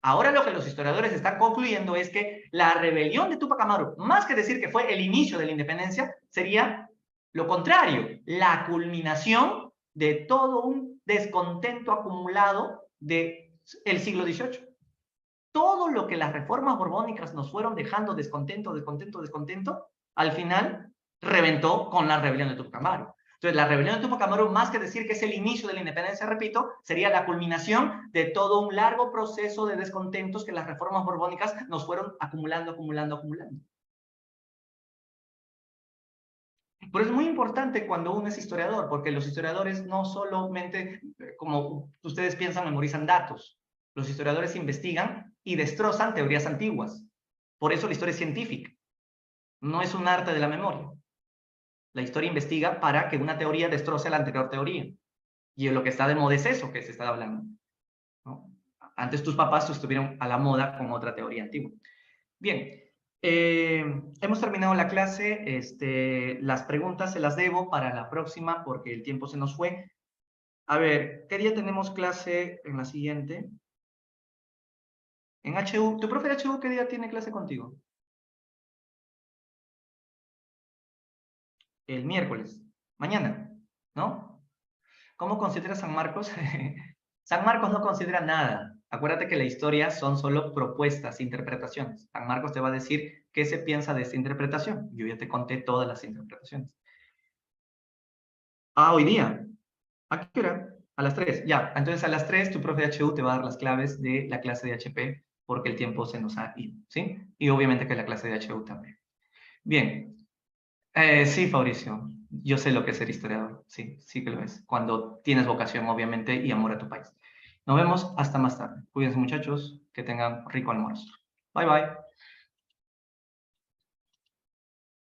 Speaker 1: Ahora lo que los historiadores están concluyendo es que la rebelión de Tupac Amaru, más que decir que fue el inicio de la independencia, sería lo contrario, la culminación de todo un descontento acumulado del siglo XVIII. Todo lo que las reformas borbónicas nos fueron dejando descontento, descontento, descontento, al final reventó con la rebelión de Tupac Amaru. Entonces, la rebelión de Tupac Amaru, más que decir que es el inicio de la independencia, repito, sería la culminación de todo un largo proceso de descontentos que las reformas borbónicas nos fueron acumulando, acumulando, acumulando. Pero es muy importante cuando uno es historiador, porque los historiadores no solamente, como ustedes piensan, memorizan datos. Los historiadores investigan y destrozan teorías antiguas. Por eso la historia es científica. No es un arte de la memoria. La historia investiga para que una teoría destroce la anterior teoría. Y lo que está de moda es eso que se está hablando, ¿no? Antes tus papás estuvieron a la moda con otra teoría antigua. Bien, hemos terminado la clase. Las preguntas se las debo para la próxima porque el tiempo se nos fue. A ver, ¿qué día tenemos clase en la siguiente? En HU. ¿Tu profe de HU qué día tiene clase contigo? El miércoles. Mañana, ¿no? ¿Cómo considera San Marcos? San Marcos no considera nada. Acuérdate que la historia son solo propuestas, interpretaciones. San Marcos te va a decir qué se piensa de esta interpretación. Yo ya te conté todas las interpretaciones. Ah, hoy día. ¿A qué hora? A las 3. Ya, entonces a las 3 tu profe de HU te va a dar las claves de la clase de HP porque el tiempo se nos ha ido, ¿sí? Y obviamente que la clase de HU también. Bien. Sí, Fabricio. Yo sé lo que es ser historiador. Sí, sí que lo es. Cuando tienes vocación, obviamente, y amor a tu país. Nos vemos hasta más tarde. Cuídense, muchachos. Que tengan rico almuerzo. Bye, bye.